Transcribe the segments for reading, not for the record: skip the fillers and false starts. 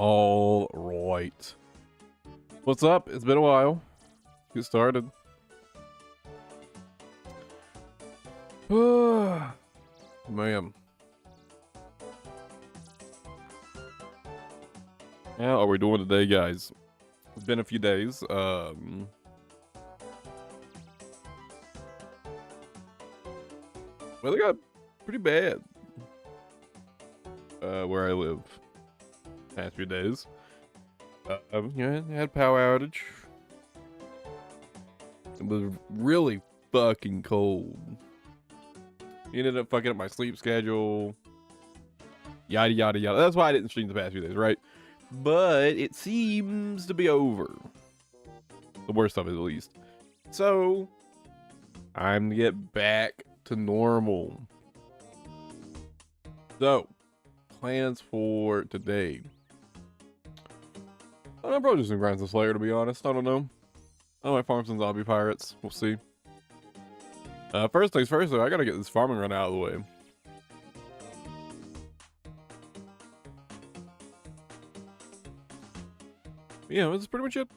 All right. What's up? It's been a while. Get started. Man. How are we doing today, guys? It's been a few days. Weather got pretty bad where I live past few days. Yeah, had power outage. It was really fucking cold. It ended up fucking up my sleep schedule. Yada yada yada. That's why I didn't stream the past few days, right? But it seems to be over. The worst of it, at least. So, time to get back to normal. So, plans for today. I'm probably just gonna grind some Slayer, to be honest. I don't know. I might farm some zombie pirates. We'll see. First things first, though, I gotta get this farming run out of the way. Yeah, that's pretty much it.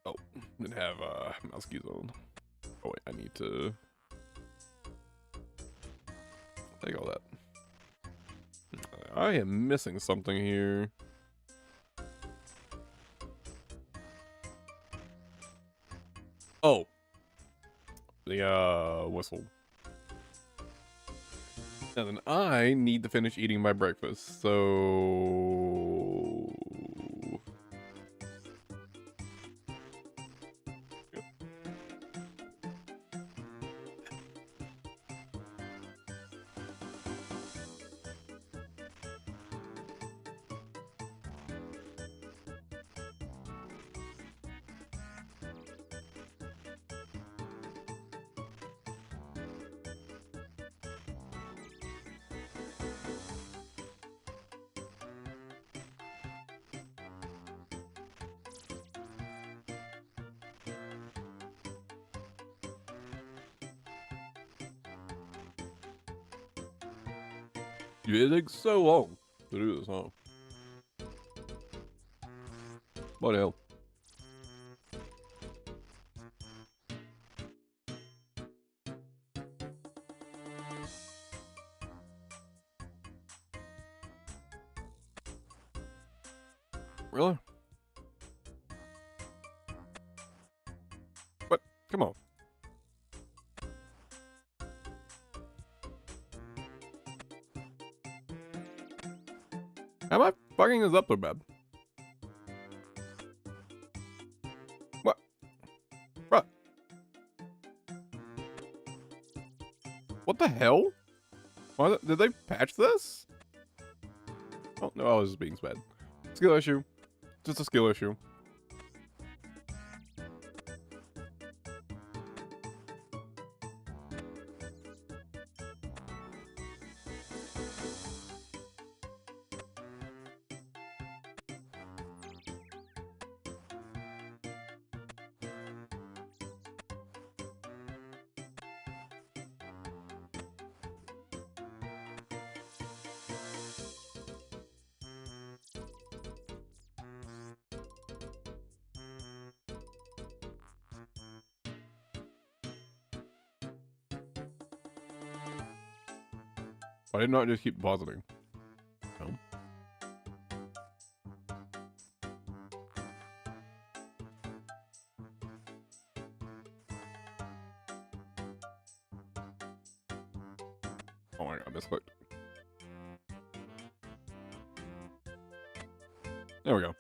Oh, didn't have mouse keys on. Oh wait, I need to take all that. I am missing something here. Oh, the whistle. And then I need to finish eating my breakfast, so... It takes so long to do this, huh? What the hell? Really? What? Come on. How am I fucking this up so bad? What? Bruh. What the hell? Why, did they patch this? Oh, no, I was just being sped. Skill issue. Just a skill issue. Why did not just keep positing? No. Oh my god, misclicked. There we go.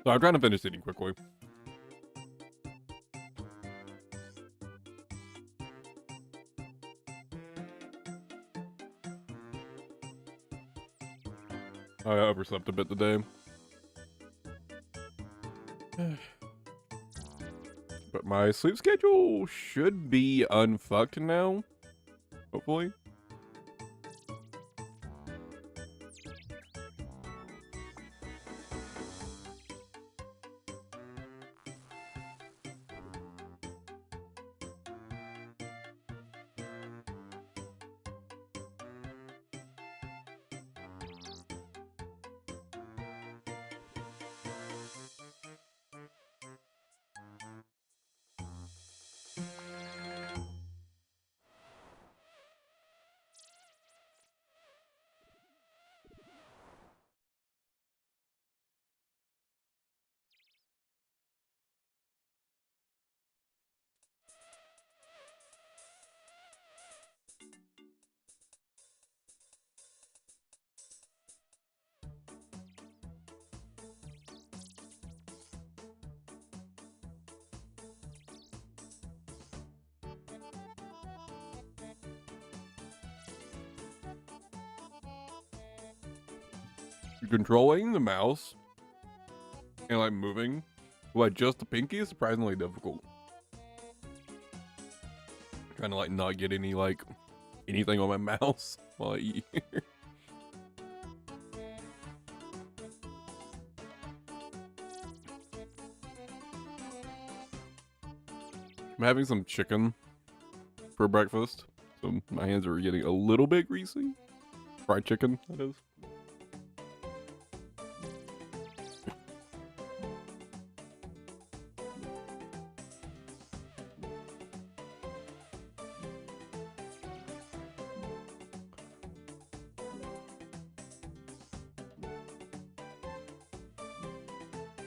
So I'm trying to finish eating quickly. I overslept a bit today. But my sleep schedule should be unfucked now. Hopefully. Controlling the mouse and like moving with just the pinky is surprisingly difficult. Trying to like not get any like anything on my mouse while I eat. I'm having some chicken for breakfast, so my hands are getting a little bit greasy. Fried chicken, that is.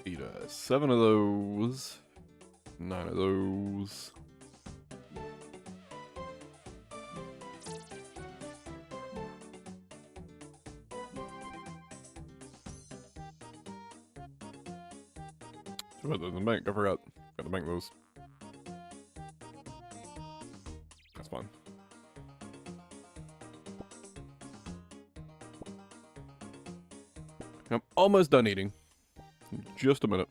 Eat 7 of those, 9 of those. Put those in the bank. I forgot. Got to bank those. That's fine. I'm almost done eating. Just a minute.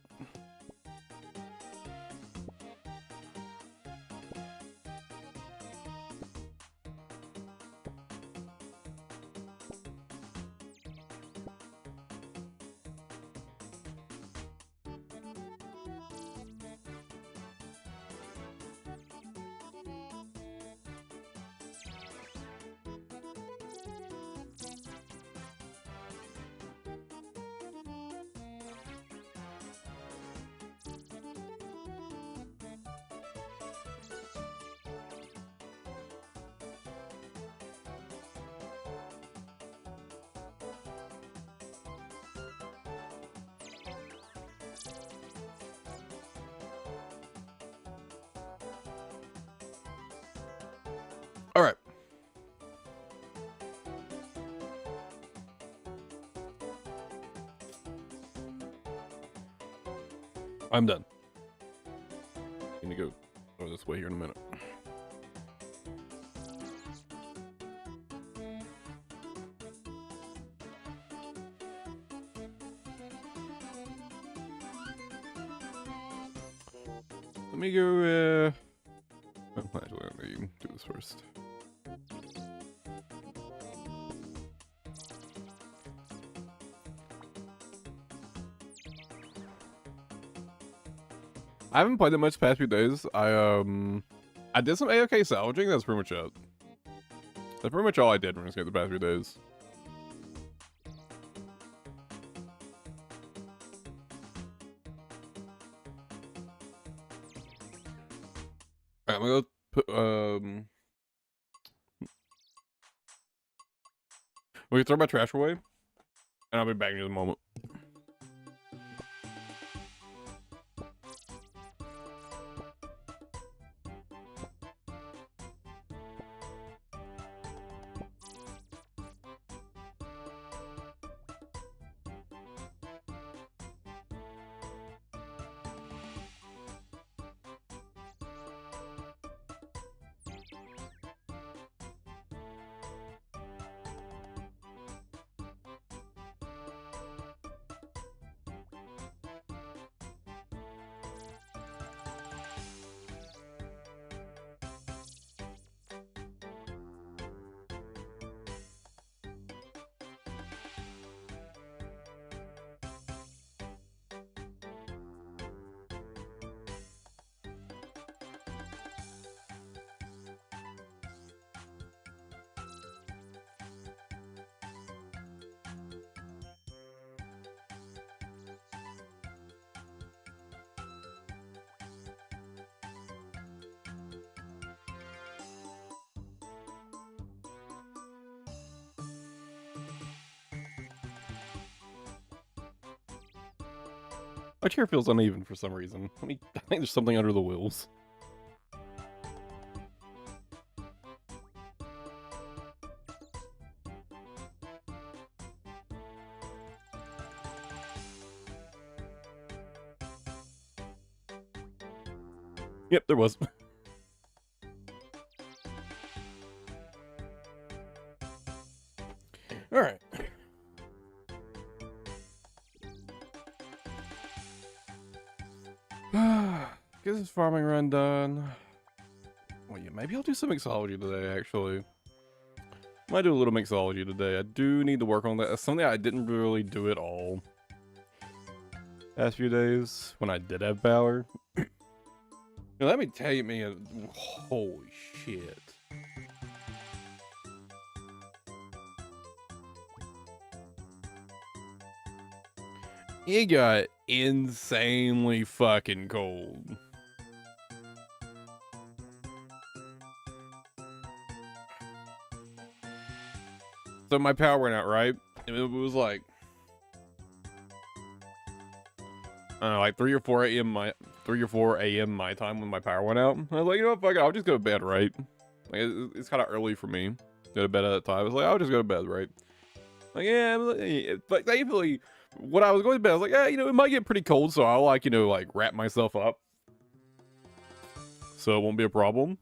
All right. I'm done. Gonna go this way here in a minute. Let me go, actually, let me do this first. I haven't played that much the past few days. I did some AOK salvaging. That's pretty much it. That's pretty much all I did in Runescape the past few days. Alright, I'm gonna go put, we can throw my trash away, and I'll be back in a moment. My chair feels uneven for some reason. I think there's something under the wheels. Yep, there was. All right. Get this farming run done. Well, yeah, maybe I'll do some mixology today, actually. Might do a little mixology today. I do need to work on that. That's something I didn't really do at all past few days when I did have power. Now, let me tell you, man, holy shit. It got insanely fucking cold. So my power went out, right? And it was like, I don't know, like 3 or 4 a.m. my time when my power went out. I was like, you know what, fuck it, I'll just go to bed, right? Like, it's kind of early for me. Go to bed at that time. I was like, I'll just go to bed, right? Like, yeah, like, thankfully, when I was going to bed, I was like, yeah, you know, it might get pretty cold, so I'll, like, you know, like, wrap myself up. So it won't be a problem.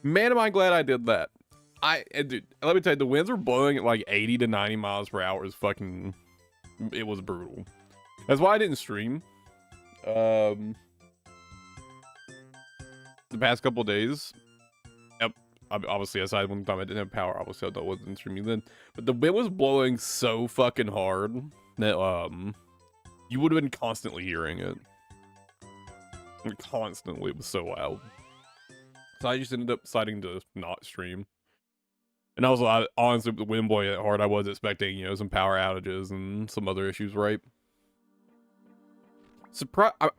Man, am I glad I did that. Dude, let me tell you, the winds were blowing at, like, 80 to 90 miles per hour. It was brutal. That's why I didn't stream. The past couple days. Yep. Obviously, aside one time I didn't have power, obviously I wasn't streaming then. But the wind was blowing so fucking hard that you would have been constantly hearing it. Constantly, it was so loud. So I just ended up deciding to not stream. And also, honestly, with the wind blowing that hard, I was expecting, you know, some power outages and some other issues, right?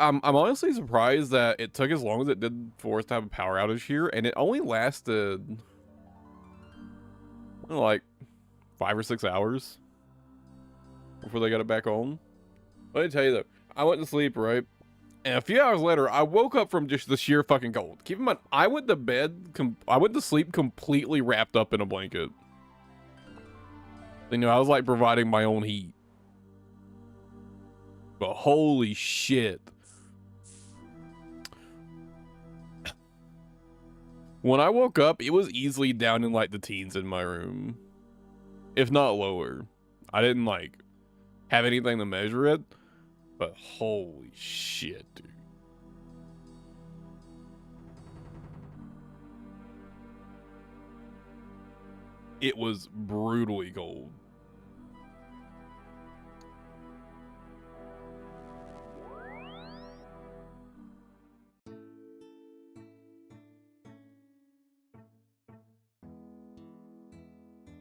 I'm honestly surprised that it took as long as it did for us to have a power outage here, and it only lasted, I don't know, like 5 or 6 hours before they got it back on. Let me tell you though, I went to sleep, right? And a few hours later, I woke up from just the sheer fucking cold. Keep in mind, I went to sleep completely wrapped up in a blanket. You know, I was like providing my own heat. But holy shit. When I woke up, it was easily down in like the teens in my room. If not lower. I didn't like have anything to measure it. But holy shit, dude. It was brutally cold.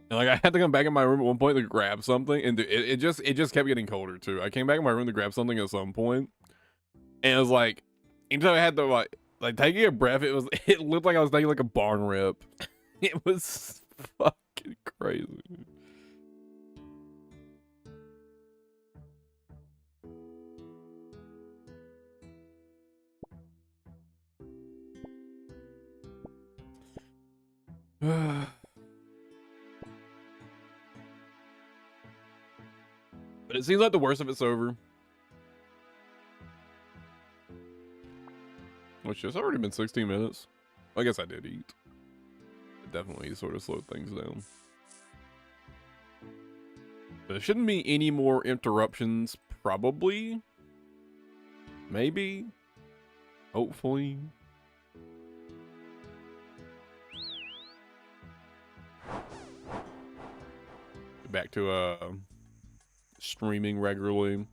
And like I had to come back in my room at one point to grab something, and it just kept getting colder too. I came back in my room to grab something at some point, and it was like, anytime I had to like taking a breath, it looked like I was taking like a barn rip. It was fucking crazy. But it seems like the worst of it's over. Which has already been 16 minutes. I guess I did eat. It definitely sort of slowed things down. There shouldn't be any more interruptions, probably. Maybe. Hopefully. Back to streaming regularly.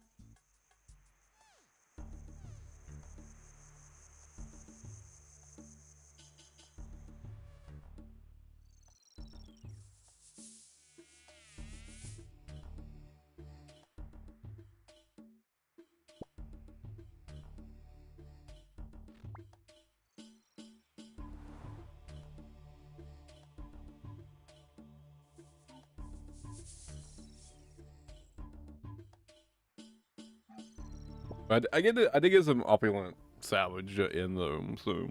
I did get some opulent salvage in them, so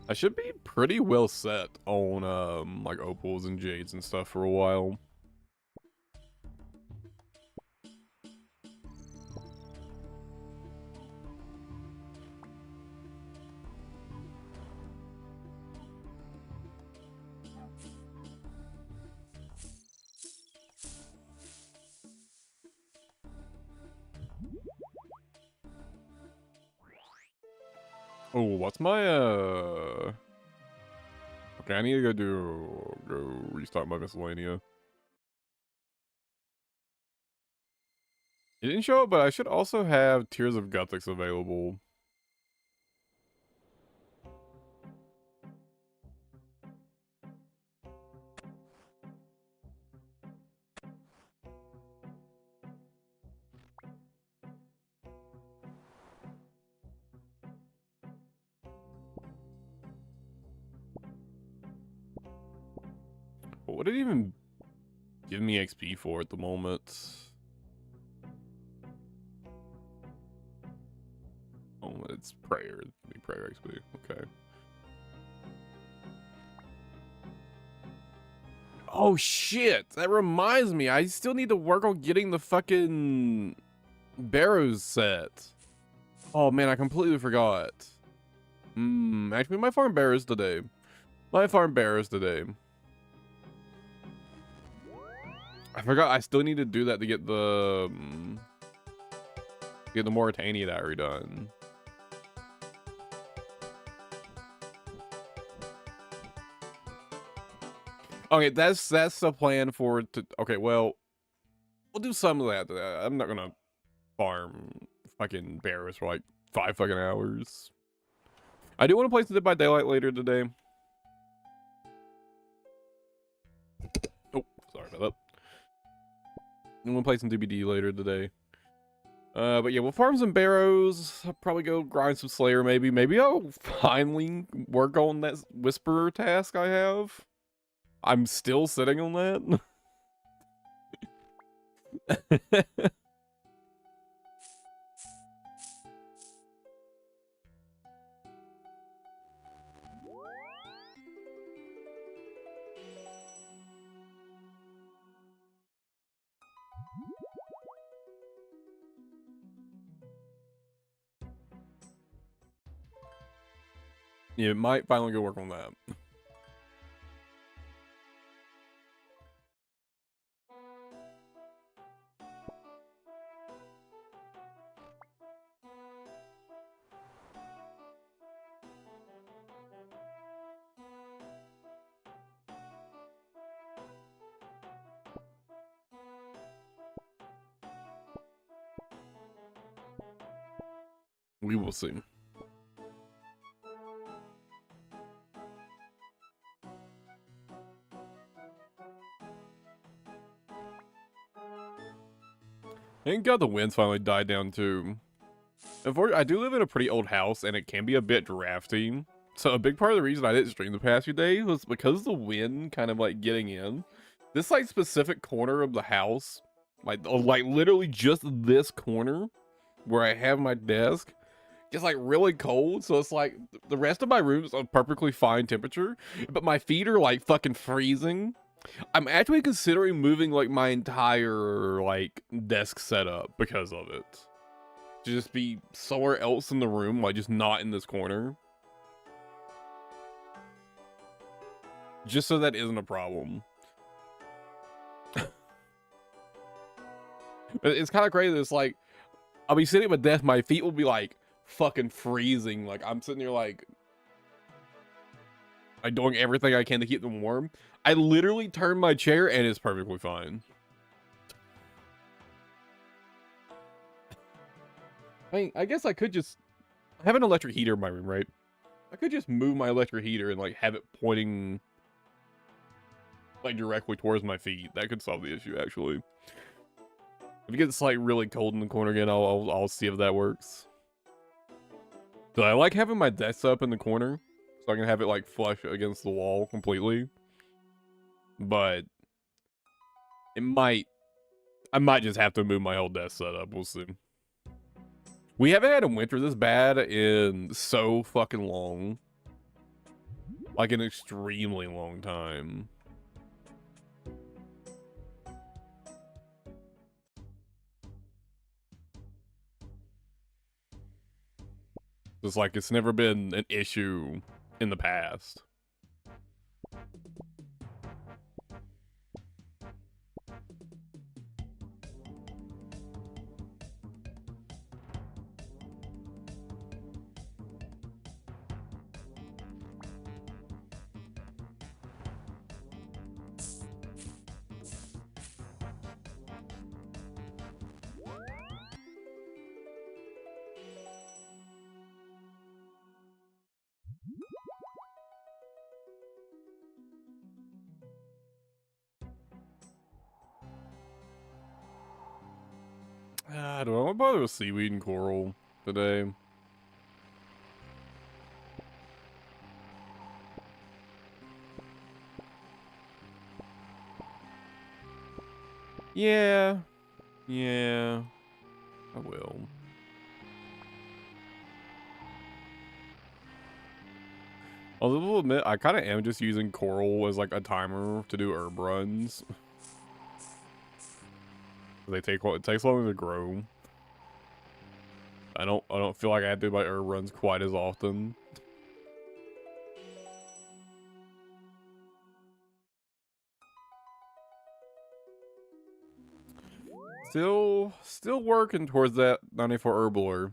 I should be pretty well set on like opals and jades and stuff for a while. Oh, what's my okay, I need to go restart my miscellanea. It didn't show up, but I should also have Tears of Guthix available. What did it even give me XP for at the moment? Oh, it's prayer. Prayer XP. Okay. Oh shit! That reminds me, I still need to work on getting the fucking Barrows set. Oh man, I completely forgot. Actually, my farm Barrows today. I forgot I still need to do that to get the Mauritania diary done. Okay, that's the plan for okay, well, we'll do some of that. I'm not gonna farm fucking bears for like 5 fucking hours. I do want to play some Dead by Daylight later today. Oh, sorry about that. I'm gonna play some DBD later today. But yeah, we'll farm some barrows. I'll probably go grind some Slayer maybe. Maybe I'll finally work on that Whisperer task I have. I'm still sitting on that. Yeah, might finally go work on that. We will see. Thank God the winds finally died down too. Unfortunately, I do live in a pretty old house and it can be a bit drafty. So a big part of the reason I didn't stream the past few days was because the wind kind of like getting in. This like specific corner of the house, like literally just this corner where I have my desk, gets like really cold. So it's like the rest of my room's a perfectly fine temperature, but my feet are like fucking freezing. I'm actually considering moving like my entire like desk setup because of it. To just be somewhere else in the room, like just not in this corner. Just so that isn't a problem. It's kind of crazy. It's like, I'll be sitting at my desk, my feet will be like fucking freezing. Like I'm sitting there like doing everything I can to keep them warm. I literally turn my chair and it's perfectly fine. I mean, I guess I could just have an electric heater in my room, right? I could just move my electric heater and like have it pointing like directly towards my feet. That could solve the issue actually. If it gets like really cold in the corner again, I'll see if that works. So I like having my desk up in the corner so I can have it like flush against the wall completely. But I might just have to move my whole desk setup. We'll see. We haven't had a winter this bad in so fucking long. Like an extremely long time. It's like it's never been an issue in the past. I don't know. I'll bother with seaweed and coral today. Yeah. Yeah. I will. Although I'll admit, I kind of am just using coral as like a timer to do herb runs. It takes longer to grow. I don't feel like I have to do my herb runs quite as often. Still working towards that 94 herbler.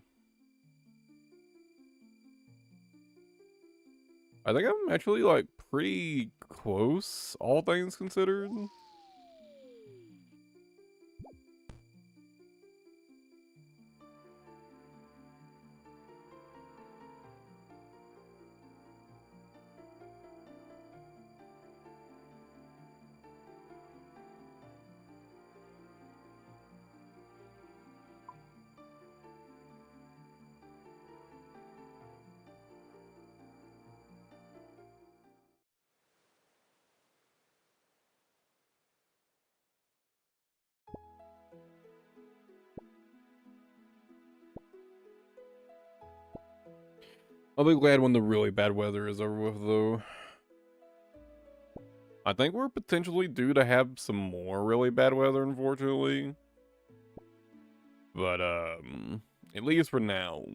I think I'm actually like pretty close, all things considered. I'll be glad when the really bad weather is over with, though. I think we're potentially due to have some more really bad weather, unfortunately. But, at least for now.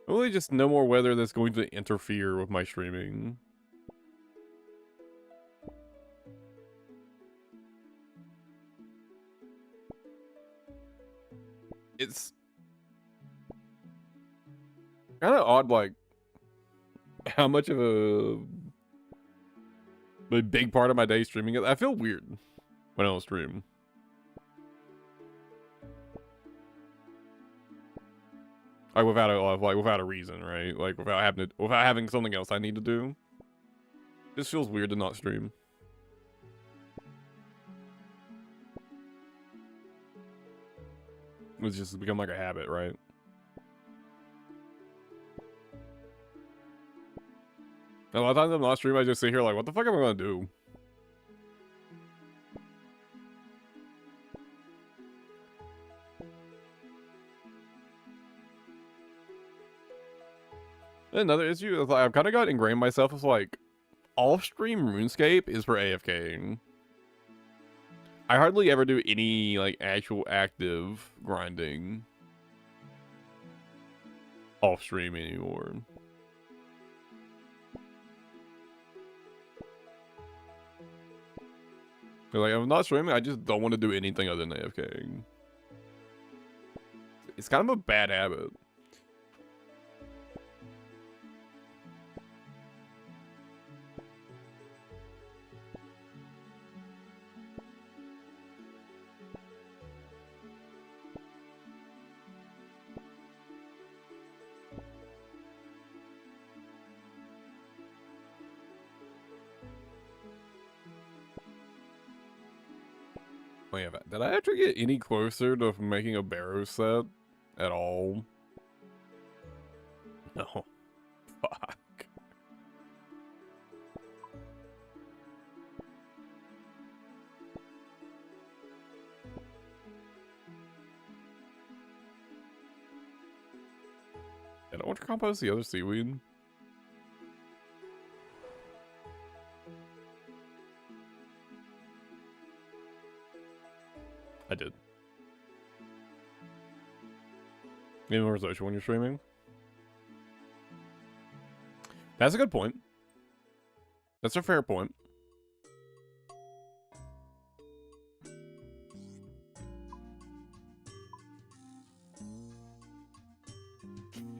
Really just no more weather that's going to interfere with my streaming. It's kind of odd, like, how much of a big part of my day streaming is. I feel weird when I don't stream. Like without a reason, right? Like without having something else I need to do. Just feels weird to not stream. It's just become like a habit, right? A lot of times I'm not streaming, I just sit here like, what the fuck am I gonna do? Another issue is like I've kind of got ingrained myself as like off-stream RuneScape is for AFKing. I hardly ever do any like actual active grinding off-stream anymore. Like I'm not streaming, I just don't want to do anything other than AFKing. It's kind of a bad habit. Wait, did I actually get any closer to making a barrow set at all? No. Fuck. I don't want to compost the other seaweed. I did. Even more social when you're streaming. That's a good point. That's a fair point.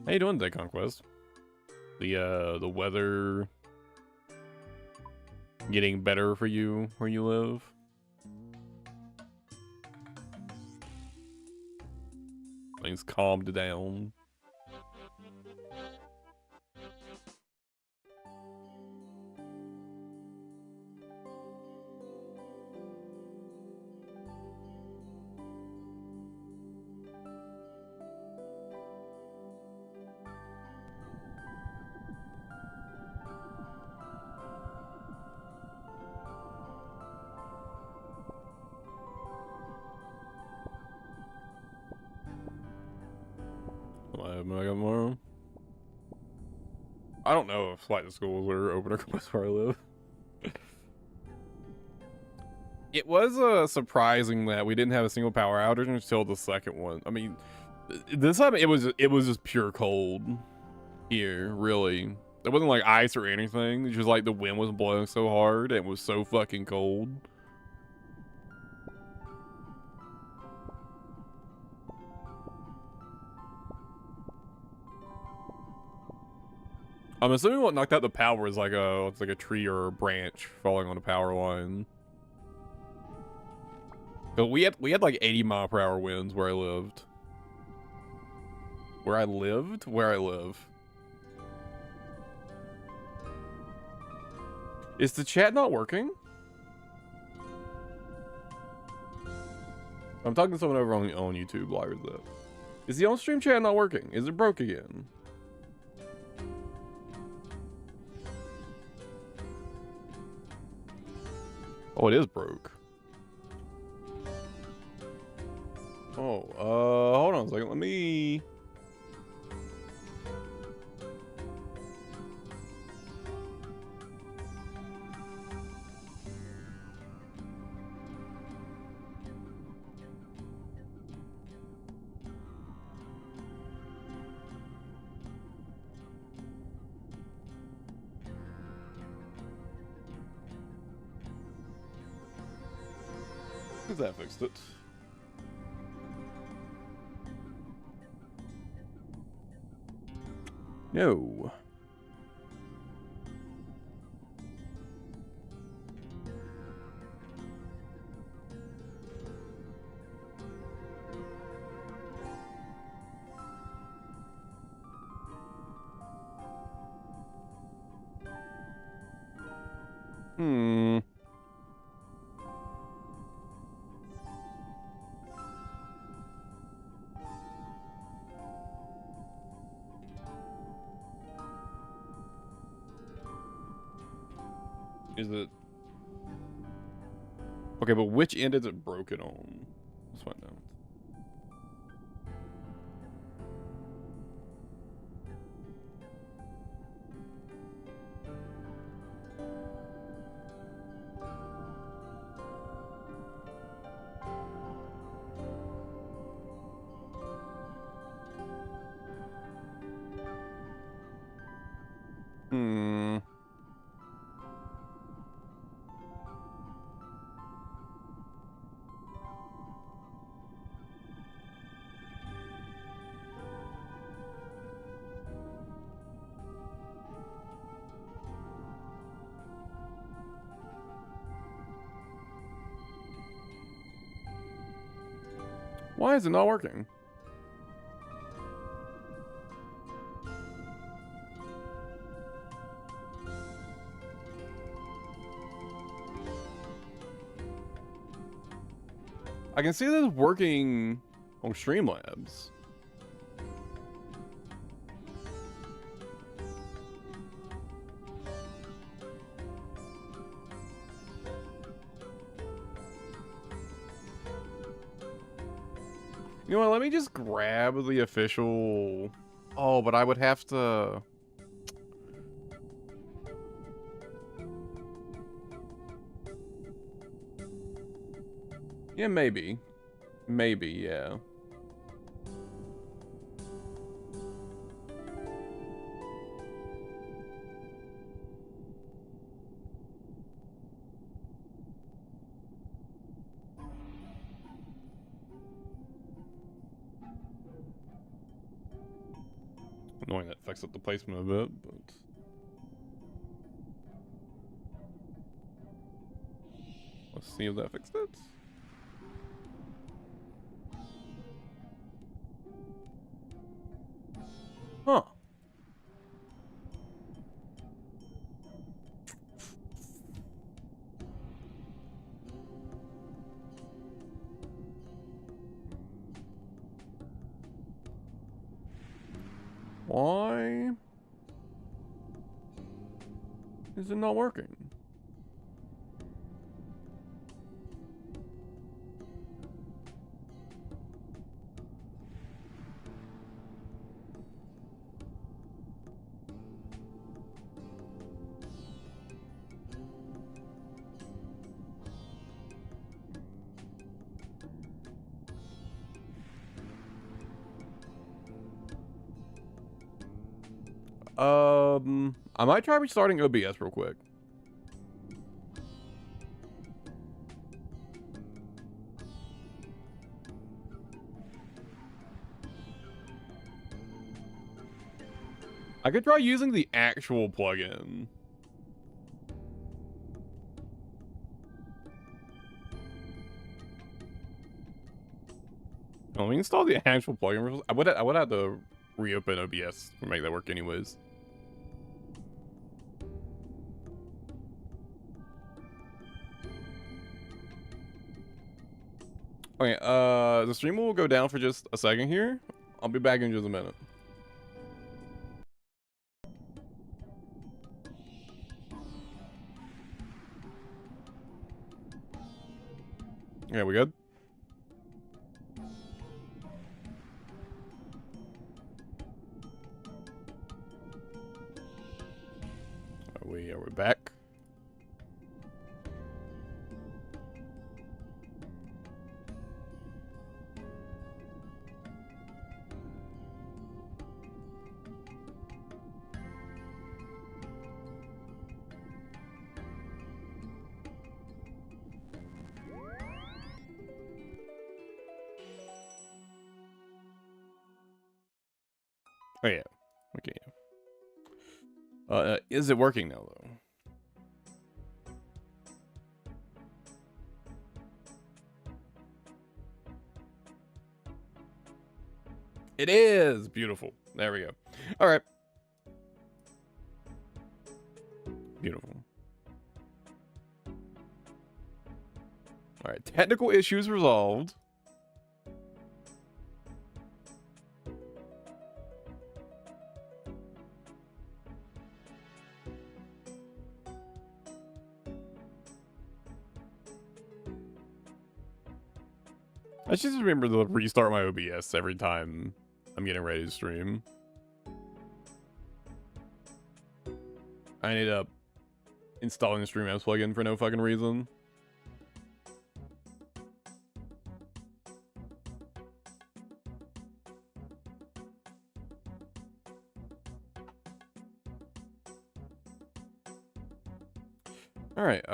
How you doing today, Conquest? The weather getting better for you where you live? Things calmed down. Am I got more? I don't know if flight to schools are open or closed where I live. It was surprising that we didn't have a single power outage until the second one. I mean, this time it was just pure cold here, really. It wasn't like ice or anything. It's just like the wind was blowing so hard and it was so fucking cold. I'm assuming what knocked out the power is like a tree or a branch falling on a power line. But we had like 80-mile-per-hour winds where I lived. Where I lived? Where I live. Is the chat not working? I'm talking to someone over on YouTube. Why is that? Is the on-stream chat not working? Is it broke again? Oh, it is broke. Oh, hold on a second. Let me... that fixed it. No. Is it... Okay, but which end is it broken on? Let's find out. Why is it not working? I can see this working on Streamlabs. You know what, let me just grab the official Oh, but I would have to... Yeah, maybe. Maybe, yeah. Annoying that fucks up the placement a bit, but... Let's see if that fixed it. Huh. Why is it not working? I might try restarting OBS real quick. I could try using the actual plugin. Let me install the actual plugin. I would have to reopen OBS to make that work anyways. Okay, the stream will go down for just a second here. I'll be back in just a minute. Yeah, we good? Are we back? Oh yeah. Okay. Is it working now though? It is beautiful. There we go. All right. Beautiful. All right. Technical issues resolved. I should just remember to restart my OBS every time I'm getting ready to stream. I ended up installing the Stream Apps plugin for no fucking reason. All right,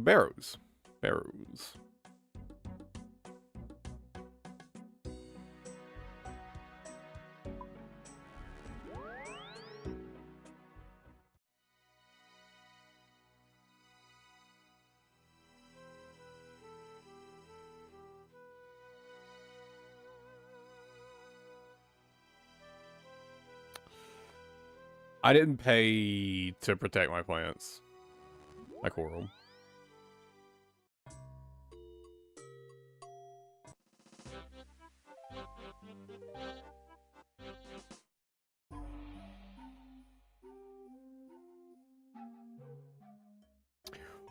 Barrows. I didn't pay to protect my plants. My coral.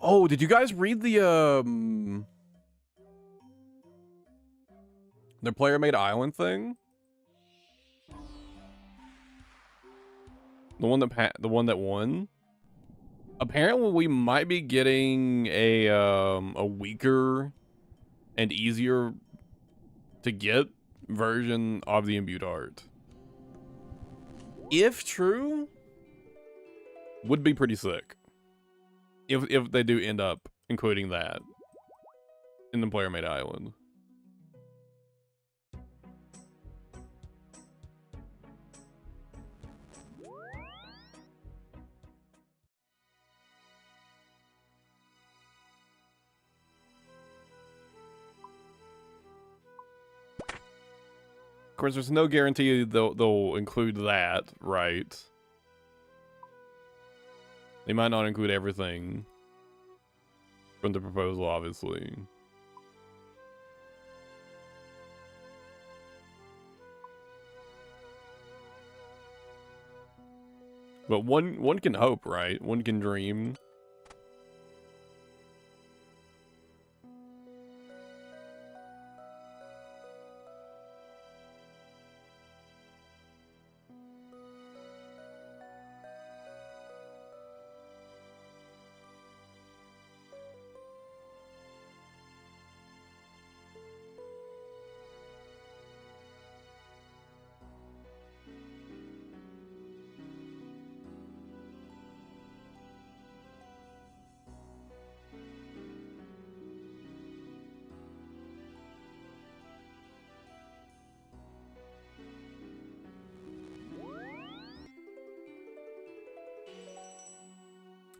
Oh, did you guys read the player-made island thing? The one that won. Apparently, we might be getting a weaker and easier to get version of the imbued art. If true, would be pretty sick. If they do end up including that in the player-made island. Of course, there's no guarantee they'll include that, right? They might not include everything from the proposal, obviously. But one can hope, right? One can dream.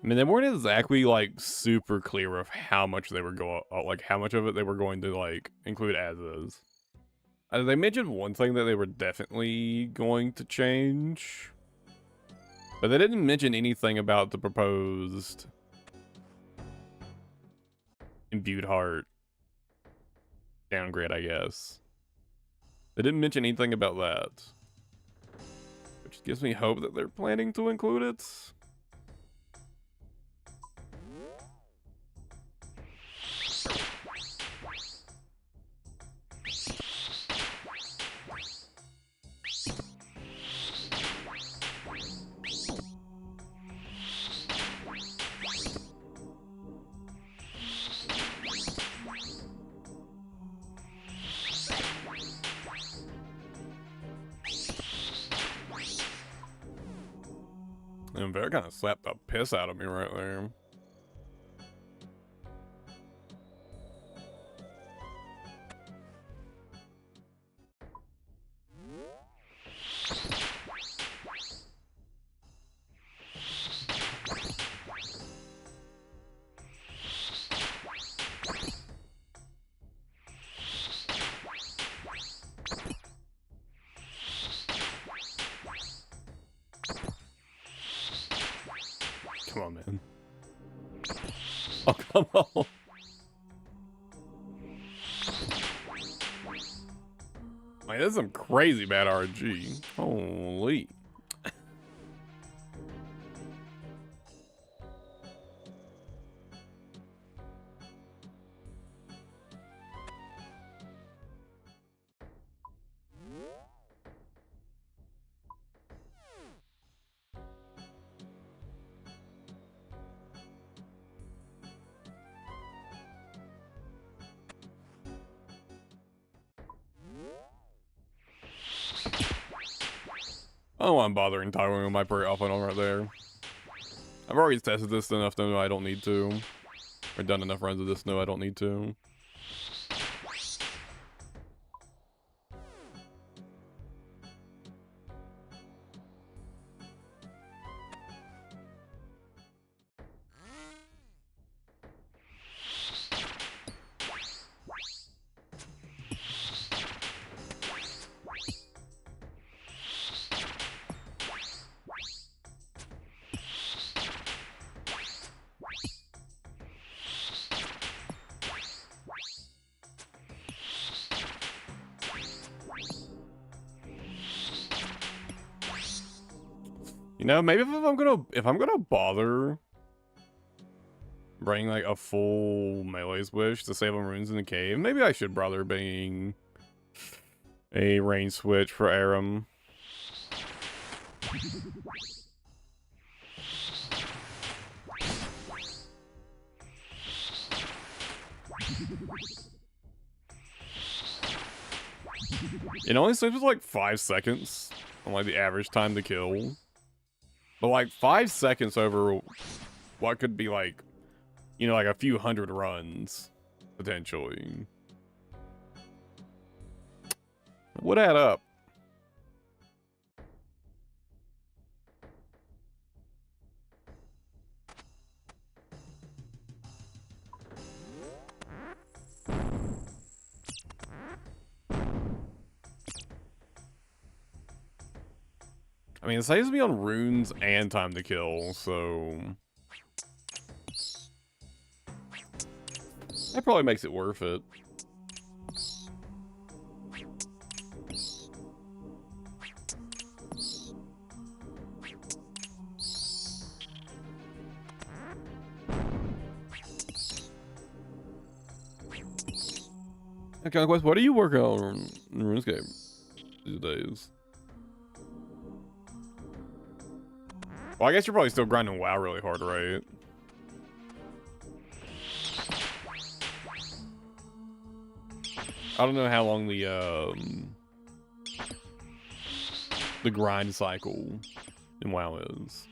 I mean, they weren't exactly like super clear of how much they were how much of it they were going to like include as is. They mentioned one thing that they were definitely going to change, but they didn't mention anything about the proposed imbued heart downgrade, I guess. They didn't mention anything about that, which gives me hope that they're planning to include it. And Bear kind of slapped the piss out of me right there. Come on, man. Oh, come on. Man, this is some crazy bad RG. Holy. I don't want to bother entitling with my pretty offline on right there. I've already tested this enough to know I don't need to. Or done enough runs of this to know I don't need to. You know, maybe if I'm gonna bother bringing like a full melee switch to save on runes in the cave, maybe I should bother being a range switch for Aram. It only sleeps with like 5 seconds on like the average time to kill. But like 5 seconds over what could be like, you know, like a few hundred runs, potentially. Would add up. I mean, it saves me on runes and time to kill, so that probably makes it worth it. Okay, Quest, what are you working on in RuneScape these days? Well, I guess you're probably still grinding WoW really hard, right? I don't know how long the grind cycle in WoW is.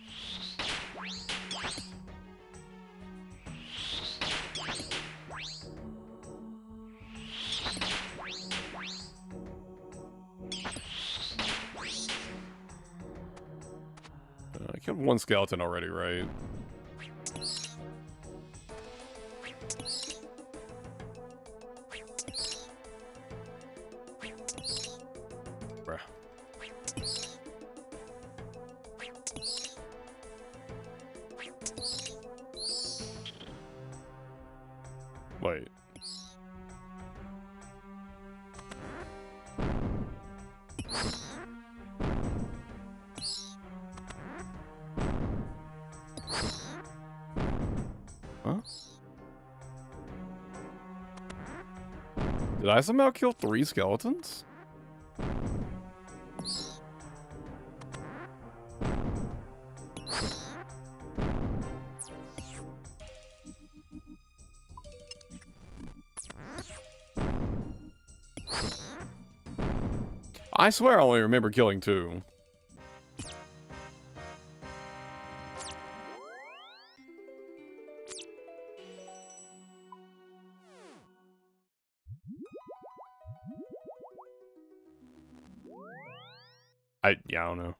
I killed one skeleton already, right? Bruh. Wait. Huh? Did I somehow kill 3 skeletons? I swear I only remember killing 2. Yeah, I don't know.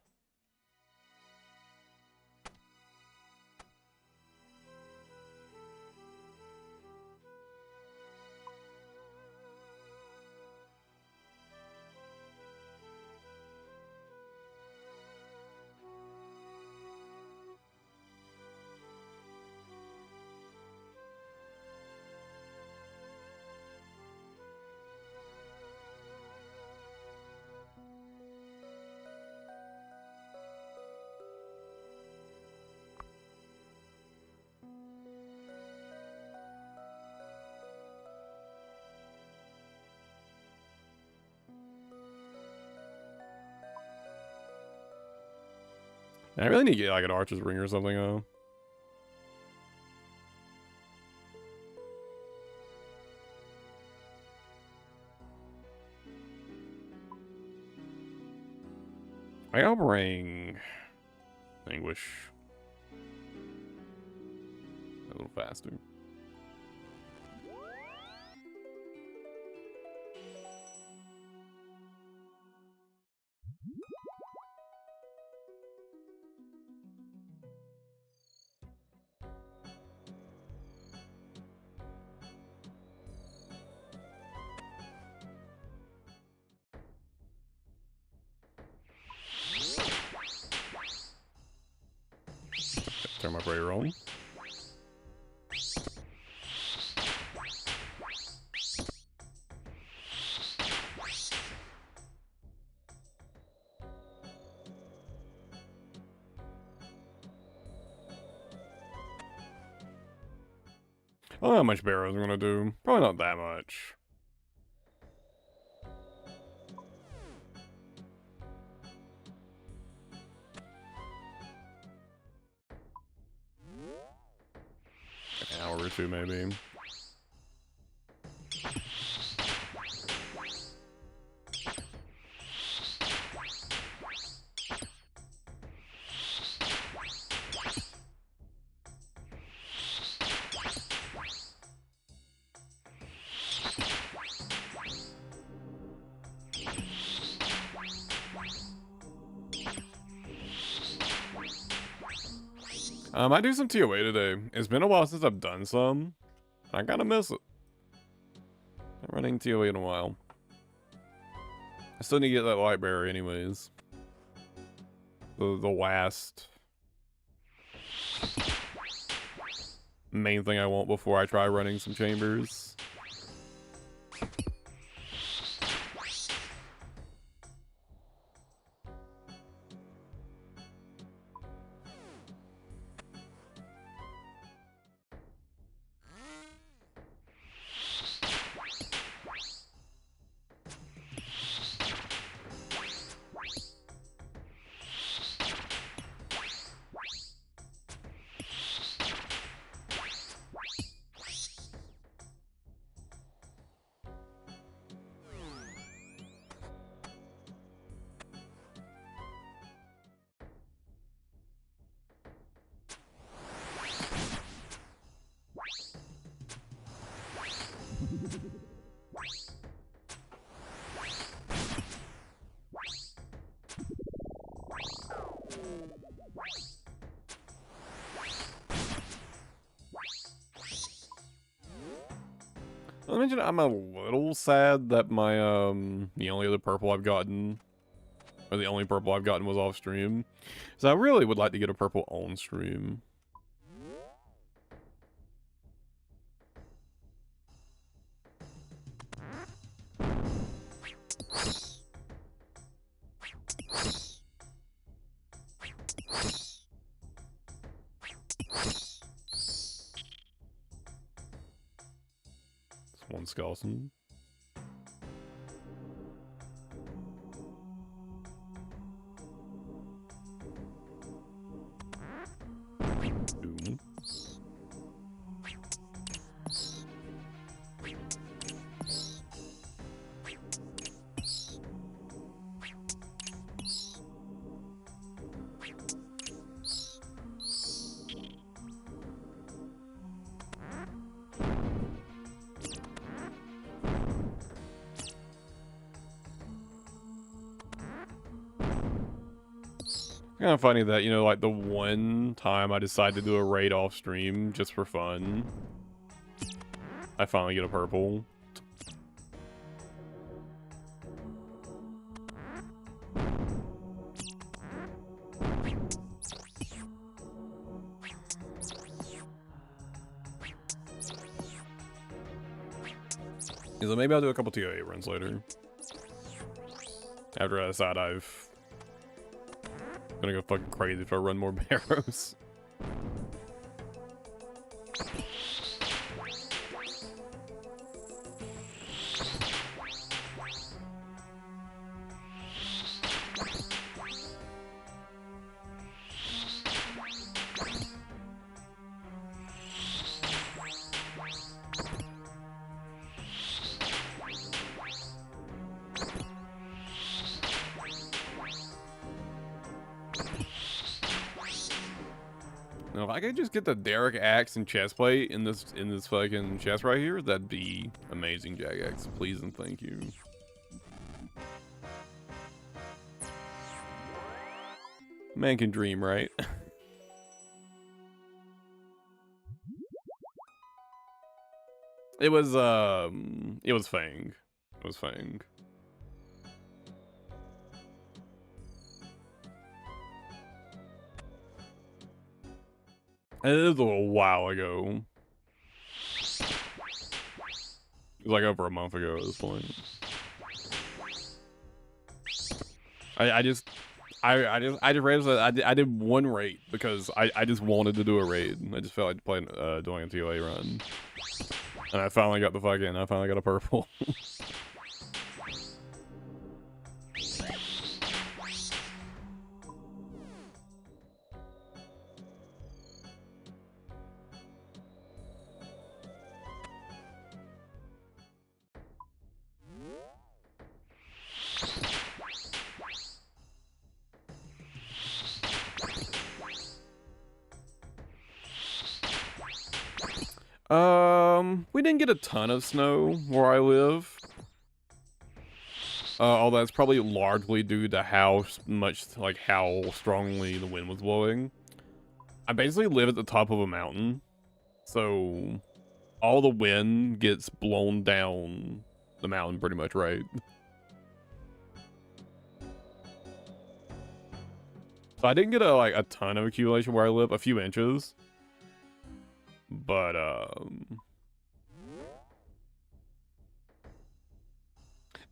I really need to get like an archer's ring or something, though. I'll bring Anguish a little faster. Turn my prayer on. I don't know how much barrows I'm gonna do. Probably not that much. An hour or 2, maybe. I might do some TOA today. It's been a while since I've done some. I kind of miss it. I'm running TOA in a while. I still need to get that light bearer anyways. The last main thing I want before I try running some chambers. I mentioned I'm a little sad that my the only other purple I've gotten, or the only purple I've gotten was off stream. So I really would like to get a purple on stream. One skeleton. Boom. Kind of funny that, you know, like the one time I decided to do a raid off stream just for fun, I finally get a purple. So maybe I'll do a couple TOA runs later. After I decide I'm gonna go fucking crazy if I run more barrows. Now, if I could just get the Derek axe and chest plate in this fucking chest right here, that'd be amazing, Jagex. Please and thank you. Man can dream, right? It was Fang. It was Fang. It was a little while ago. It was like over a month ago at this point. I just realized that I did one raid because I just wanted to do a raid. I just felt like playing doing a TOA run, and I finally got a purple. We didn't get a ton of snow where I live. Although that's probably largely due to how strongly the wind was blowing. I basically live at the top of a mountain, so all the wind gets blown down the mountain pretty much, right? So I didn't get a ton of accumulation where I live, a few inches. But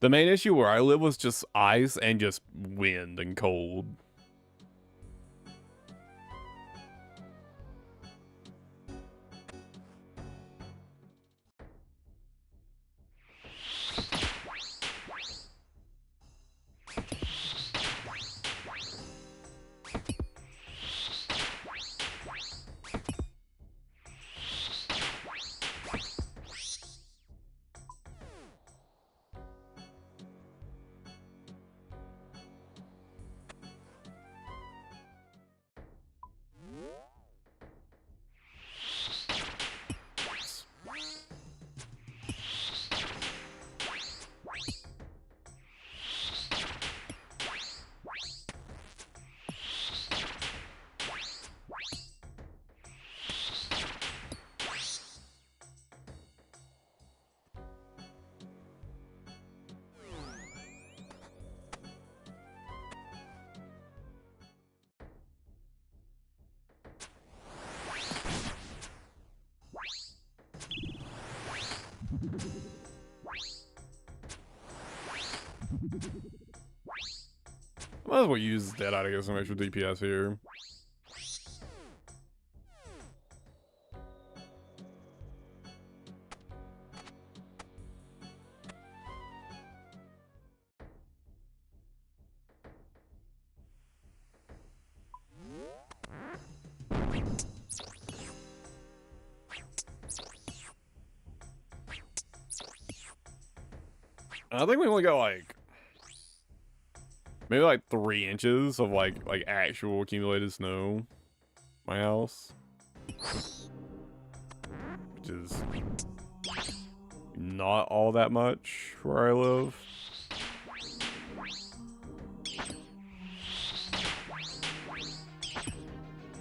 the main issue where I live was just ice and just wind and cold. Might as well use Deadeye to get some extra DPS here. I think we only got like maybe like 3 inches of like actual accumulated snow. My house, which is not all that much where I live.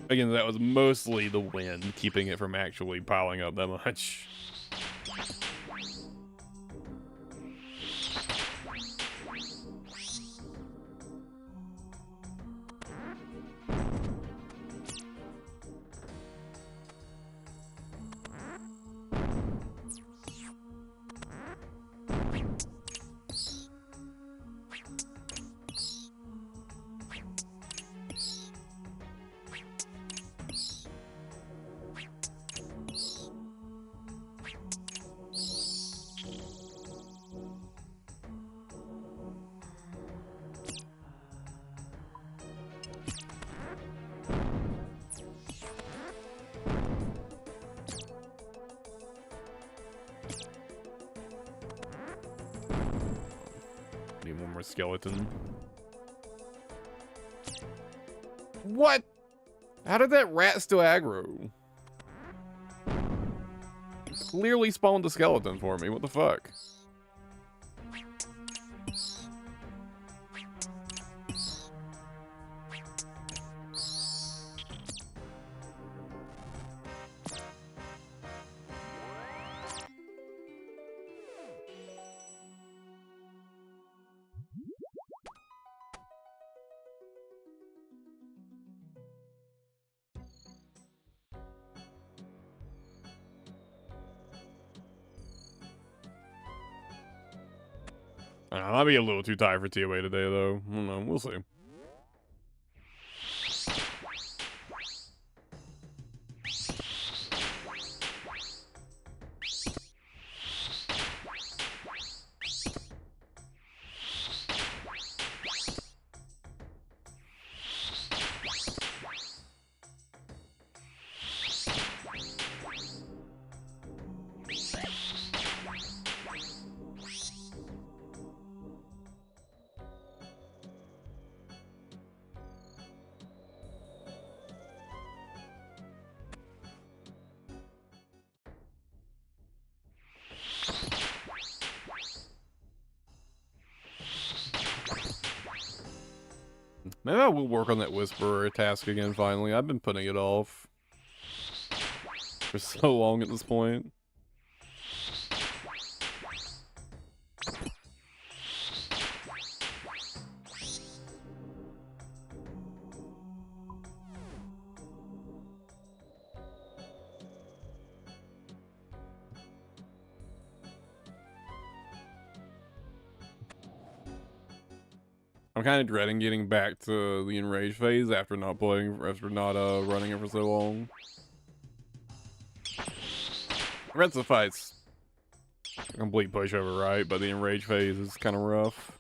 Again, that was mostly the wind keeping it from actually piling up that much. Need one more skeleton. What? How did that rat still aggro? Clearly spawned a skeleton for me. What the fuck? I might be a little too tired for TOA today, though. I don't know. We'll see. Maybe I will work on that Whisperer task again finally. I've been putting it off for so long at this point. I'm kind of dreading getting back to the enrage phase after not running it for so long. Rest of the fight's a complete pushover, right? But the enrage phase is kind of rough.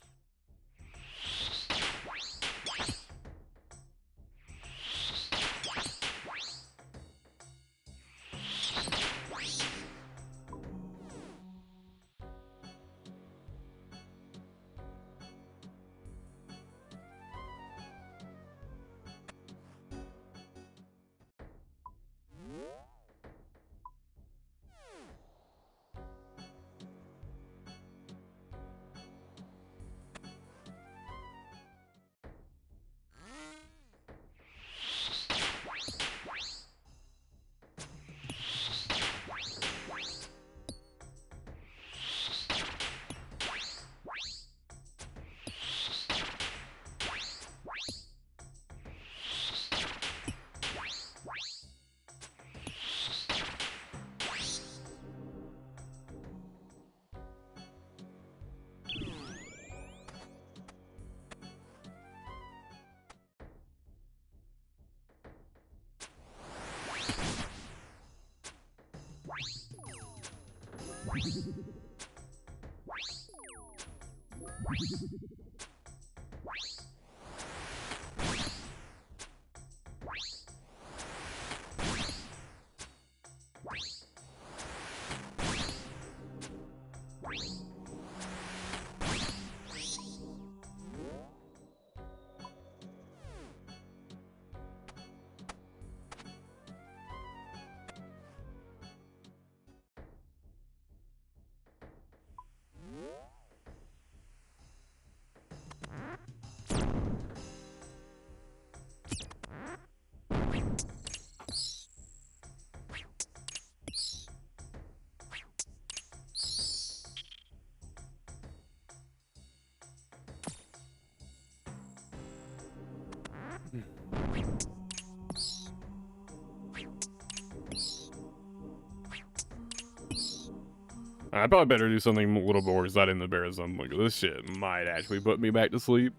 I probably better do something a little more exciting in the bear zone. Look, this shit might actually put me back to sleep.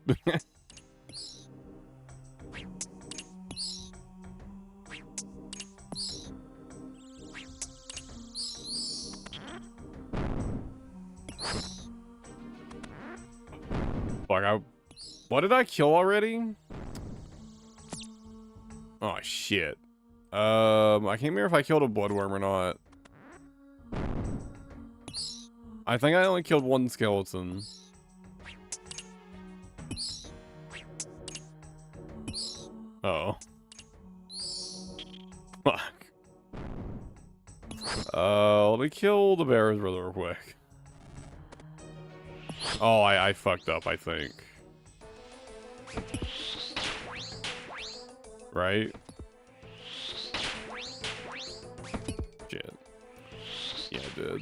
Fuck, what did I kill already? Oh shit. I can't remember if I killed a bloodworm or not. I think I only killed one skeleton. Oh. Fuck. Let me kill the bears real quick. Oh, I fucked up, I think. Right? Shit. Yeah, I did.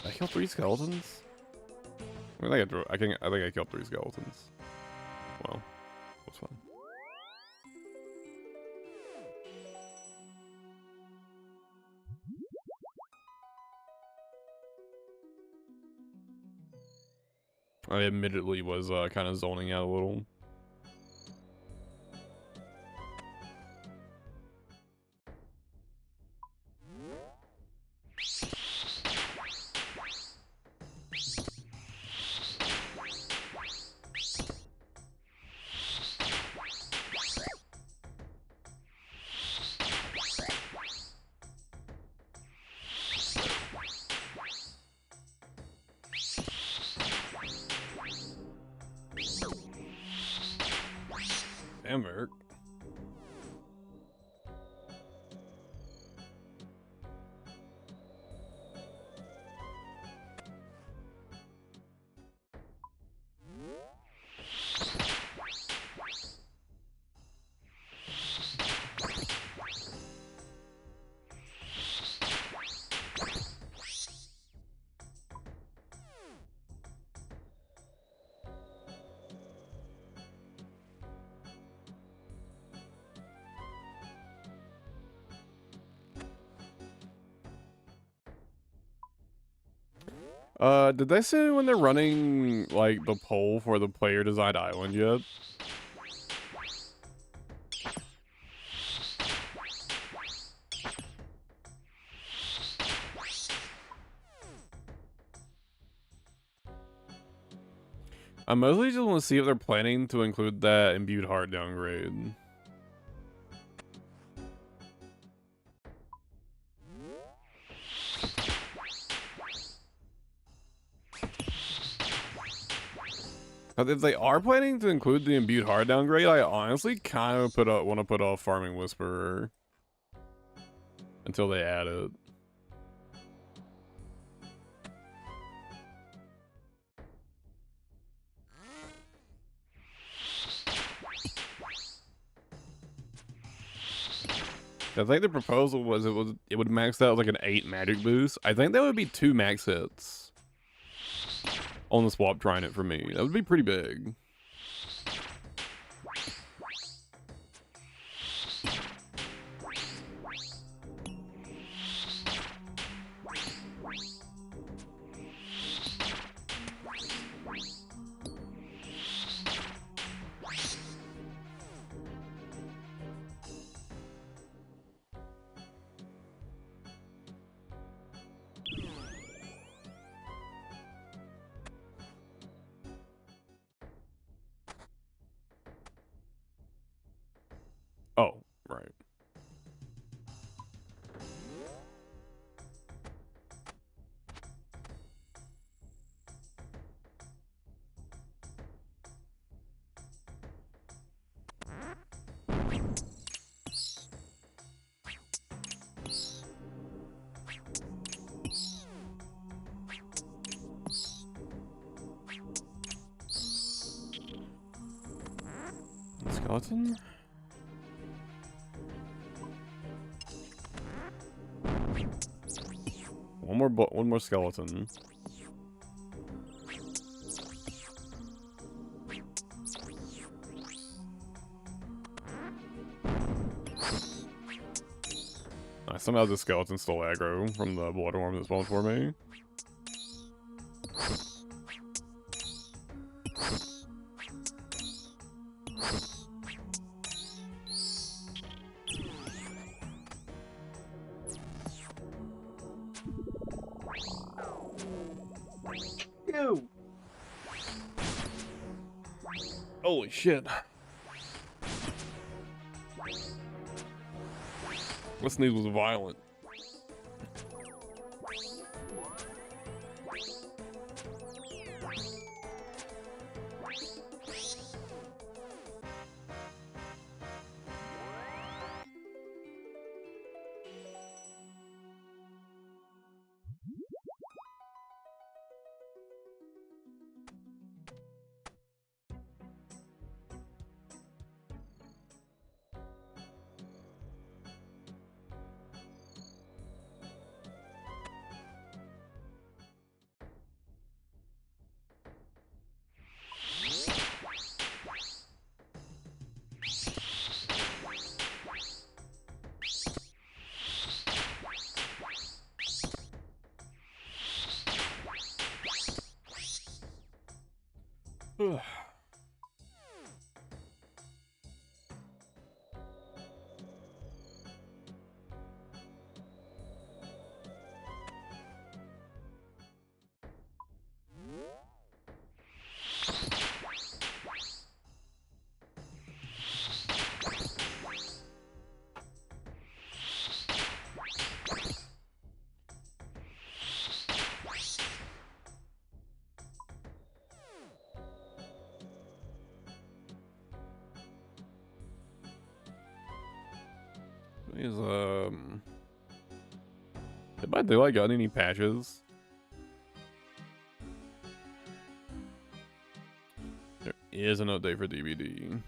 Did I kill 3 skeletons? I think I killed 3 skeletons. Well, that's fine. I admittedly was kind of zoning out a little. Damn, Eric. Did they say when they're running, like, the poll for the player designed island yet? I mostly just want to see if they're planning to include that imbued heart downgrade. But if they are planning to include the imbued heart downgrade, I honestly kind of want to put off Farming Whisperer until they add it. I think the proposal was it would max out like an 8 magic boost. I think that would be 2 max hits on the swap trying it for me. That would be pretty big. Oh, right. Skeleton? One more skeleton. Somehow the skeleton stole aggro from the blood worm that spawned for me. Ew. Holy shit. This sneeze was violent. Is did my daylight got any patches? There is an update for DBD.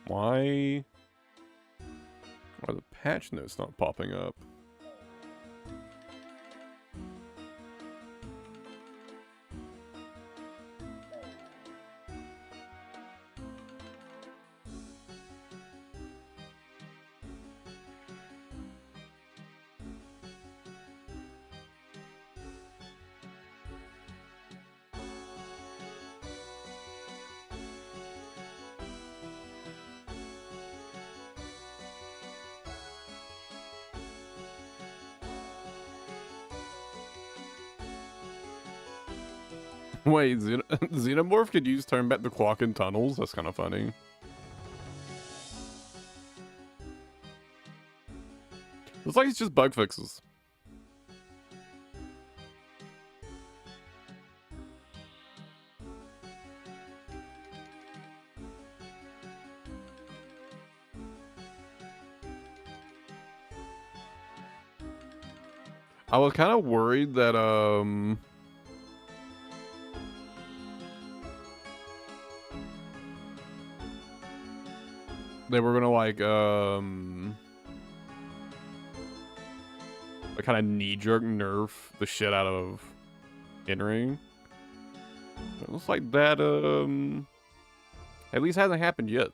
Why are the patch notes not popping up? Wait, Xenomorph could use turn back the clock in tunnels? That's kind of funny. Looks like it's just bug fixes. I was kind of worried that, they were gonna like kind of knee-jerk nerf the shit out of in-ring. It looks like that at least hasn't happened yet.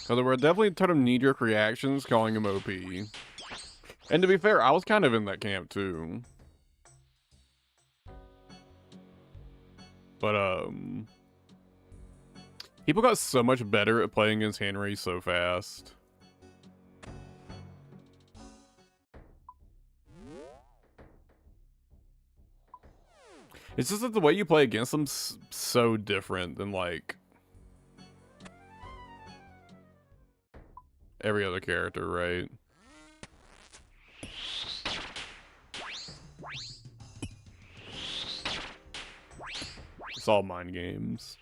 So there were definitely a ton of knee-jerk reactions calling him OP. And to be fair, I was kind of in that camp too. But, people got so much better at playing against Henry so fast. It's just that the way you play against them is so different than, like, every other character, right? It's all mind games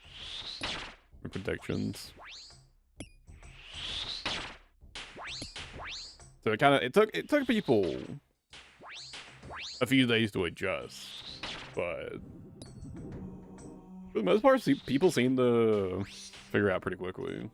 and predictions. So it took people a few days to adjust, but for the most part, people seem to figure it out pretty quickly.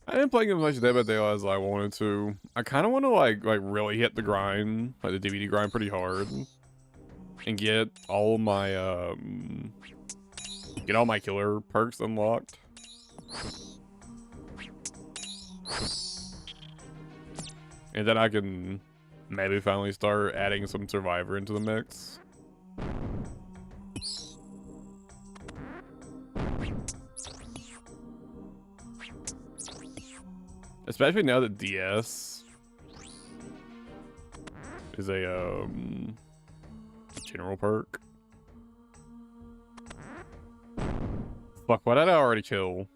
I didn't play as much Dead by Daylight as I wanted to. I kind of want to like really hit the grind, like the DVD grind, pretty hard, and get all my killer perks unlocked. And then I can maybe finally start adding some Survivor into the mix. Especially now that DS is a general perk. Fuck, why did I already kill?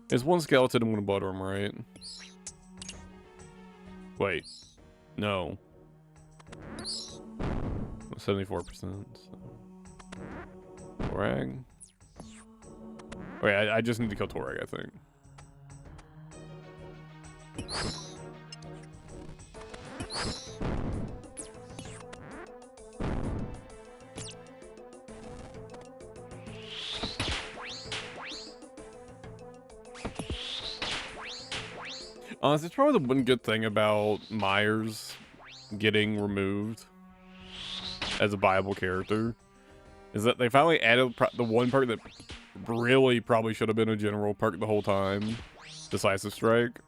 There's one skeleton I'm gonna butter him, right? Wait. No. 74%. Torag? Wait, I just need to kill Torag, I think. Honestly, it's probably the one good thing about Myers getting removed as a viable character is that they finally added the one perk that really probably should have been a general perk the whole time. Decisive Strike.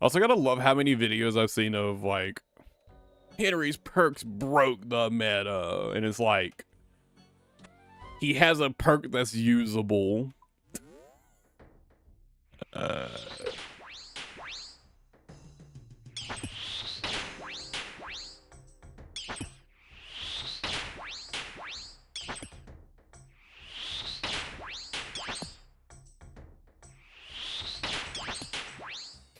Also, gotta love how many videos I've seen of like Henry's perks broke the meta, and it's like he has a perk that's usable.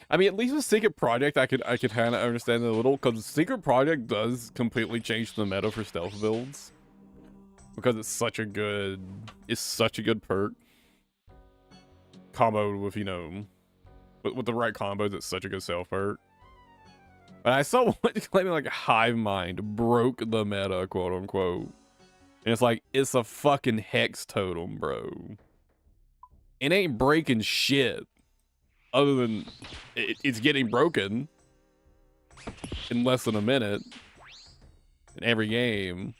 I mean, at least with Secret Project, I could kind of understand it a little, because Secret Project does completely change the meta for stealth builds, because it's such a good perk comboed with, you know, with the right combos. It's such a good stealth perk. But I saw one claiming like Hive Mind broke the meta, quote unquote, and it's like, it's a fucking hex totem, bro. It ain't breaking shit. Other than it's getting broken in less than a minute in every game.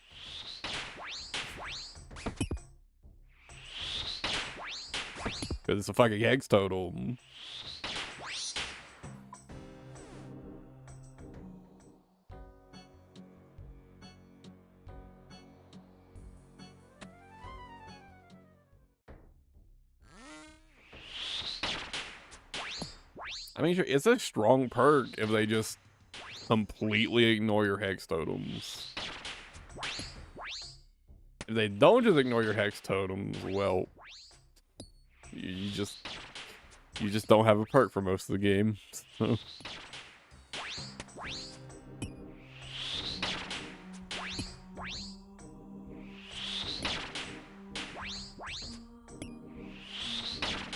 Because it's a fucking hex totem. I mean, sure, it's a strong perk if they just completely ignore your hex totems. If they don't just ignore your hex totems, well, you just don't have a perk for most of the game. So.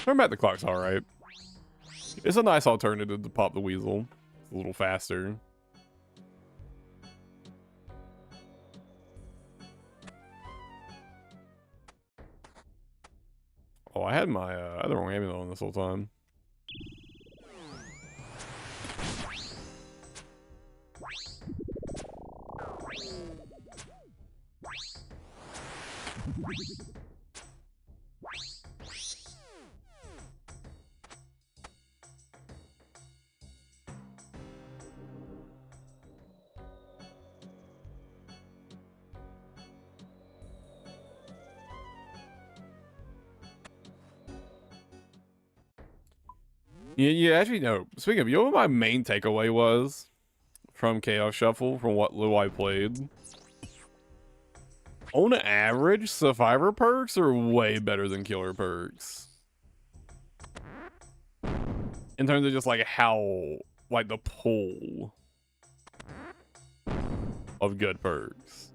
Turn back the clock's alright. It's a nice alternative to Pop the Weasel. It's a little faster. Oh, I had my I had the wrong amulet on this whole time. Yeah, actually, no. Speaking of, you know what my main takeaway was from Chaos Shuffle, from what little I played? On average, Survivor perks are way better than Killer perks. In terms of just, like, how, like, the pool of good perks.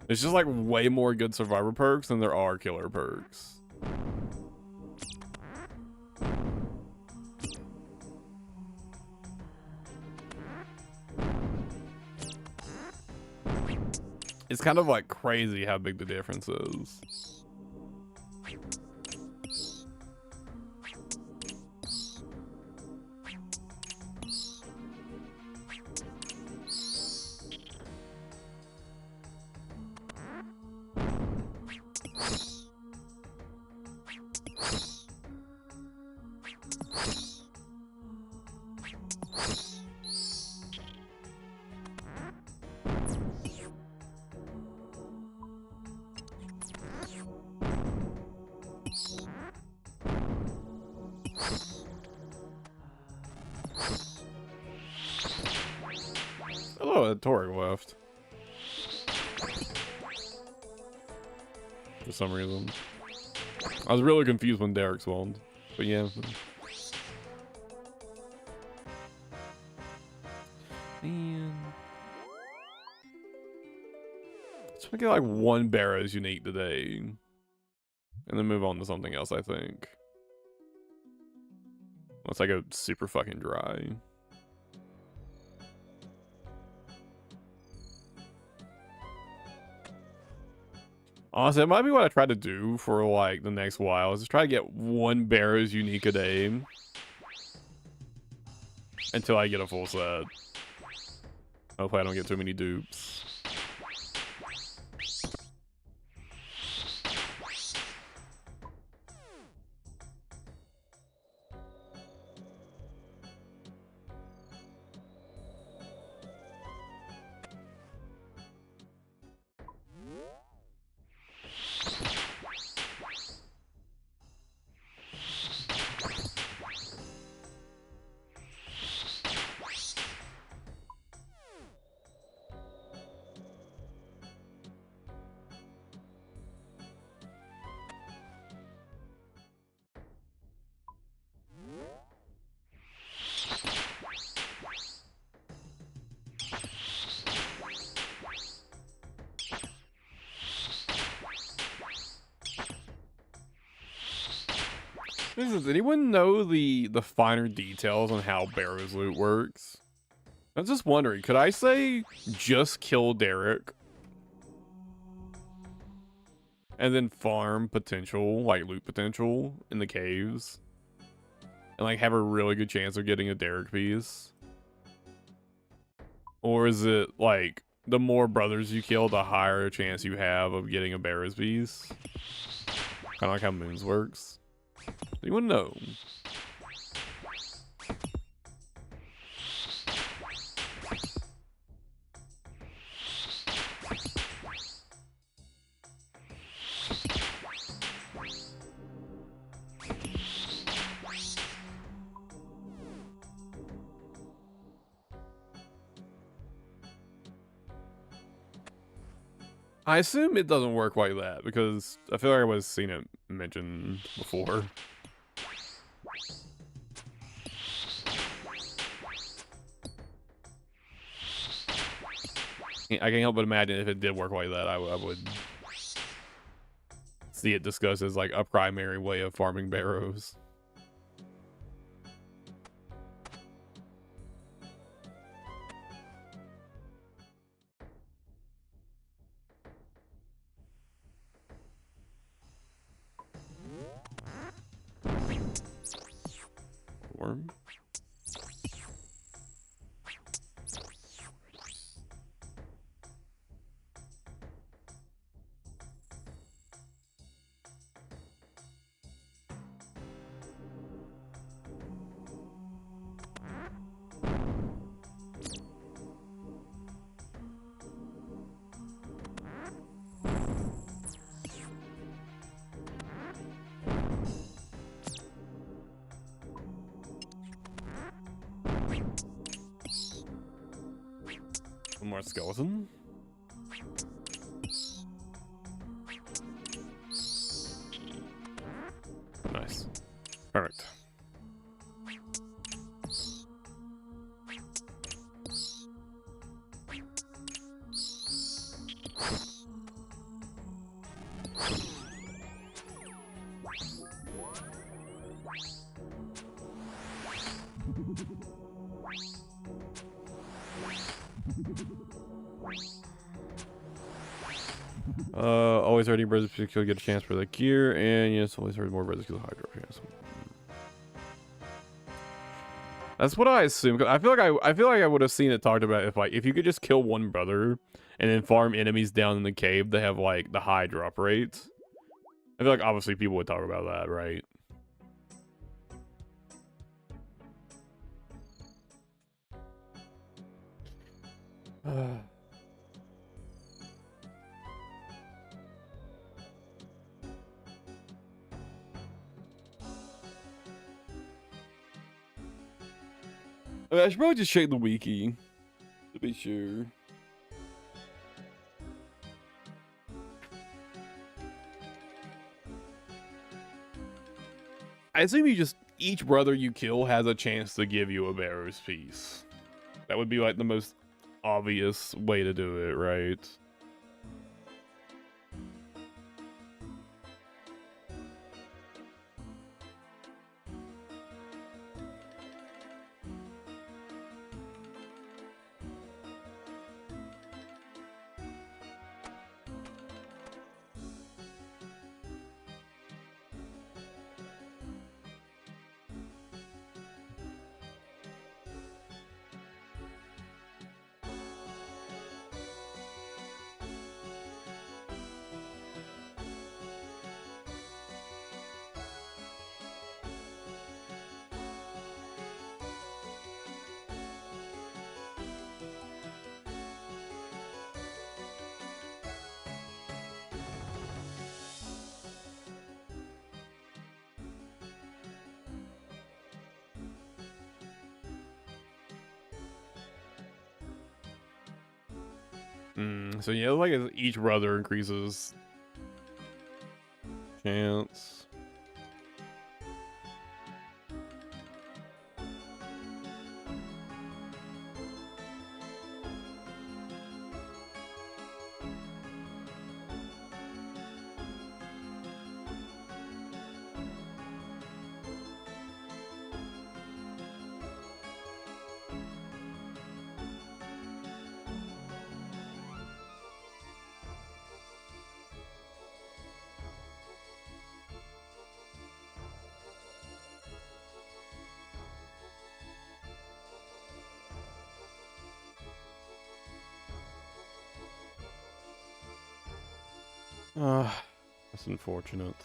There's just, like, way more good Survivor perks than there are Killer perks. It's kind of like crazy how big the difference is. Oh, Tori left. For some reason. I was really confused when Derek spawned. But yeah. Man. Let's make it like one Barrows unique today. And then move on to something else, I think. Unless I go super fucking dry. Honestly, that might be what I try to do for like the next while, is just try to get one Barrows unique a day until I get a full set. Hopefully I don't get too many dupes. Does anyone know the finer details on how Barrow's loot works? I'm just wondering, could I say just kill Derek and then farm potential, like loot potential in the caves and like have a really good chance of getting a Derek piece? Or is it like the more brothers you kill, the higher chance you have of getting a Barrow's piece? Kind of like how Moons works. Anyone know? I assume it doesn't work like that because I feel like I would have seen it mentioned before. I can't help but imagine if it did work like that, I would see it discussed as like a primary way of farming barrows. Worm. One more skeleton. Nice. Perfect. Always ready brothers to kill, get a chance for the gear, and yes, always heard more brothers kill hydro chance. That's what I assume. I feel like I would have seen it talked about if you could just kill one brother and then farm enemies down in the cave that have like the high drop rates. I feel like obviously people would talk about that, right? I should probably just check the wiki to be sure. I assume each brother you kill has a chance to give you a Barrow's piece. That would be like the most obvious way to do it, right? So yeah, like each brother increases chance. That's unfortunate.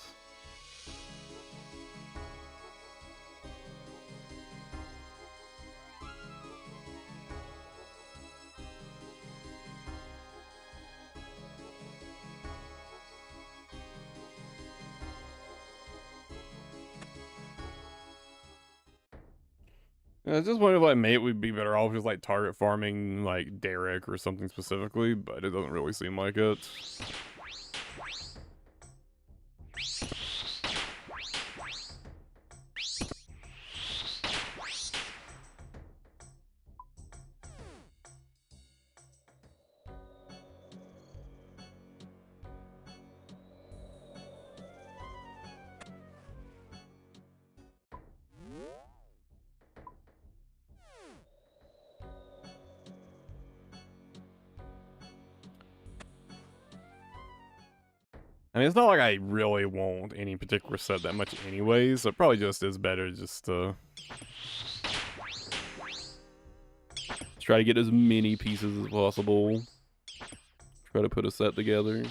I just wonder if like mate would be better off just like target farming like Derek or something specifically, but it doesn't really seem like it. I mean, it's not like I really want any particular set that much anyways, so it probably just is better just to try to get as many pieces as possible. Try to put a set together.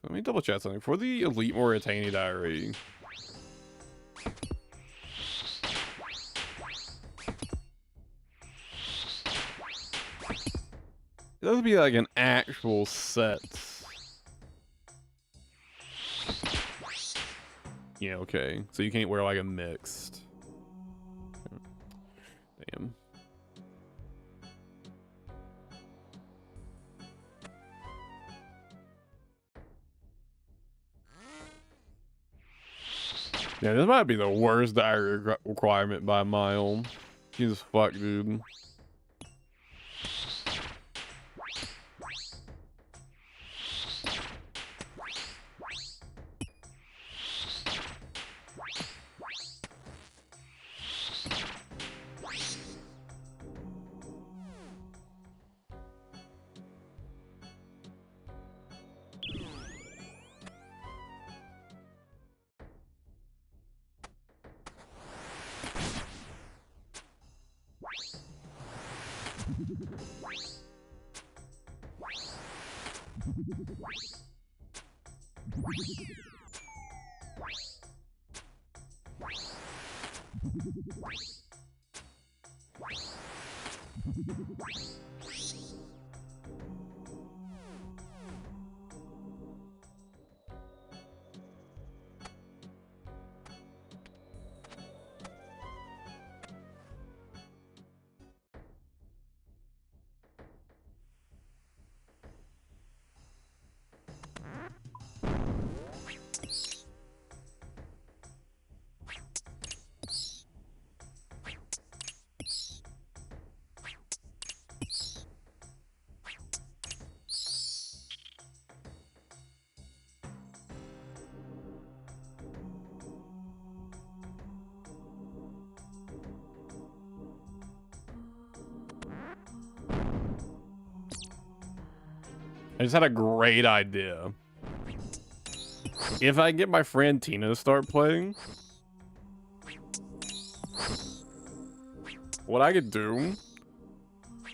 Let me double check something. For the Elite Mauritania Diary, it does be like an actual set. Yeah, okay. So you can't wear like a mixed. Damn. Yeah, this might be the worst diary requirement by a mile. Jesus fuck, dude. I just had a great idea. If I get my friend Tina to start playing, what I could do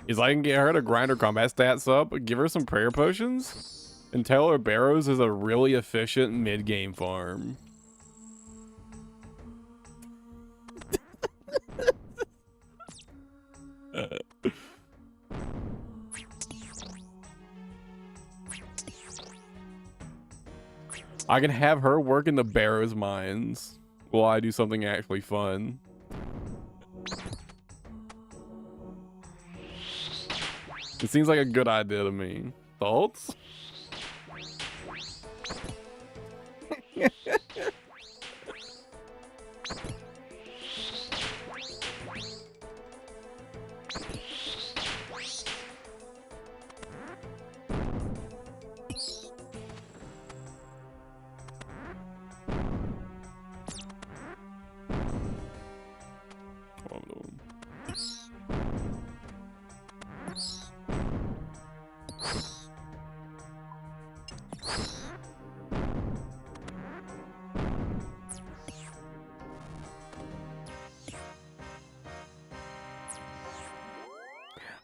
is I can get her to grind her combat stats up, give her some prayer potions, and tell her Barrows is a really efficient mid-game farm. I can have her work in the Barrows mines while I do something actually fun. It seems like a good idea to me. Thoughts?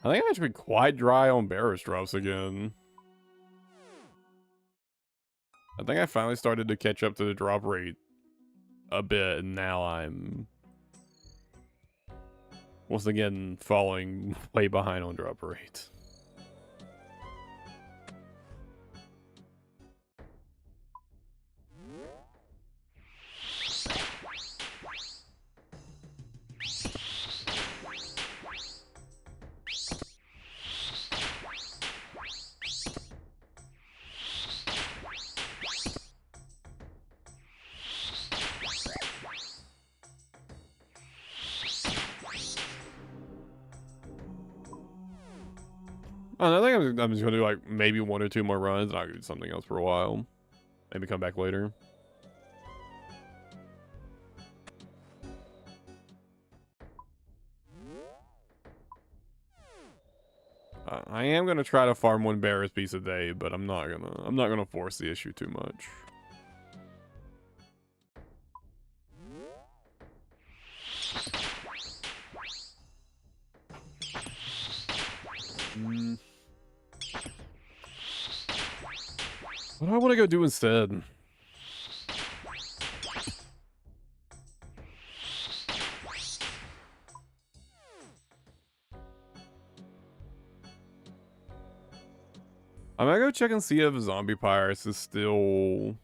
I think I should be quite dry on Barris drops again. I think I finally started to catch up to the drop rate a bit, and now I'm once again falling way behind on drop rate. I think I'm just gonna do like maybe 1 or 2 more runs, and I'll do something else for a while. Maybe come back later. I am gonna try to farm 1 Barris piece a day, but I'm not gonna force the issue too much. What do I want to go do instead? I'm gonna go check and see if Zombie Pirates is still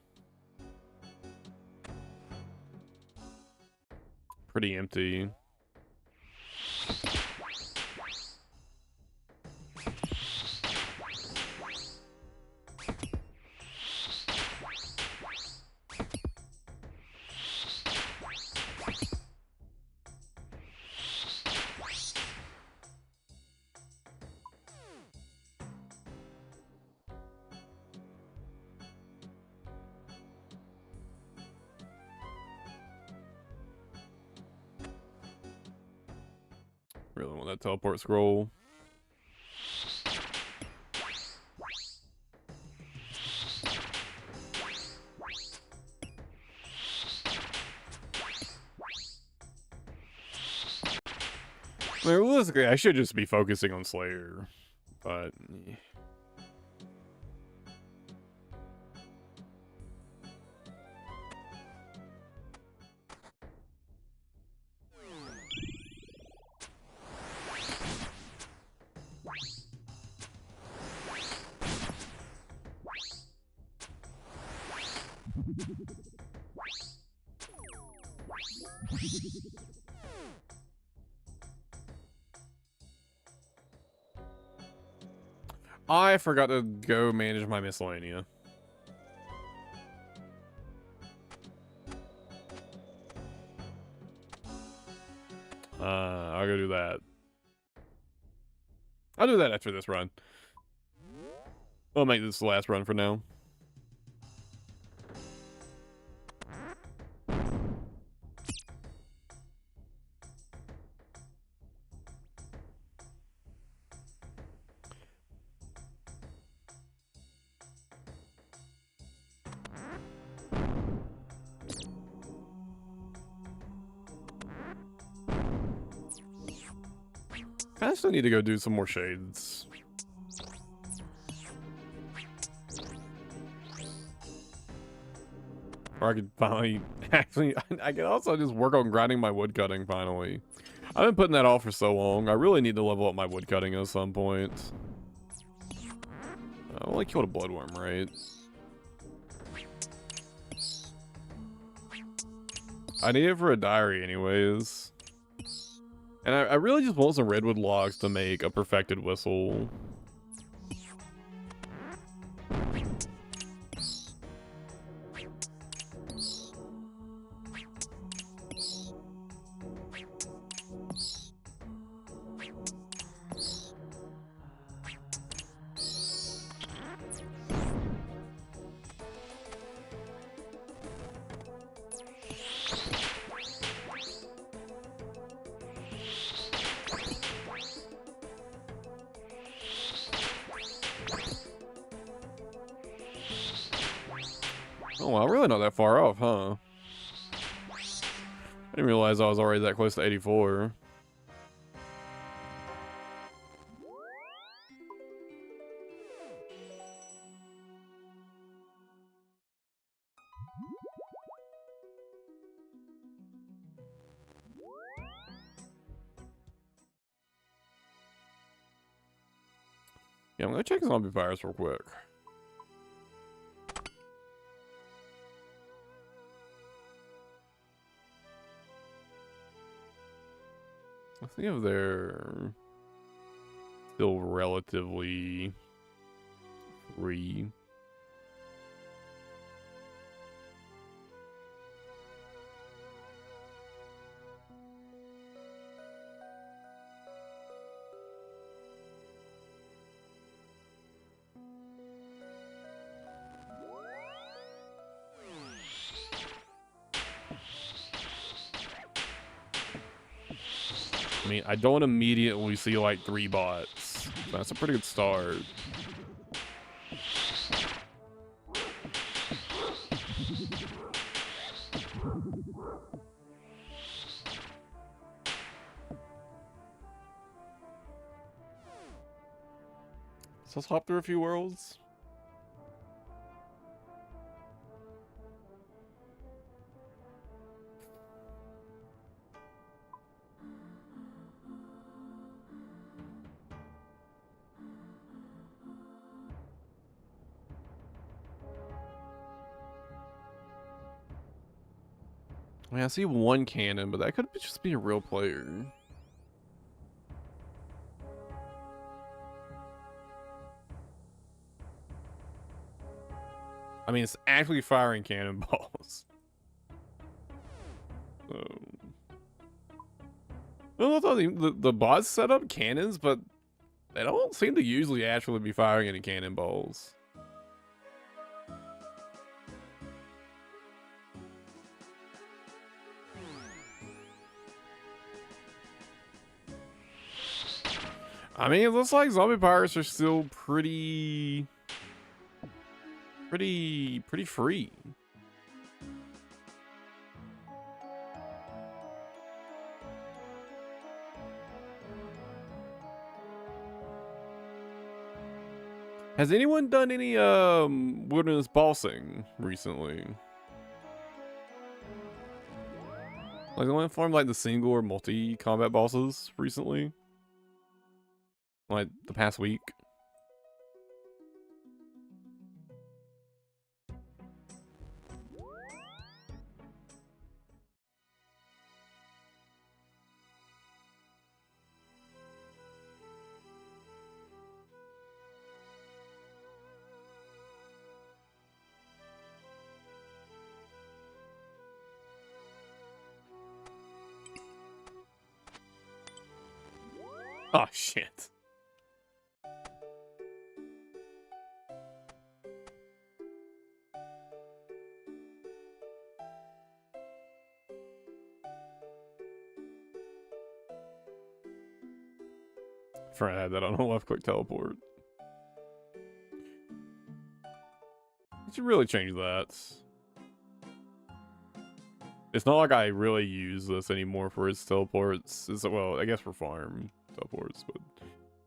pretty empty. Really want that teleport scroll. I mean, realistically, I should just be focusing on Slayer, but I forgot to go manage my miscellanea. I'll go do that. I'll do that after this run. I'll make this the last run for now. I still need to go do some more shades. Or I could finally, actually, I can also just work on grinding my woodcutting finally. I've been putting that off for so long. I really need to level up my woodcutting at some point. I only killed a bloodworm, right? I need it for a diary anyways. And I really just want some redwood logs to make a perfected whistle. Oh, well, really not that far off, huh? I didn't realize I was already that close to 84. Yeah, I'm gonna check zombie virus real quick. I think if they're still relatively free. I mean, I don't immediately see like 3 bots. That's a pretty good start. So let's hop through a few worlds. I mean, I see one cannon, but that could just be a real player. I mean, it's actually firing cannonballs. So, well, I thought the bots set up cannons, but they don't seem to usually actually be firing any cannonballs. I mean, it looks like zombie pirates are still pretty free. Has anyone done any wilderness bossing recently? Like, anyone farmed like the single or multi-combat bosses recently? Like the past week? Oh shit. Trying to add that on a left click teleport. You should really change that. It's not like I really use this anymore for its teleports. It's, well, I guess for farm teleports, but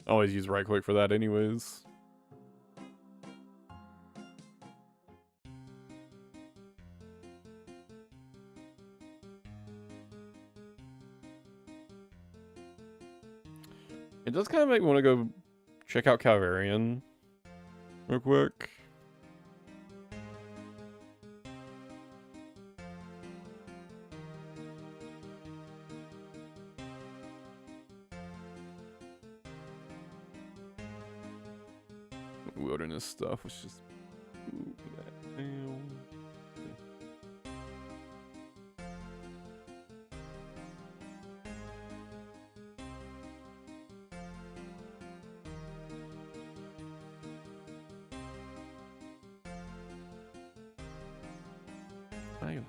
I always use right click for that anyways. It does kind of make me want to go check out Calvarian real quick. Wilderness stuff, let's just move that down. I don't know.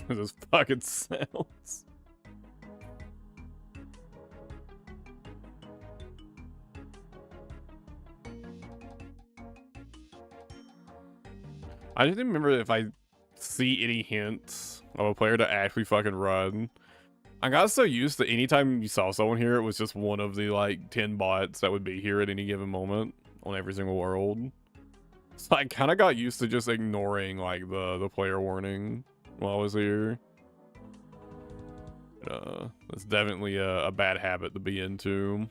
Those fucking sounds. I just remember if I see any hints of a player to actually fucking run, I got so used to anytime you saw someone here, it was just one of the like 10 bots that would be here at any given moment on every single world. So I kind of got used to just ignoring like the player warning while I was here. That's definitely a bad habit to be into.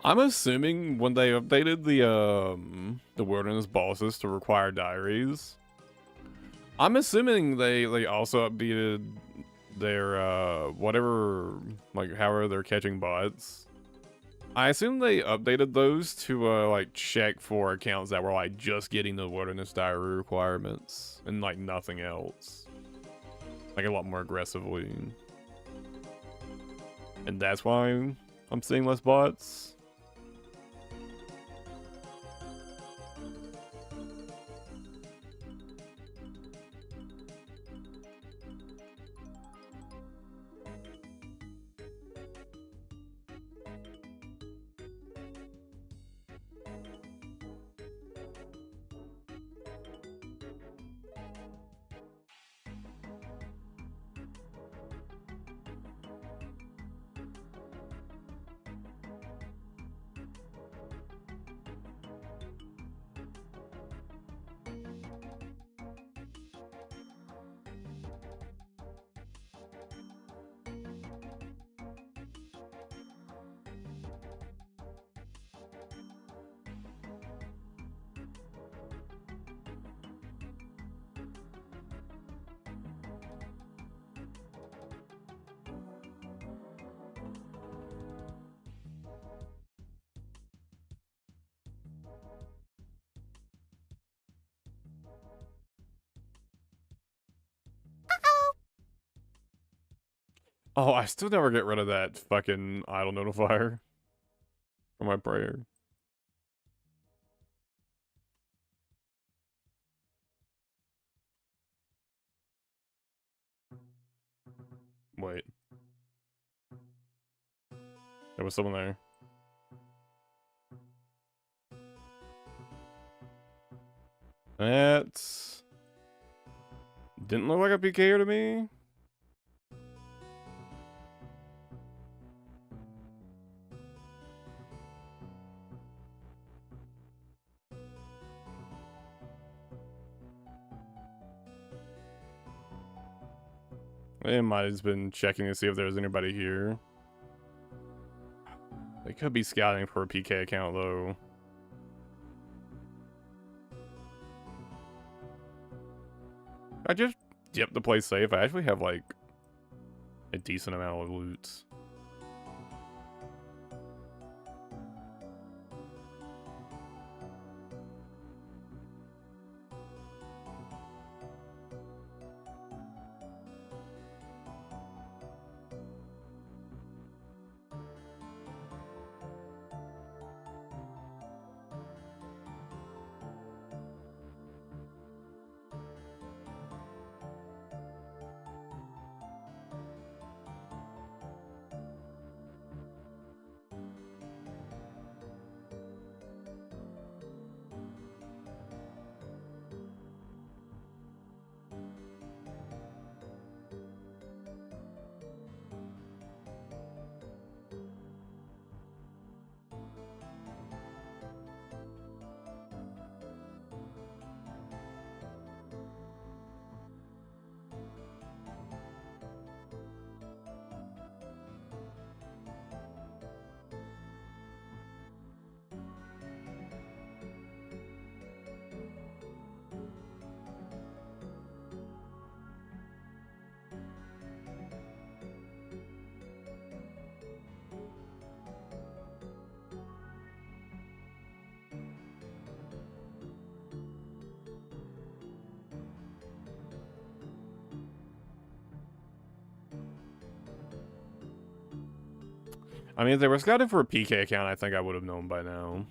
I'm assuming when they updated the wilderness bosses to require diaries, I'm assuming they also updated their whatever, like however they're catching bots. I assume they updated those to like check for accounts that were like just getting the wilderness diary requirements and like nothing else, like a lot more aggressively, and that's why I'm seeing less bots. Oh, I still never get rid of that fucking idle notifier for my prayer. Wait. There was someone there. That didn't look like a PKer to me. They might have been checking to see if there was anybody here. They could be scouting for a PK account though. I just dipped the place safe. I actually have like a decent amount of loot. I mean, if they were scouting for a PK account, I think I would have known by now.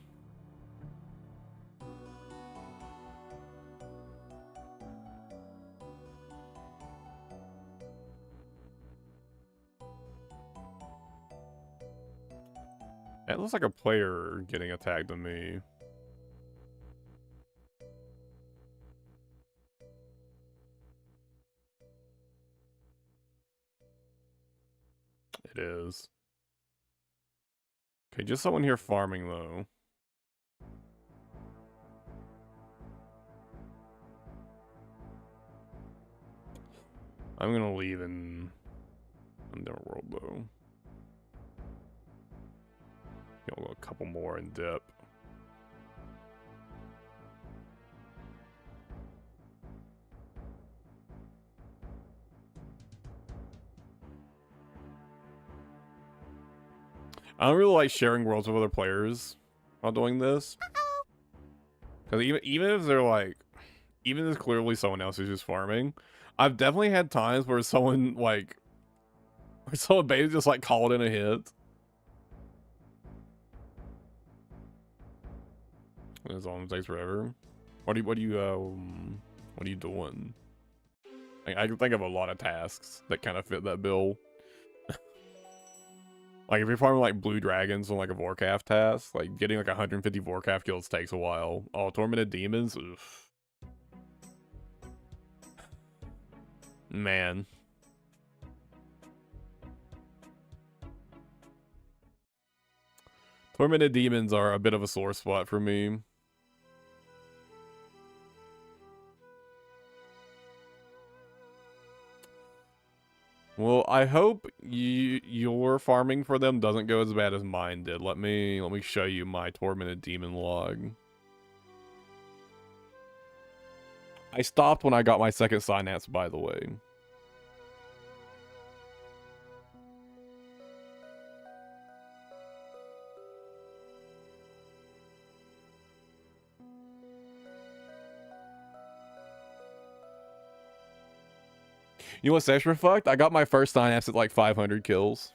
It looks like a player getting attacked on me. It is. Okay, just someone here farming, though. I'm gonna leave in Underworld, though. Go a couple more and dip. I don't really like sharing worlds with other players while doing this. Because even if they're like, even if clearly someone else is just farming, I've definitely had times where someone basically just like called in a hit. As long as it takes forever. What are you doing? I can think of a lot of tasks that kind of fit that bill. Like if you're farming like blue dragons on like a Vorcalf task, like getting like 150 Vorcalf kills takes a while. Oh, tormented demons, oof. Man. Tormented demons are a bit of a sore spot for me. Well, I hope your farming for them doesn't go as bad as mine did. Let me show you my tormented demon log. I stopped when I got my second synapse, by the way. You know what's extra fucked? I got my first synapse at like 500 kills.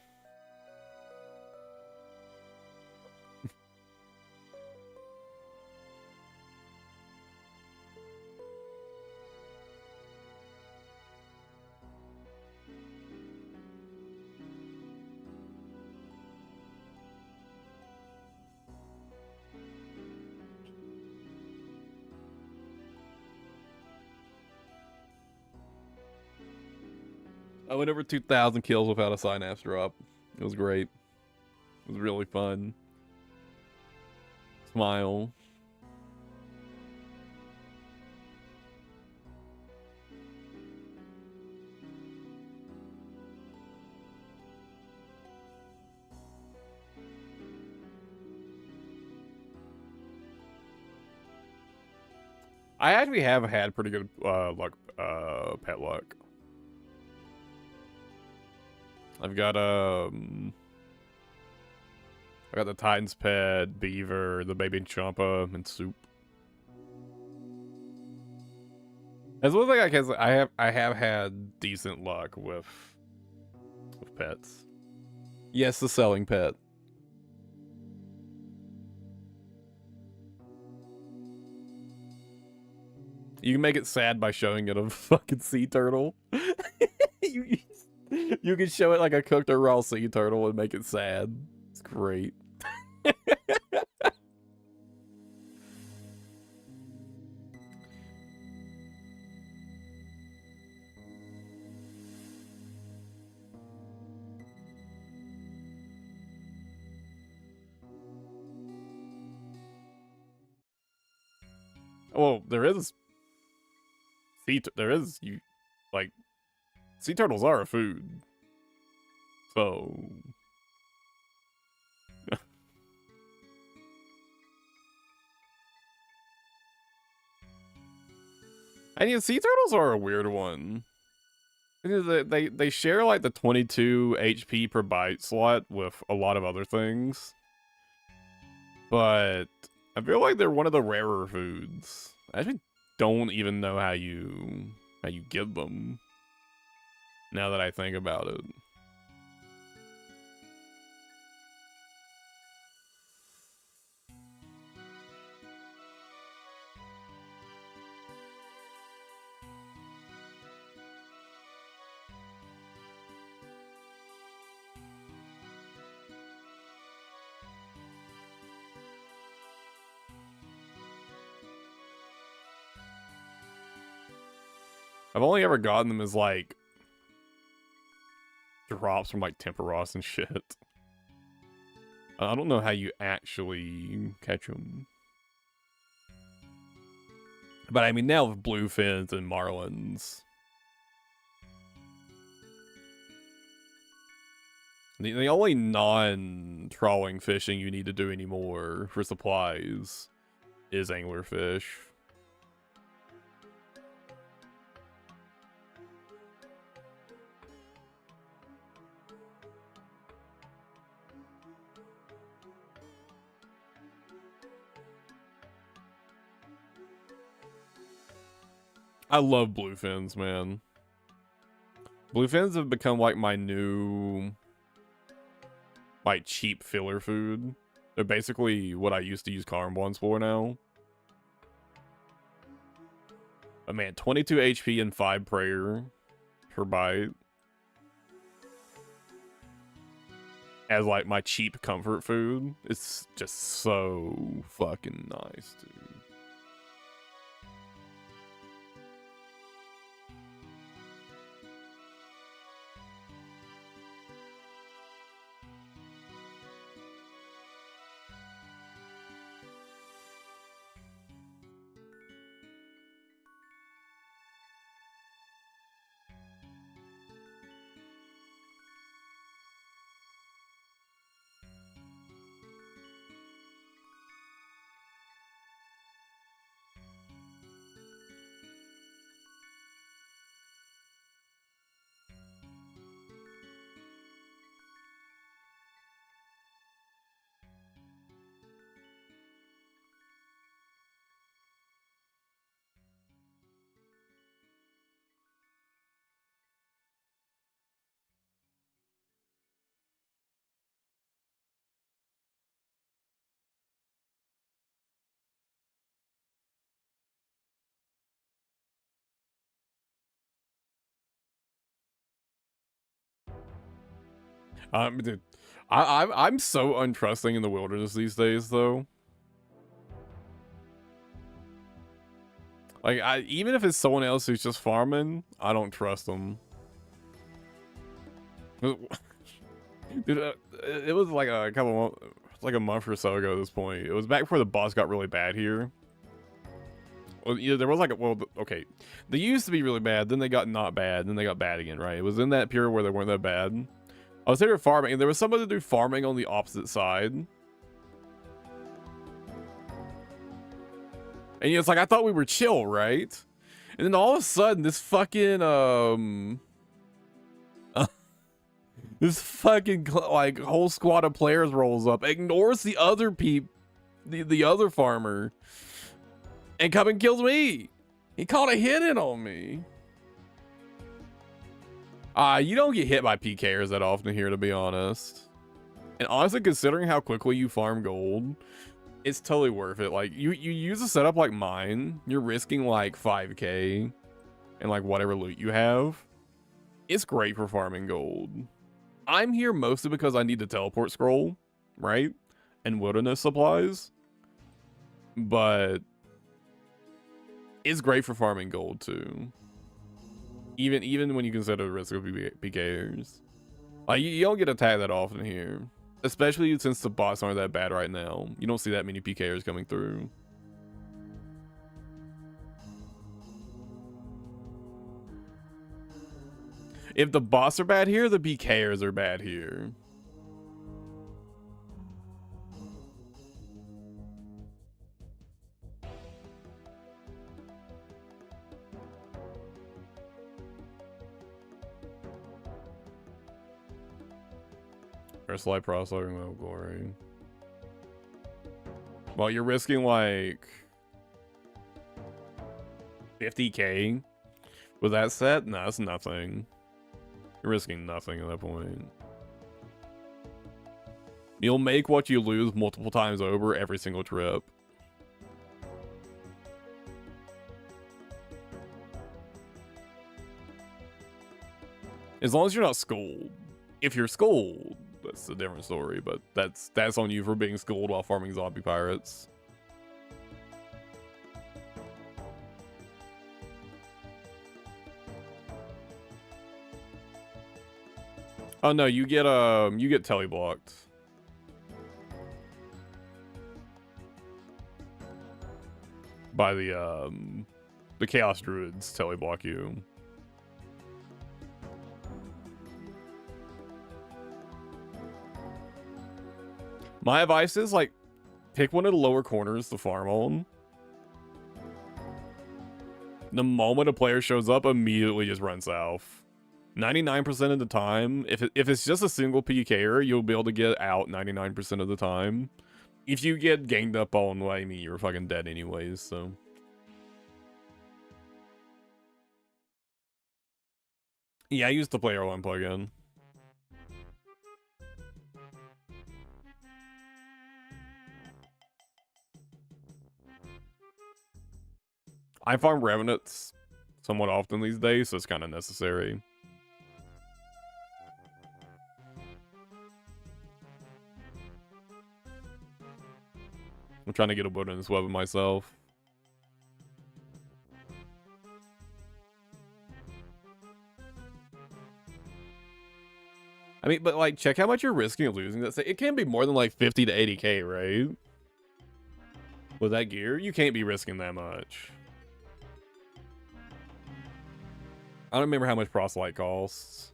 I went over 2,000 kills without a synapse drop. It was great. It was really fun. Smile. I actually have had pretty good luck, pet luck. I've got I got the Titan's pet, Beaver, the baby Champa, and Soup. As well as I have had decent luck with pets. Yes, the selling pet. You can make it sad by showing it a fucking sea turtle. You can show it like a cooked or raw sea turtle and make it sad. It's great. Well, there is sea turtles are a food. So and yeah, sea turtles are a weird one. They share like the 22 HP per bite slot with a lot of other things. But I feel like they're one of the rarer foods. I actually don't even know how you get them. Now that I think about it. I've only ever gotten them as like drops from like Temperos and shit. I don't know how you actually catch them. But I mean, now with bluefins and marlins, the only non-trawling fishing you need to do anymore for supplies is anglerfish. I love bluefins, man. Bluefins have become like my new, like, cheap filler food. They're basically what I used to use carbons for now. But man, 22 HP and 5 prayer per bite. As like my cheap comfort food. It's just so fucking nice, dude. Dude, I'm so untrusting in the wilderness these days, though. Like, even if it's someone else who's just farming, I don't trust them. Dude, it was like a couple, like a month or so ago at this point. It was back before the boss got really bad here. Well, yeah, there was like okay. They used to be really bad, then they got not bad, then they got bad again, right? It was in that period where they weren't that bad. I was there farming, and there was somebody to do farming on the opposite side. And it's like, I thought we were chill, right? And then all of a sudden, this fucking, this fucking, like, whole squad of players rolls up, ignores the other the other farmer, and come and kills me. He caught a hit in on me. You don't get hit by PKers that often here, to be honest. And honestly, considering how quickly you farm gold, it's totally worth it. Like, you use a setup like mine, you're risking like 5k and like whatever loot you have. It's great for farming gold. I'm here mostly because I need the teleport scroll, right? And wilderness supplies. But it's great for farming gold too. Even when you consider the risk of PKers. Like, you don't get attacked that often here. Especially since the bots aren't that bad right now. You don't see that many PKers coming through. If the bots are bad here, the PKers are bad here. First light processing, no glory. Well, you're risking like 50k with that set? No, that's nothing. You're risking nothing at that point. You'll make what you lose multiple times over every single trip. As long as you're not schooled. If you're schooled, that's a different story, but that's on you for being schooled while farming zombie pirates. Oh no, you get teleblocked. By the Chaos Druids teleblock you. My advice is, like, pick one of the lower corners to farm on. The moment a player shows up, immediately just run south. 99% of the time, if it's just a single PKer, you'll be able to get out 99% of the time. If you get ganged up on by me, you're fucking dead anyways, so. Yeah, I used the player one plugin. I farm Revenants somewhat often these days, so it's kind of necessary. I'm trying to get a bonus weapon myself. I mean, but like, check how much you're risking of losing that. It can be more than like 50 to 80k, right? With that gear, you can't be risking that much. I don't remember how much Proselyte costs.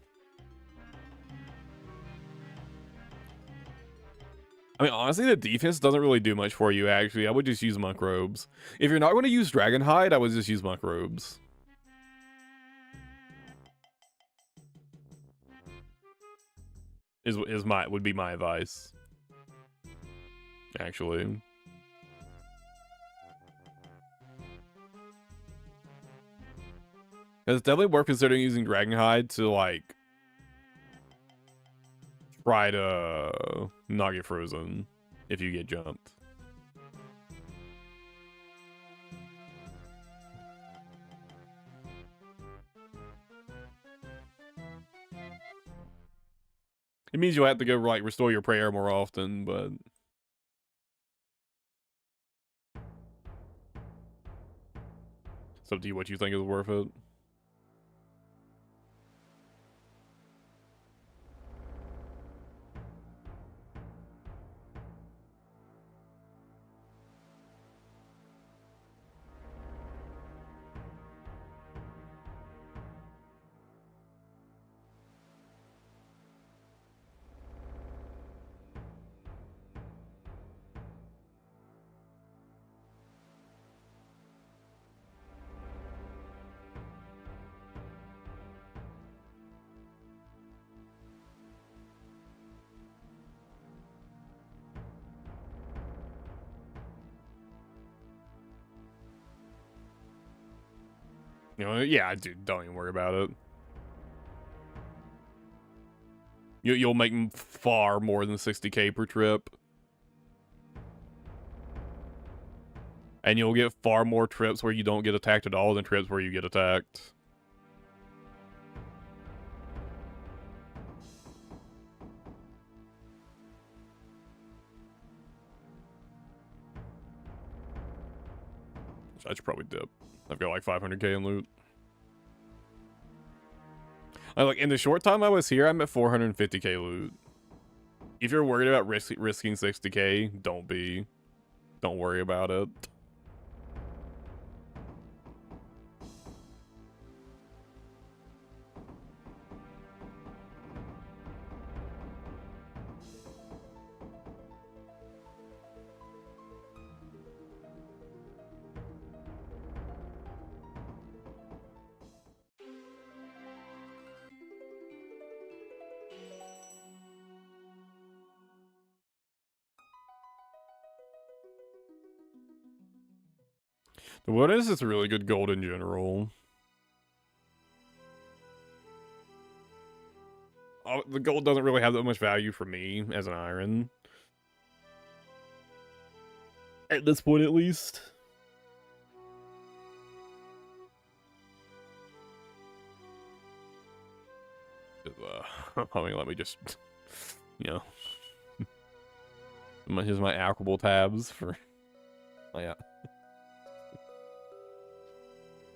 I mean, honestly, the defense doesn't really do much for you, actually. I would just use Monk Robes. If you're not going to use Dragonhide, I would just use Monk Robes. Would be my advice. Actually. It's definitely worth considering using Dragonhide to, like, try to not get frozen if you get jumped. It means you'll have to go, like, restore your prayer more often, but... It's up to you what you think is worth it. You know, yeah, dude, don't even worry about it. You'll make far more than 60k per trip. And you'll get far more trips where you don't get attacked at all than trips where you get attacked. I should probably dip. I've got like 500k in loot. Like, in the short time I was here, I'm at 450k loot. If you're worried about risking 60k, don't worry about it. What is this really good gold in general? Oh, the gold doesn't really have that much value for me as an iron. At this point, at least. I mean, let me just, you know. Here's my alchable tabs for, oh yeah.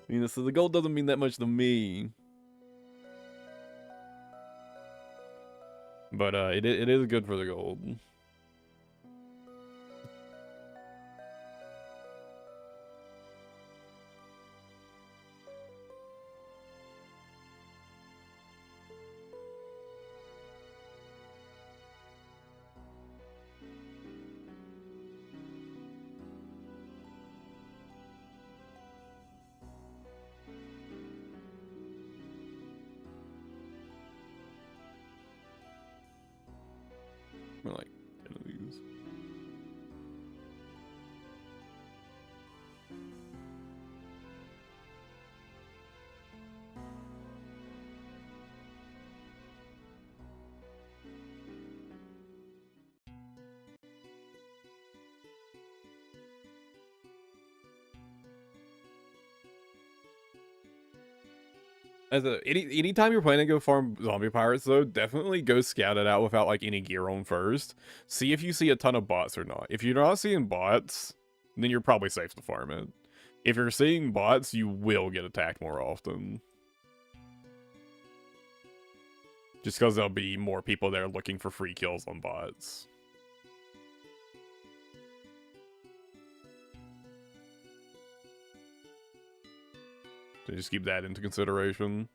I mean, so the gold doesn't mean that much to me. But it is good for the gold. We're like 10 of these. Anytime you're planning to go farm zombie pirates though, definitely go scout it out without like any gear on first. See if you see a ton of bots or not. If you're not seeing bots, then you're probably safe to farm it. If you're seeing bots, you will get attacked more often. Just because there'll be more people there looking for free kills on bots. So just keep that into consideration.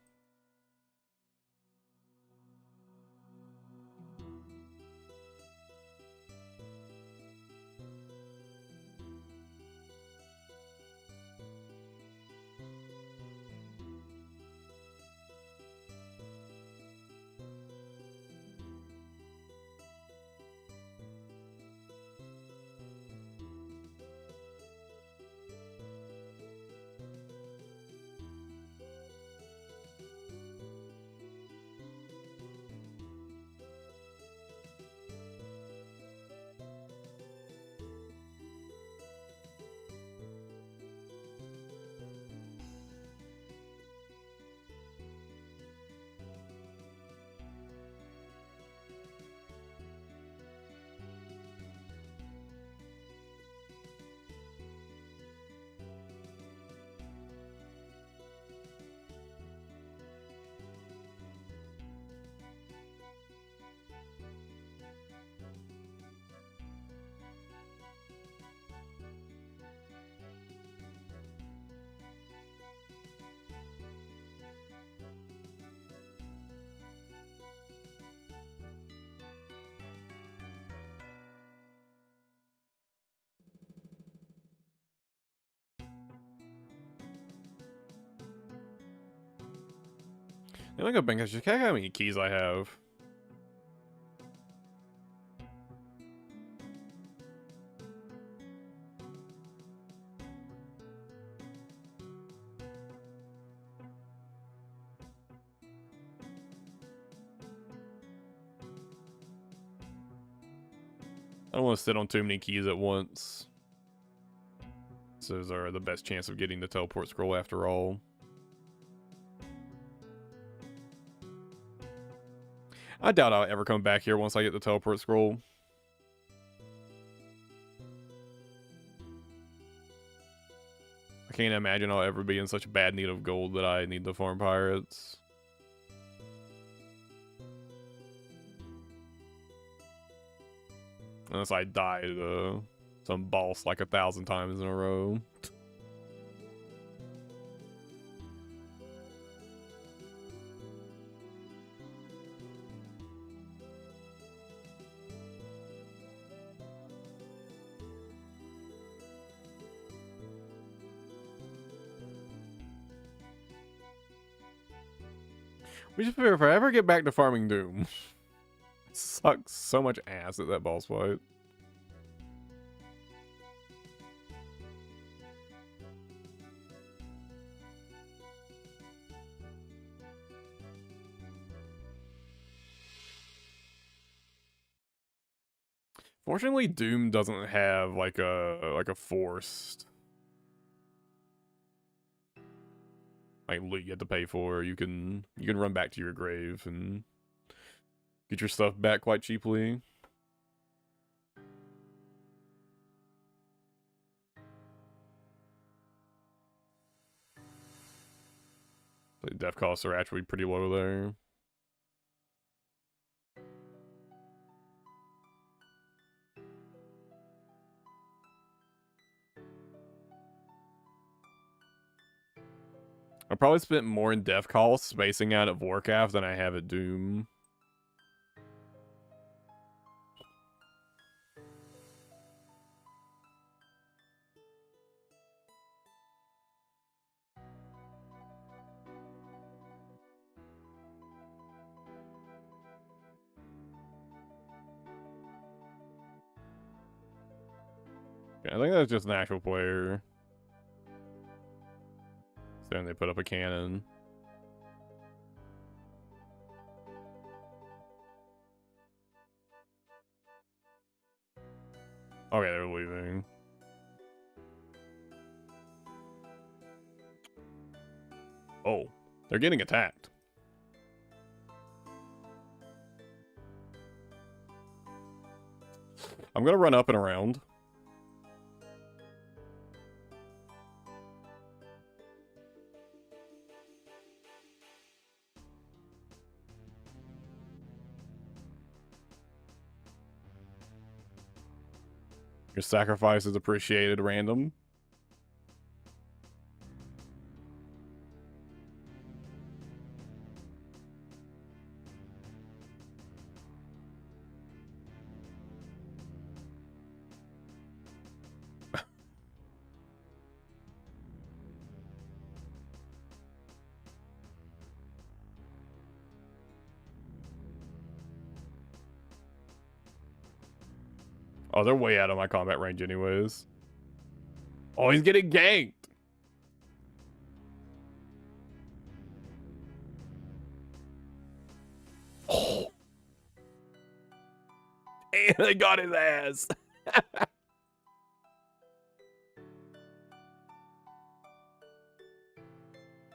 I'm gonna go bank. Just check how many keys I have. I don't want to sit on too many keys at once. So those are the best chance of getting the teleport scroll after all. I doubt I'll ever come back here once I get the teleport scroll. I can't imagine I'll ever be in such bad need of gold that I need the farm pirates. Unless I die to some boss like 1,000 times in a row. We just figure if I ever get back to farming Doom, sucks so much ass at that boss fight. Fortunately, Doom doesn't have like a forced like loot you have to pay for. You can run back to your grave and get your stuff back quite cheaply. The death costs are actually pretty low there. I probably spent more in Death Call spacing out at Warcraft than I have at Doom. I think that's just an actual player. Then they put up a cannon. Okay, they're leaving. Oh, they're getting attacked. I'm gonna run up and around. Your sacrifice is appreciated, random. Oh, they're way out of my combat range anyways. Oh, he's getting ganked. Oh. And they got his ass.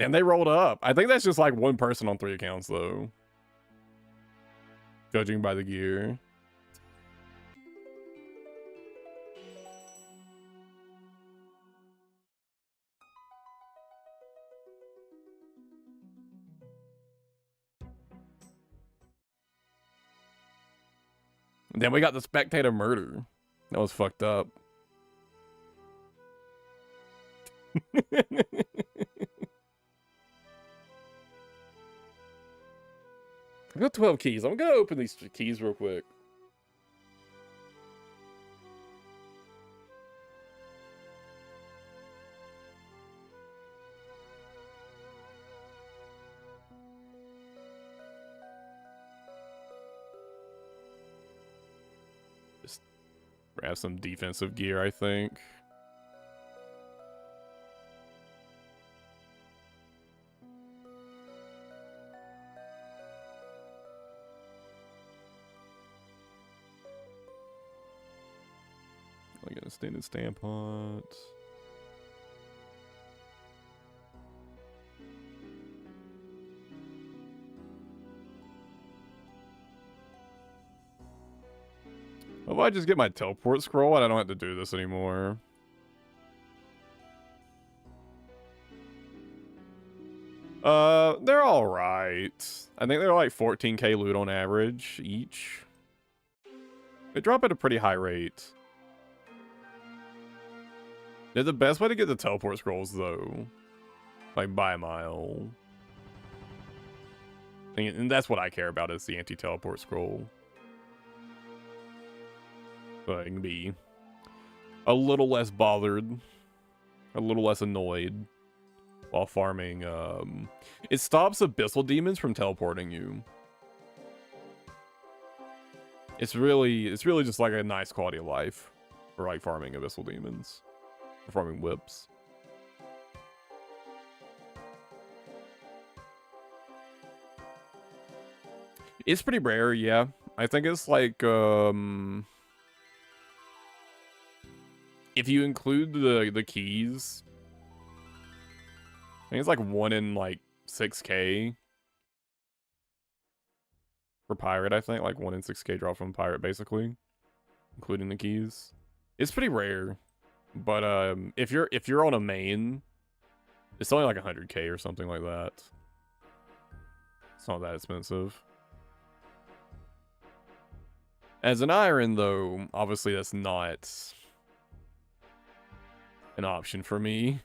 And they rolled up. I think that's just like one person on 3 accounts, though. Judging by the gear. Then we got the spectator murder. That was fucked up. I got 12 keys. I'm gonna open these keys real quick. Just grab some defensive gear, I think. I get a standard stand pot. What if I just get my teleport scroll and I don't have to do this anymore? They're alright. I think they're like 14k loot on average each. They drop at a pretty high rate. They're the best way to get the teleport scrolls, though. Like, by a mile. And that's what I care about, is the anti-teleport scroll. So I can be a little less bothered. A little less annoyed. While farming, it stops abyssal demons from teleporting you. It's really just like a nice quality of life. For like farming abyssal demons. Farming whips. It's pretty rare, yeah. I think it's like, if you include the keys, I think it's like 1 in like 6k for pirate, I think. Like 1 in 6k drop from pirate, basically. Including the keys. It's pretty rare. But if you're on a main, it's only like 100k or something like that. It's not that expensive. As an iron, though, obviously that's not an option for me.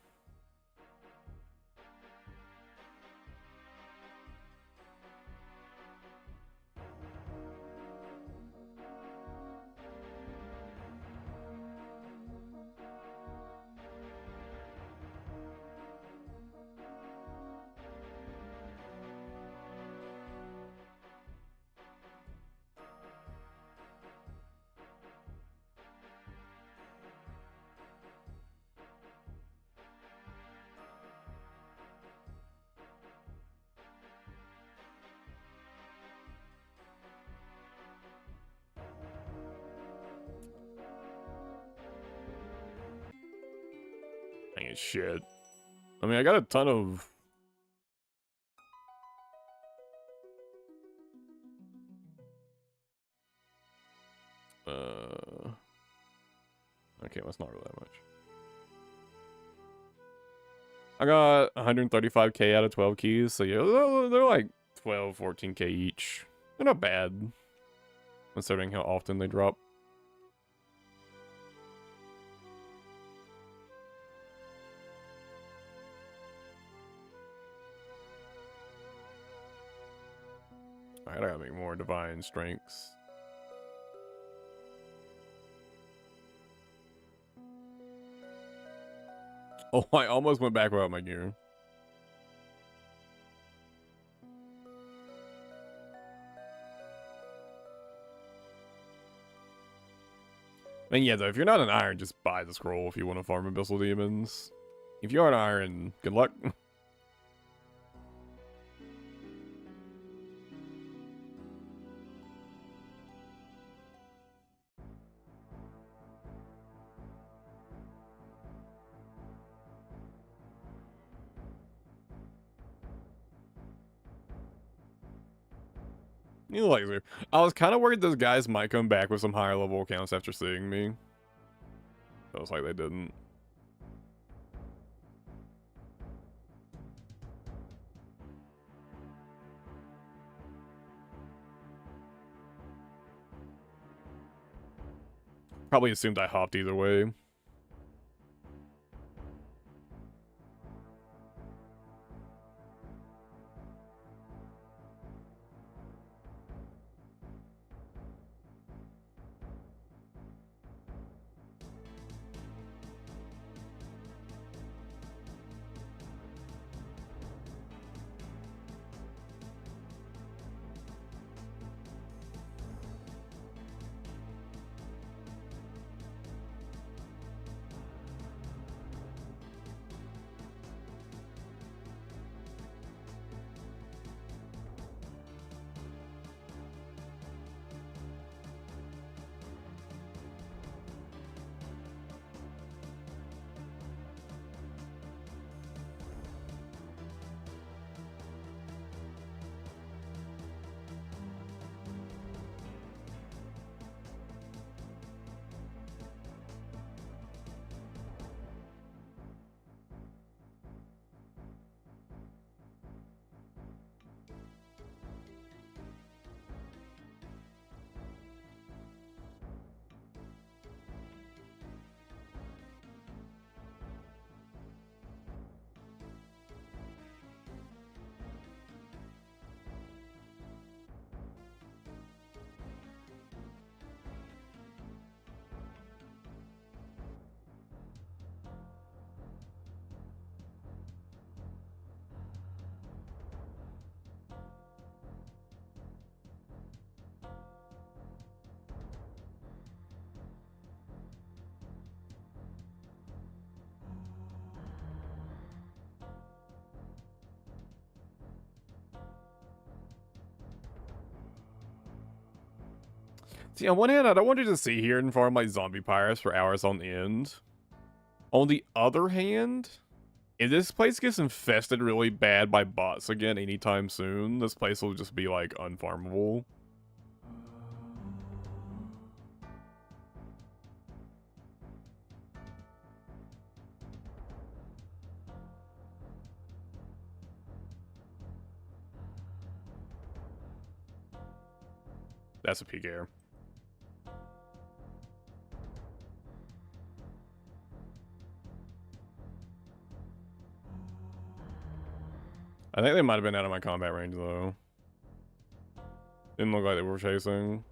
ain't shit. I mean, I got a ton of... Okay, that's not really that much. I got 135k out of 12 keys, so yeah, they're like 12, 14k each. They're not bad, considering how often they drop. Alright, I gotta make more divine strengths. Oh, I almost went back without my gear. I mean, yeah, though, if you're not an iron, just buy the scroll if you want to farm Abyssal Demons. If you are an iron, good luck. Laser. I was kind of worried those guys might come back with some higher level accounts after seeing me. It was like they didn't. Probably assumed I hopped either way. See, on one hand, I don't want you to sit here and farm like zombie pirates for hours on end. On the other hand, if this place gets infested really bad by bots again anytime soon, this place will just be like unfarmable. That's a peak air. I think they might have been out of my combat range, though. Didn't look like they were chasing.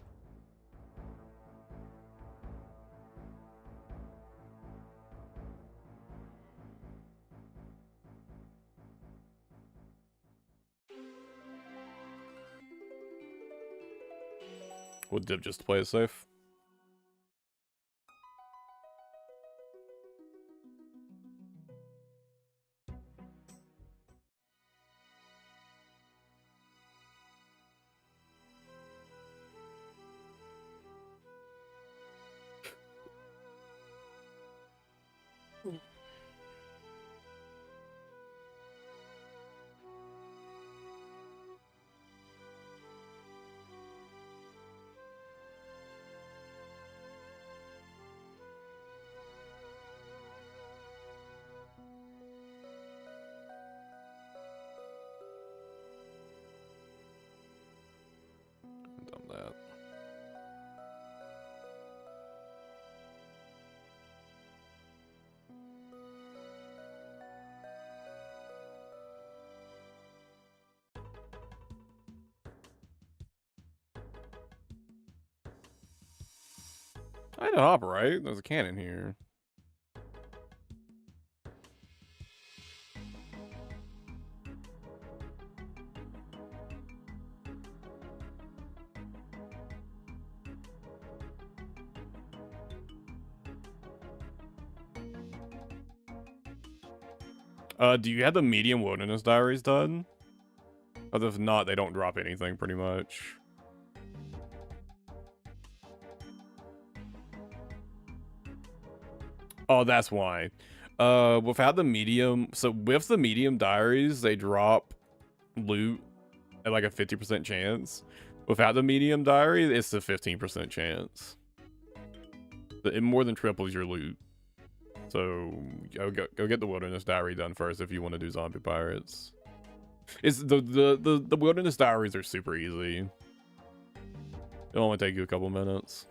We'll dip just to play it safe. I had a hop, right? There's a cannon here. Do you have the medium wilderness diaries done? Because if not, they don't drop anything pretty much. Oh, that's why. Without the medium, so with the medium diaries, they drop loot at like a 50% chance. Without the medium diary, it's a 15% chance. It more than triples your loot. So go get the wilderness diary done first if you want to do zombie pirates. It's the wilderness diaries are super easy. It'll only take you a couple minutes.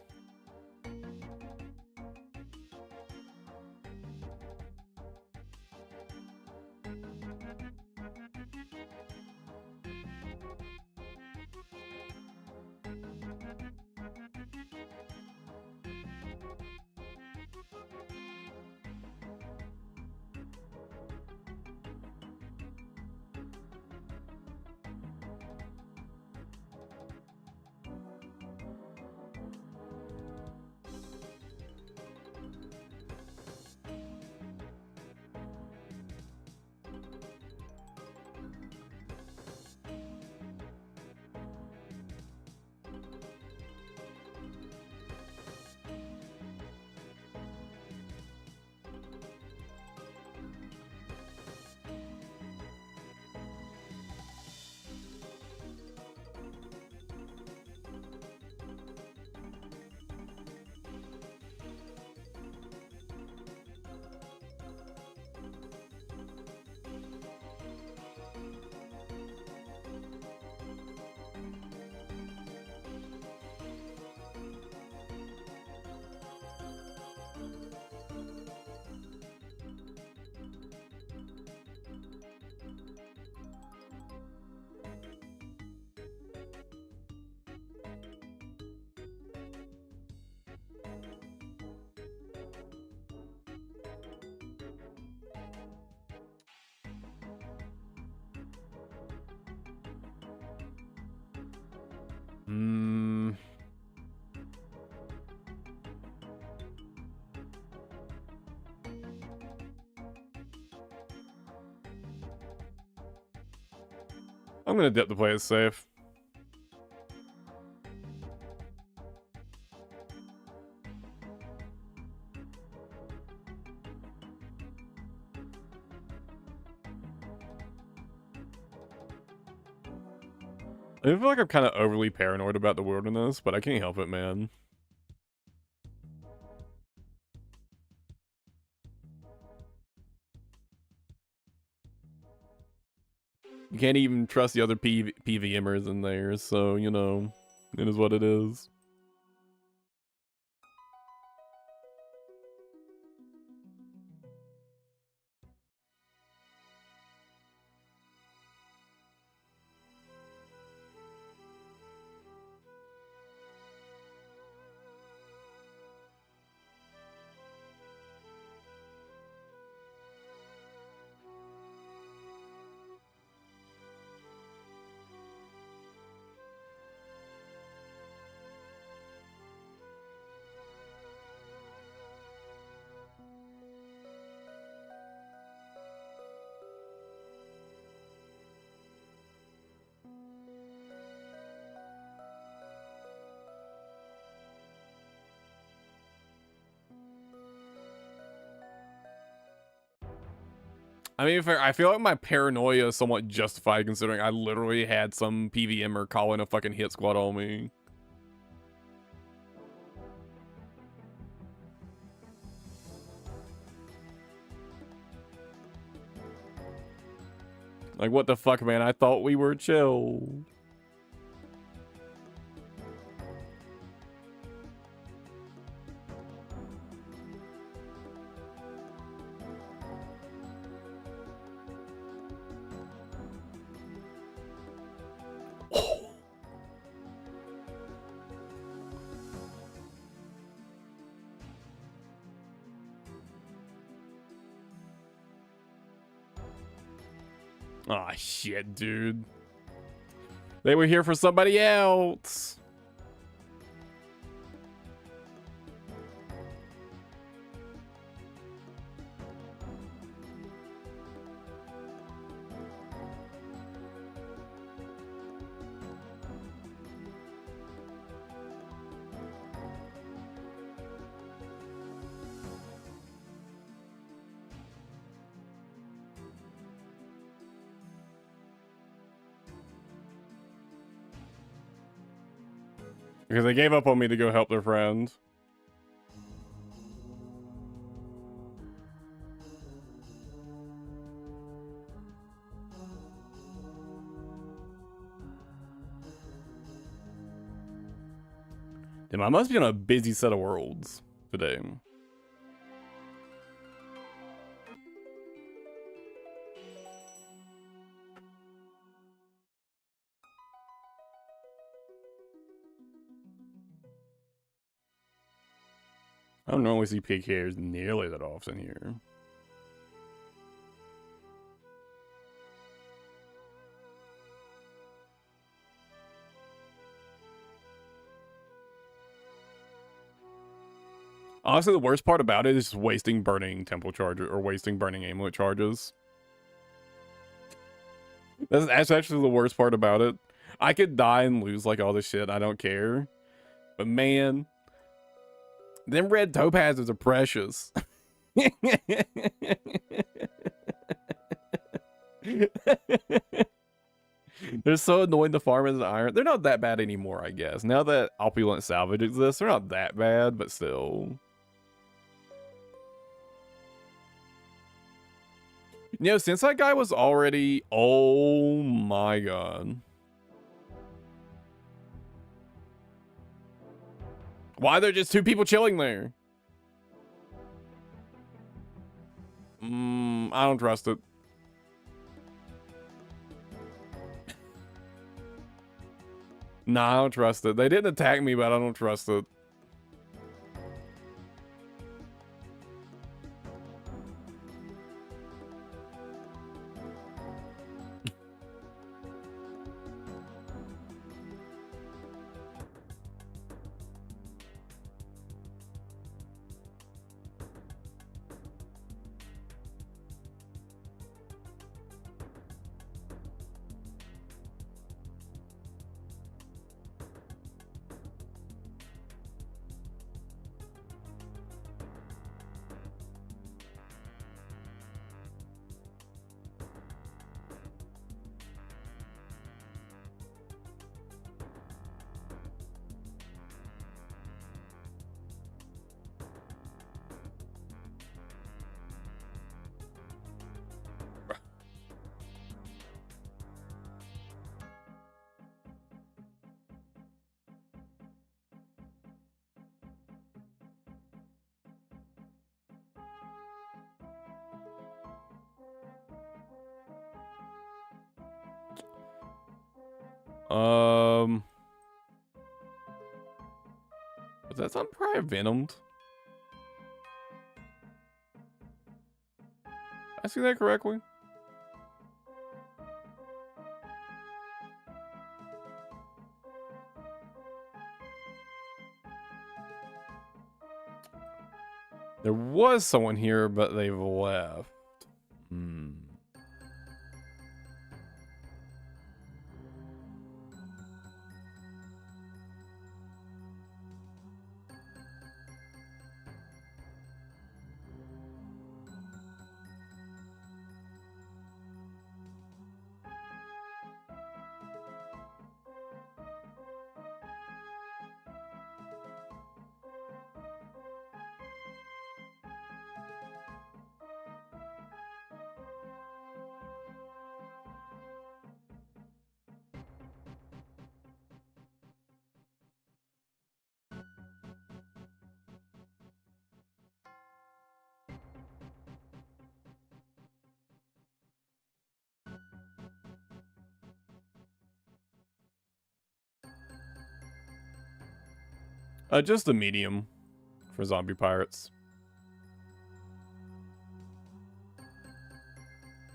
I'm gonna dip to play it safe. I feel like I'm kind of overly paranoid about the wilderness, but I can't help it, man. You can't even trust the other PVMers in there, so, you know, it is what it is. I mean, I feel like my paranoia is somewhat justified considering I literally had some PVMer calling a fucking hit squad on me. Like, what the fuck, man? I thought we were chill. Aw, shit, dude. They were here for somebody else. Because they gave up on me to go help their friend. Damn, I must be on a busy set of worlds today. I don't normally see pig hairs nearly that often here. Honestly, the worst part about it is just wasting burning temple charger or wasting burning amulet charges. That's actually the worst part about it. I could die and lose like all this shit. I don't care. But man, them red topazes are precious. They're so annoying to farm as an iron. They're not that bad anymore, I guess. Now that opulent salvage exists, they're not that bad, but still. You know, since that guy was already... Oh my god. Why are there just 2 people chilling there? I don't trust it. Nah, I don't trust it. They didn't attack me, but I don't trust it. Was that something prior venomed? I see that correctly? There was someone here, but they've left. Just a medium for zombie pirates.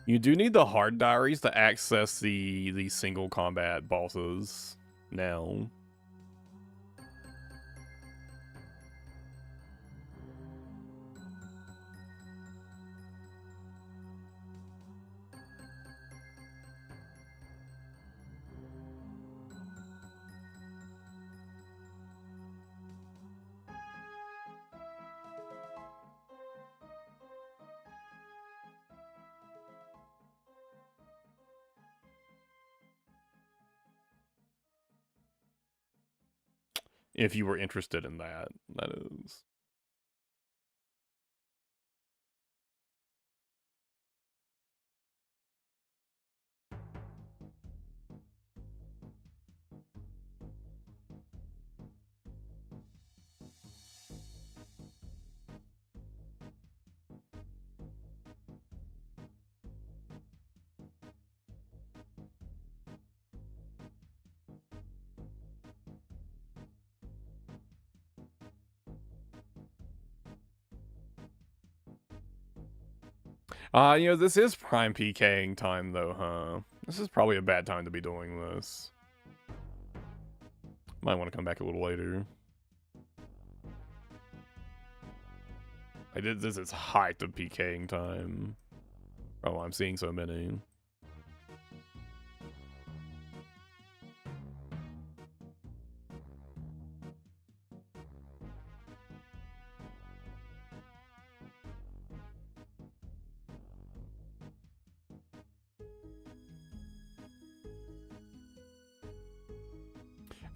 You do need the hard diaries to access the single combat bosses now. If you were interested in that, that is. You know, this is prime PKing time, though, huh? This is probably a bad time to be doing this. Might want to come back a little later. I did this is height of PKing time. Oh, I'm seeing so many.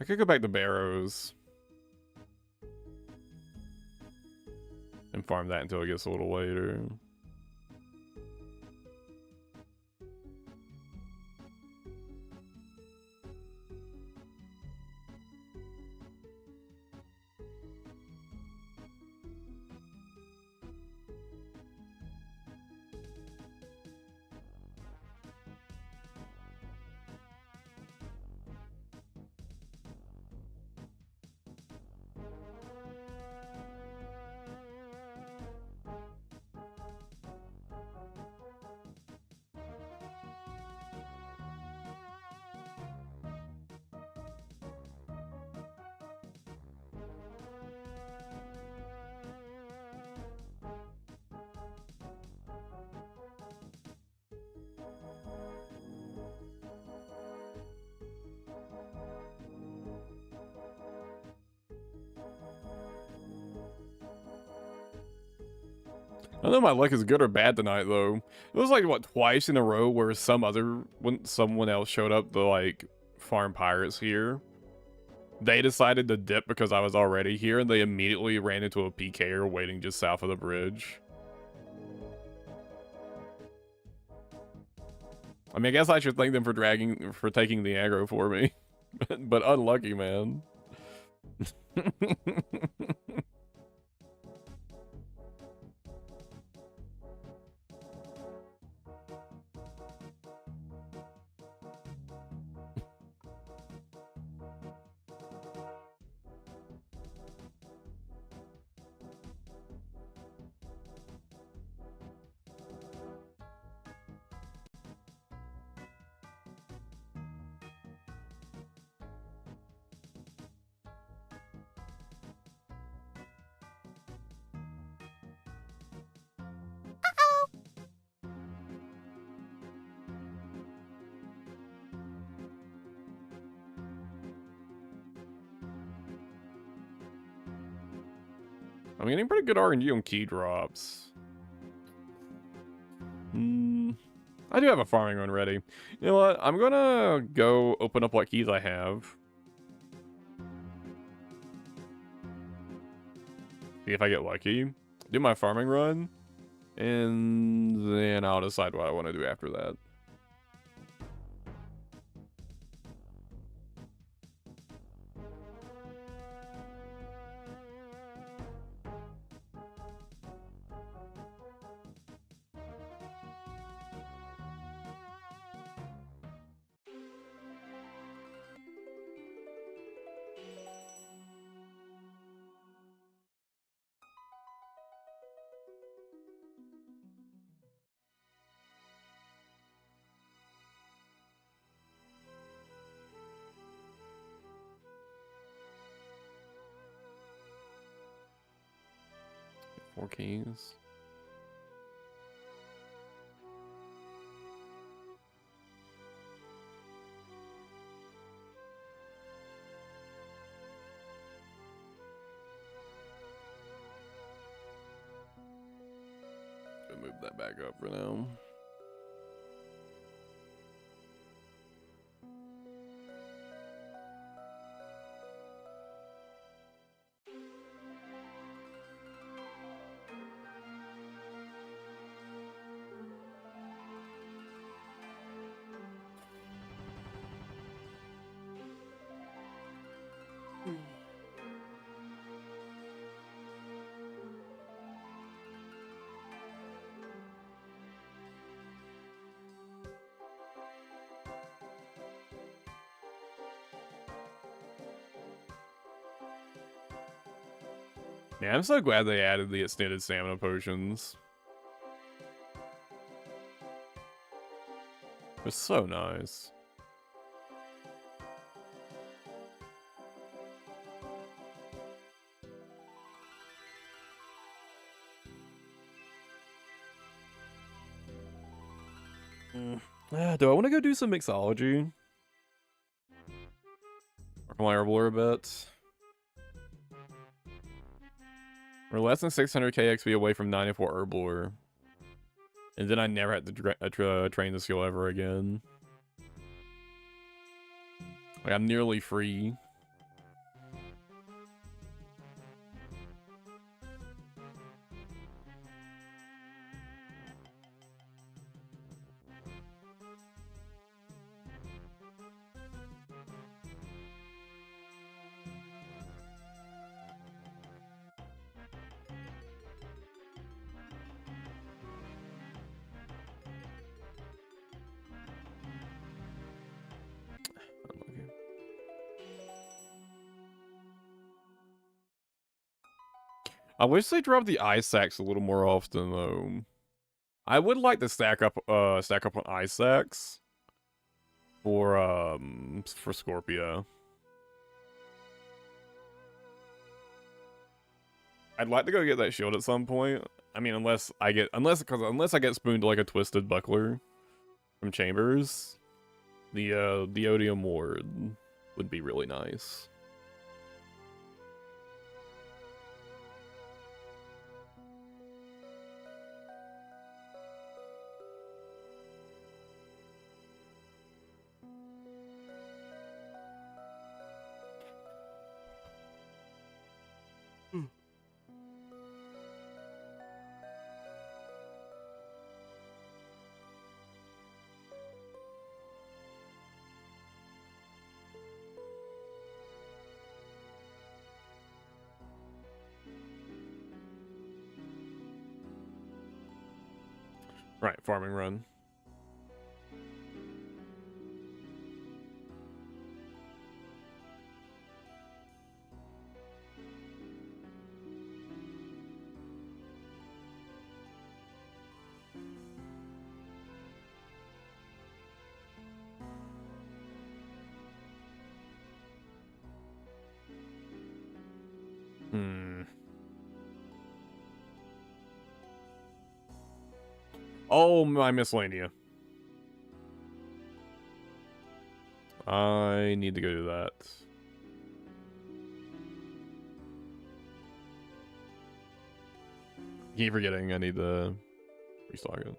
I could go back to Barrows and farm that until it gets a little later. I don't know if my luck is good or bad tonight, though. It was like, what, twice in a row where when someone else showed up to, like, farm pirates here. They decided to dip because I was already here, and they immediately ran into a PKer waiting just south of the bridge. I mean, I guess I should thank them for taking the aggro for me. But unlucky, man. I'm getting pretty good RNG on key drops. I do have a farming run ready. You know what? I'm gonna go open up what keys I have. See if I get lucky. Do my farming run. And then I'll decide what I want to do after that. More keys. Move that back up for now. Yeah, I'm so glad they added the extended stamina potions. It's so nice. Do I want to go do some mixology? Work on my herbal a bit. We're less than 600k XP away from 94 herbal. And then I never had to train the skill ever again. Like, I'm nearly free. I wish they dropped the ice sacks a little more often, though. I would like to stack up on ice sacks for Scorpio. I'd like to go get that shield at some point. I mean, unless I get spooned to like a twisted buckler from Chambers, the Odium Ward would be really nice. Right, farming run. Oh, my miscellanea. I need to go do that. Keep forgetting I need to restock it. I'm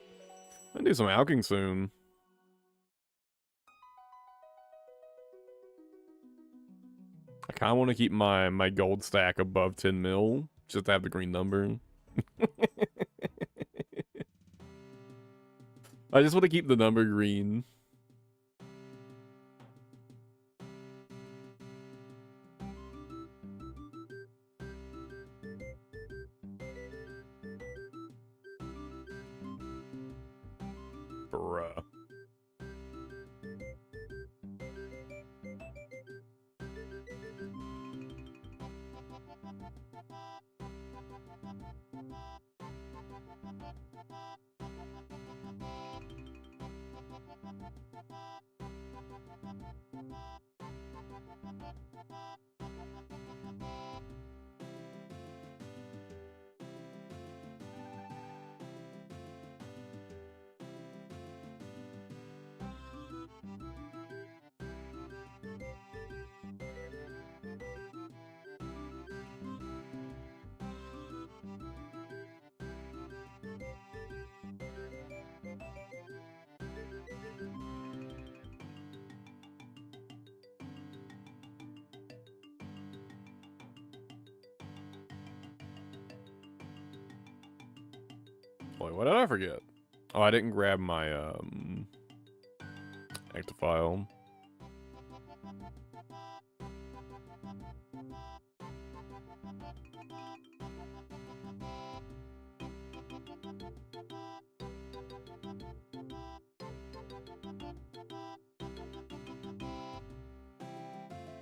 gonna do some alching soon. I kind of want to keep my gold stack above 10 mil, just to have the green number. I just want to keep the number green. Bruh. Wait, what did I forget? Oh, I didn't grab my, active file.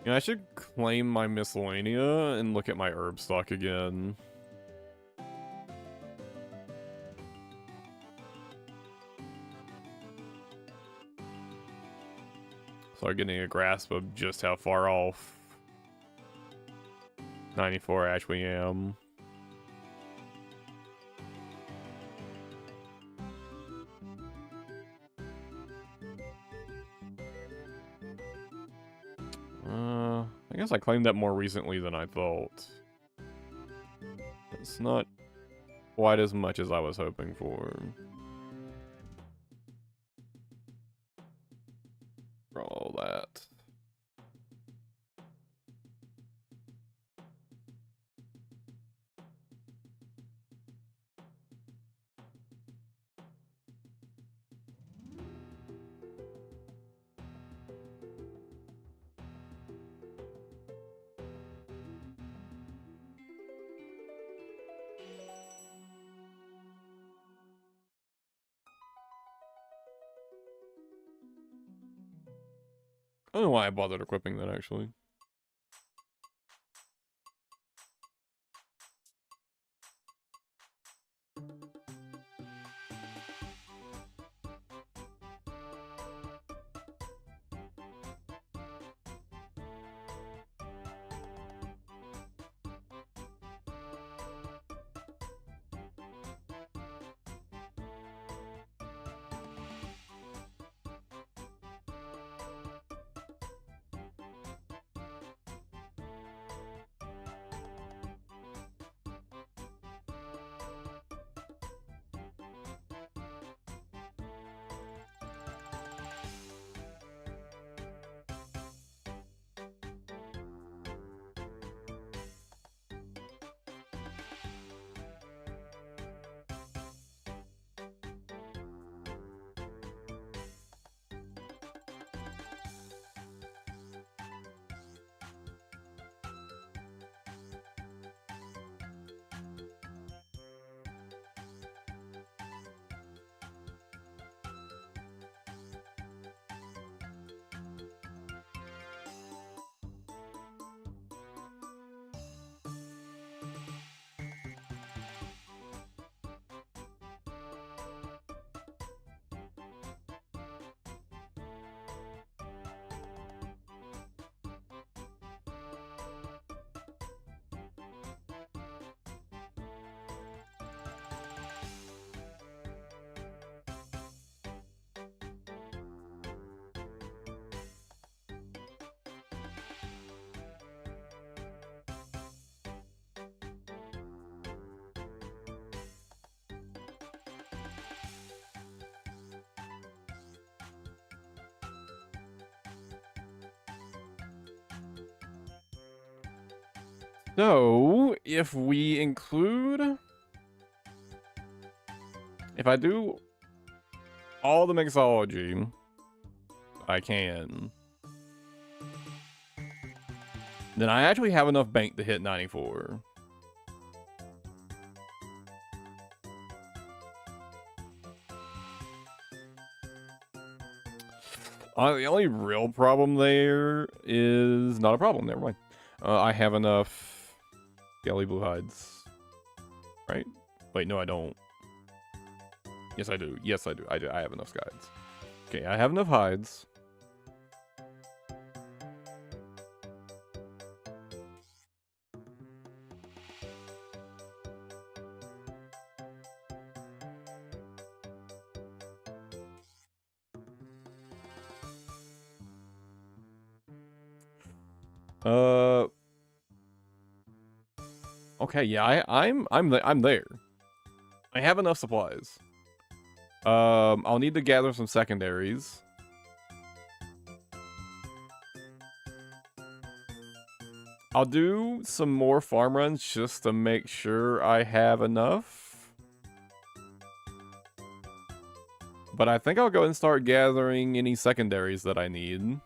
Yeah, I should claim my miscellanea and look at my herb stock again. Start getting a grasp of just how far off 94 I actually am. I guess I claimed that more recently than I thought. It's not quite as much as I was hoping for. For all that. I don't know why I bothered equipping that, actually. So, if we include... If I do all the mixology, I can. Then I actually have enough bank to hit 94. The only real problem there is not a problem. Never mind. I have enough scaly blue hides. Right? Wait, no, I don't. Yes, I do. Yes, I do. I have enough hides. Okay, I have enough hides. Okay, yeah, I'm there. I have enough supplies. I'll need to gather some secondaries. I'll do some more farm runs just to make sure I have enough. But I think I'll go and start gathering any secondaries that I need.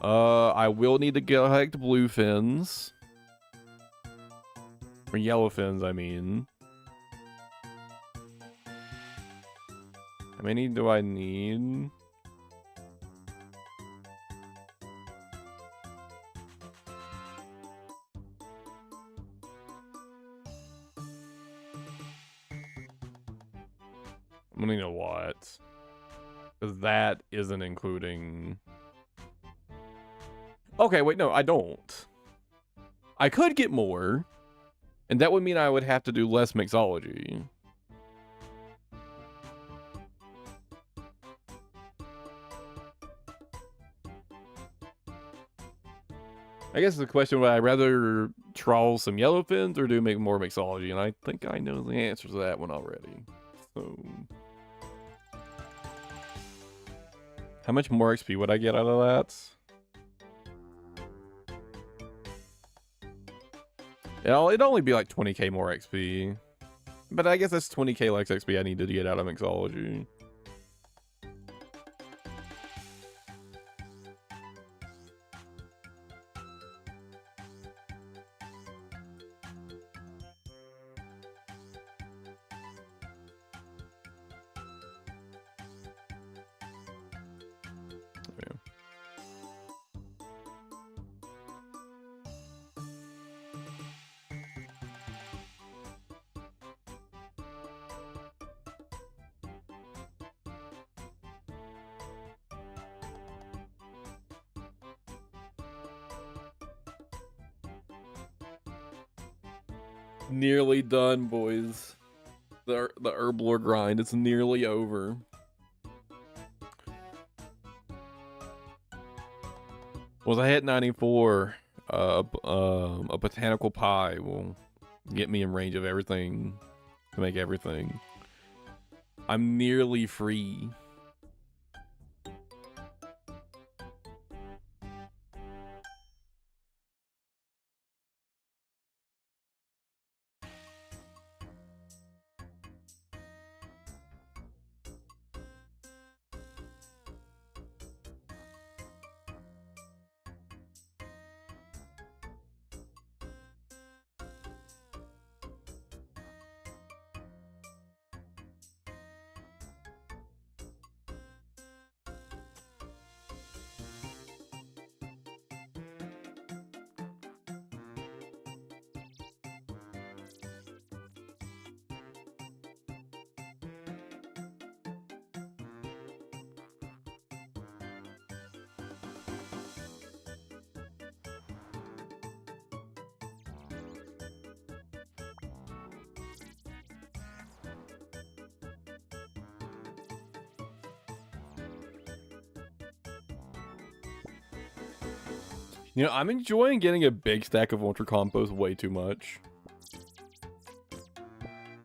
I will need to collect blue fins. Or yellow fins, I mean. How many do I need? I'm gonna need a lot. Because that isn't including... Okay, wait, no, I don't. I could get more. And that would mean I would have to do less mixology. I guess the question, would I rather trawl some yellow fins or do make more mixology? And I think I know the answer to that one already. So... how much more XP would I get out of that? It'd only be like 20k more XP. But I guess that's 20k less XP I needed to get out of mixology. Nearly done, boys. The herblore grind, it's nearly over. Was I hit 94? A botanical pie will get me in range of everything to make everything. I'm nearly free. You know, I'm enjoying getting a big stack of ultra compost way too much.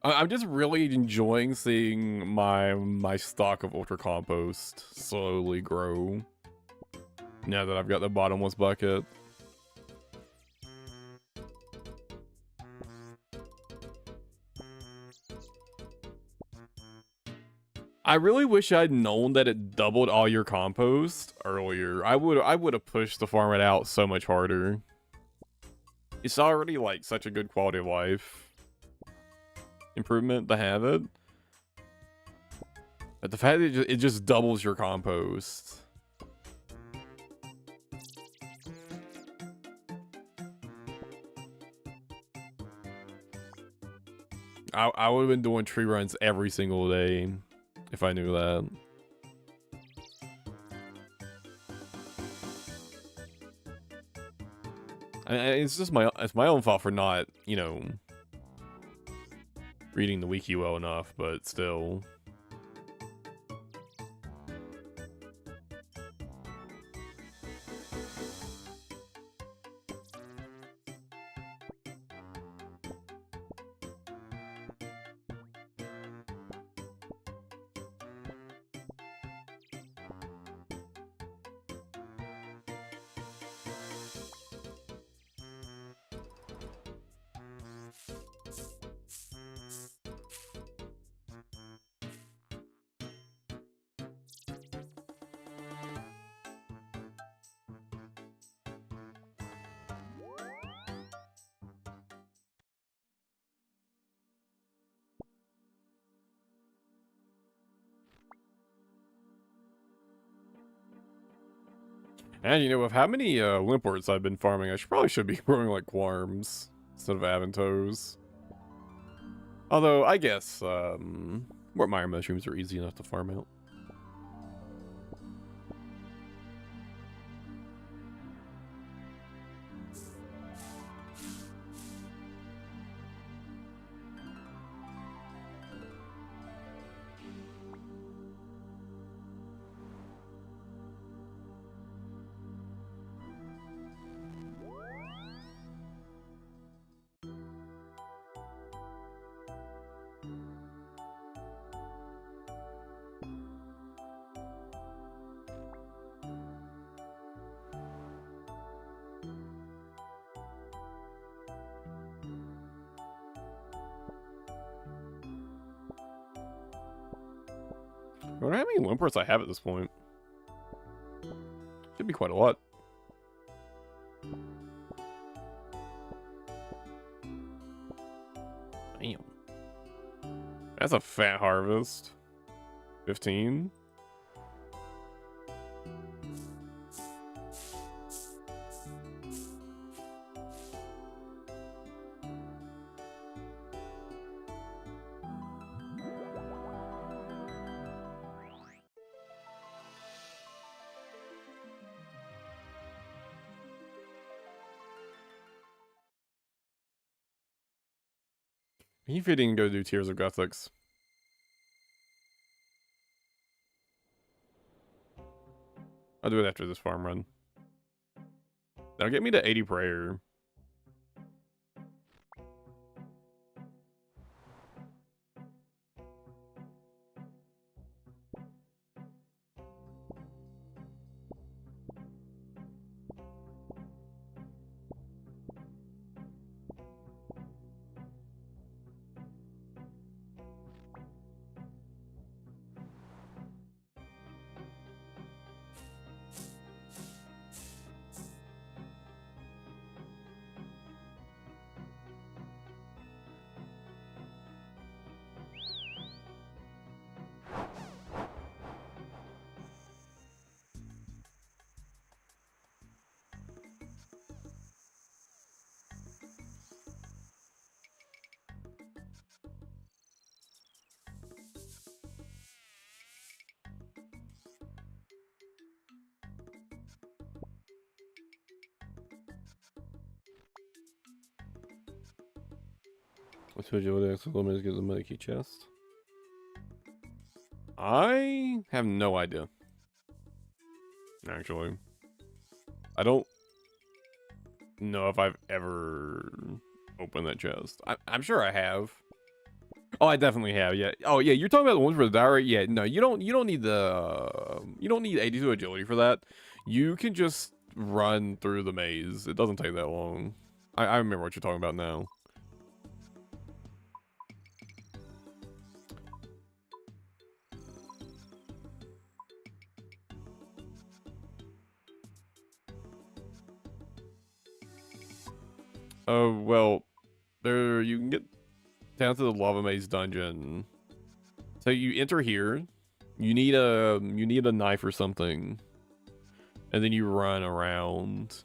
I'm just really enjoying seeing my stock of ultra compost slowly grow. Now that I've got the bottomless bucket. I really wish I'd known that it doubled all your compost earlier. I would have pushed the farm it out so much harder. It's already like such a good quality of life improvement to have it. But the fact that it just doubles your compost. I would have been doing tree runs every single day if I knew that. It's just my own fault for not, you know, reading the wiki well enough, but still. And you know, with how many limports I've been farming, I should be growing like Quarms instead of Aventos. Although I guess Wart Mire mushrooms are easy enough to farm out. I wonder how many limports I have at this point. Should be quite a lot. Damn. That's a fat harvest. 15. He didn't go do Tears of Gothics. I'll do it after this farm run. That'll get me to 80 prayer. What's your agility? Limit gives a Medikey chest. I have no idea. Actually, I don't know if I've ever opened that chest. I'm sure I have. Oh, I definitely have. Yeah. Oh, yeah. You're talking about the ones for the diary. Yeah. No, you don't. You don't need the. You don't need 82 agility for that. You can just run through the maze. It doesn't take that long. I remember what you're talking about now. Oh, well, there you can get down to the lava maze dungeon. So you enter here. You need a knife or something. And then you run around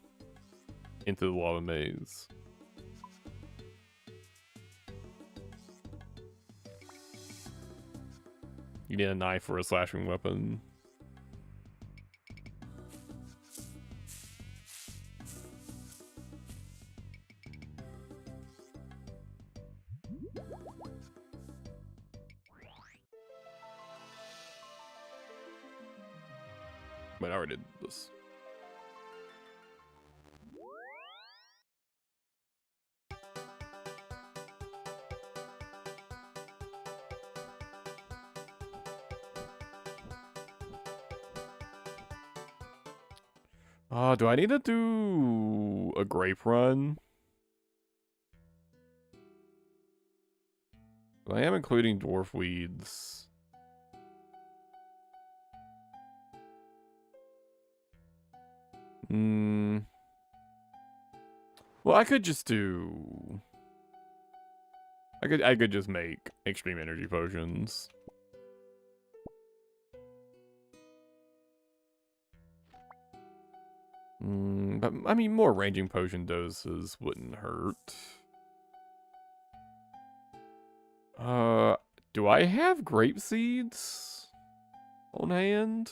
into the lava maze. You need a knife or a slashing weapon. Wait, I already did this. Do I need to do a grape run? I am including dwarf weeds. Well, I could just do. I could just make extreme energy potions. But I mean, more ranging potion doses wouldn't hurt. Do I have grape seeds on hand?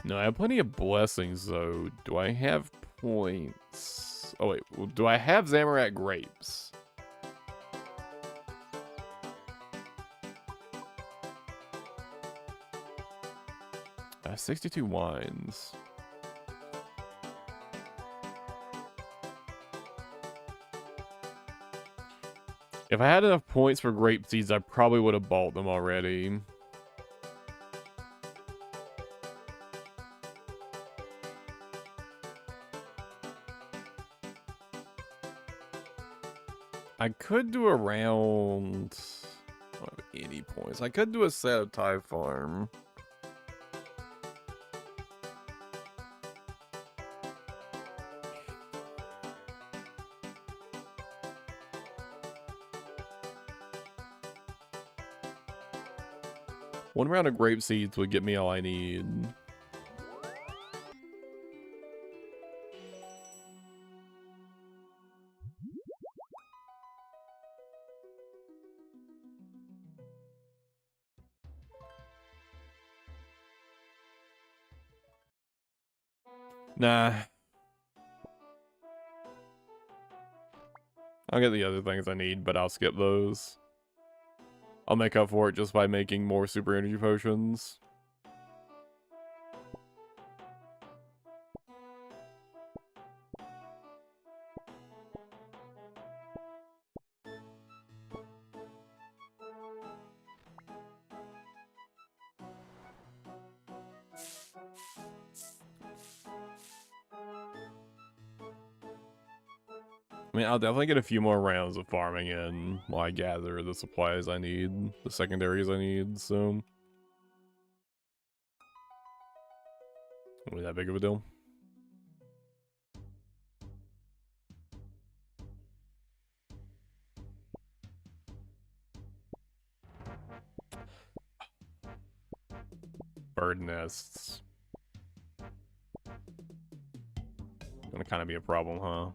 No, I have plenty of blessings, though. Do I have points? Oh, wait. Well, do I have Zamorak grapes? I have 62 wines. If I had enough points for grape seeds, I probably would have bought them already. I could do a round. I don't have any points. I could do a set of Thai Farm. One round of grape seeds would get me all I need. Nah. I'll get the other things I need, but I'll skip those. I'll make up for it just by making more super energy potions. I mean, I'll definitely get a few more rounds of farming in while I gather the supplies I need, the secondaries I need, so... Really that big of a deal? Bird nests. Gonna kind of be a problem, huh?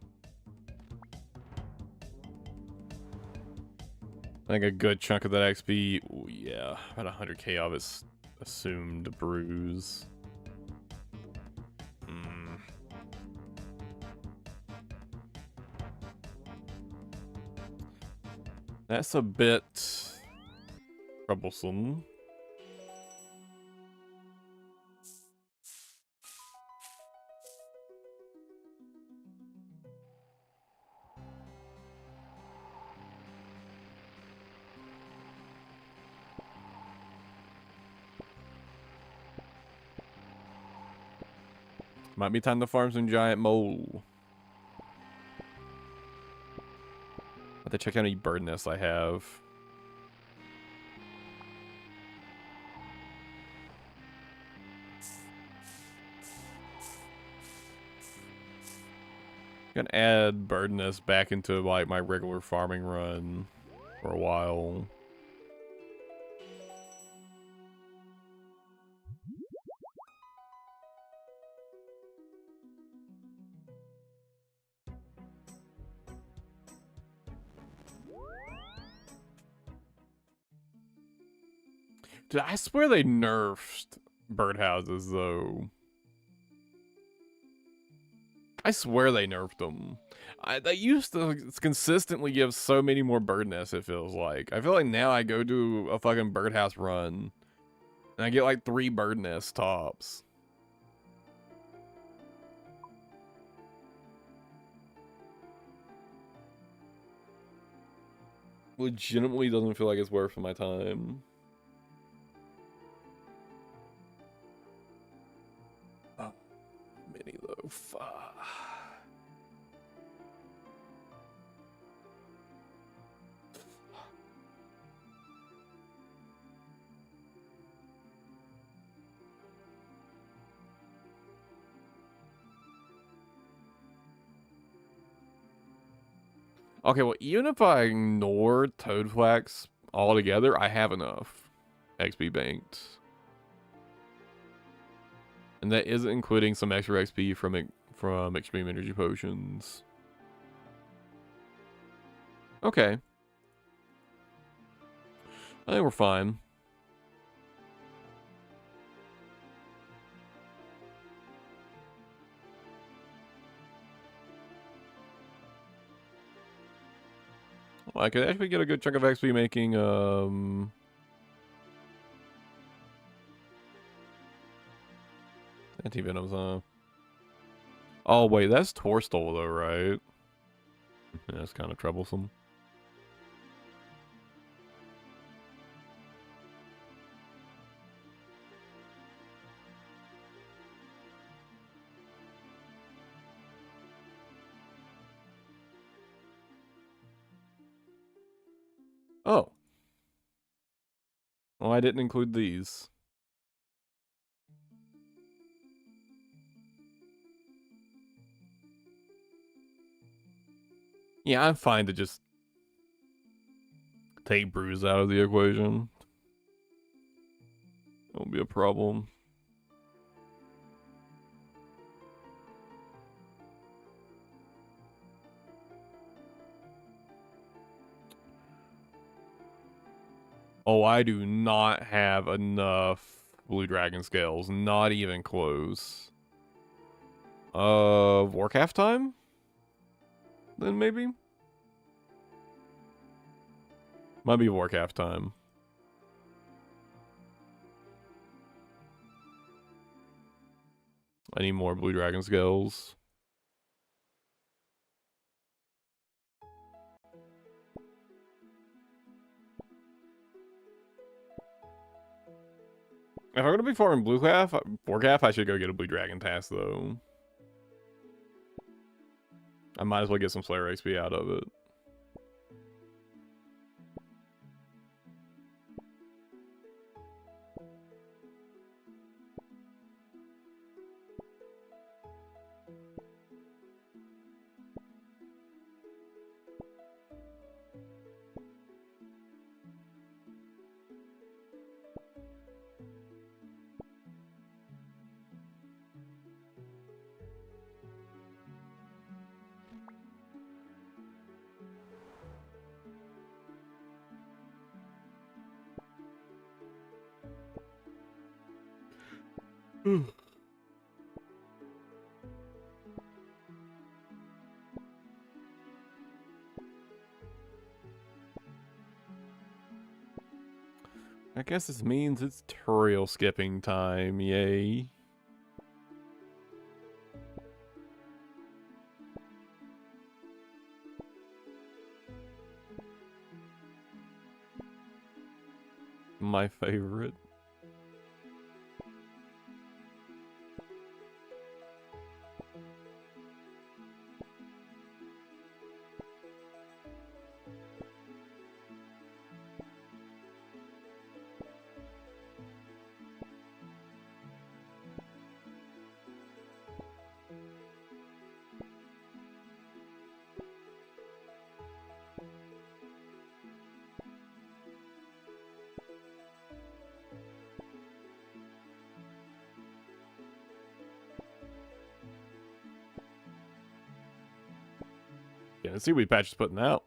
I think a good chunk of that XP, ooh, yeah, about 100k of it's assumed bruise. That's a bit troublesome. Might be time to farm some giant mole. I have to check how many bird nests I have. I'm gonna add bird nests back into like my regular farming run for a while. Dude, I swear they nerfed birdhouses, though. I swear they nerfed them. They used to consistently give so many more bird nests, it feels like. I feel like now I go do a fucking birdhouse run, and I get like 3 bird nests tops. Legitimately doesn't feel like it's worth my time. Oh, many though. Fuck. Okay, well, even if I ignore Toadflax altogether, I have enough XP banked. And that isn't including some extra XP from Extreme Energy Potions. Okay. I think we're fine. Well, I could actually get a good chunk of XP making, Anti-Venoms, huh? Oh, wait, that's Torstol, though, right? Yeah, that's kind of troublesome. Oh. Well, I didn't include these. Yeah, I'm fine to just take Bruise out of the equation. It won't be a problem. Oh, I do not have enough Blue Dragon Scales. Not even close. Warcraft time? Then maybe? Might be Warcraft time. I need more Blue Dragon Scales. If I'm gonna be farming Warcraft, I should go get a Blue Dragon Task, though. I might as well get some Slayer XP out of it. I guess this means it's tutorial skipping time, yay. My favorite. Yeah, let's see what patch is putting out.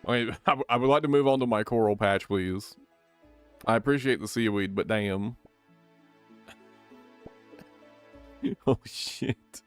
I I would like to move on to my coral patch, please. I appreciate the seaweed, but damn. Oh, shit.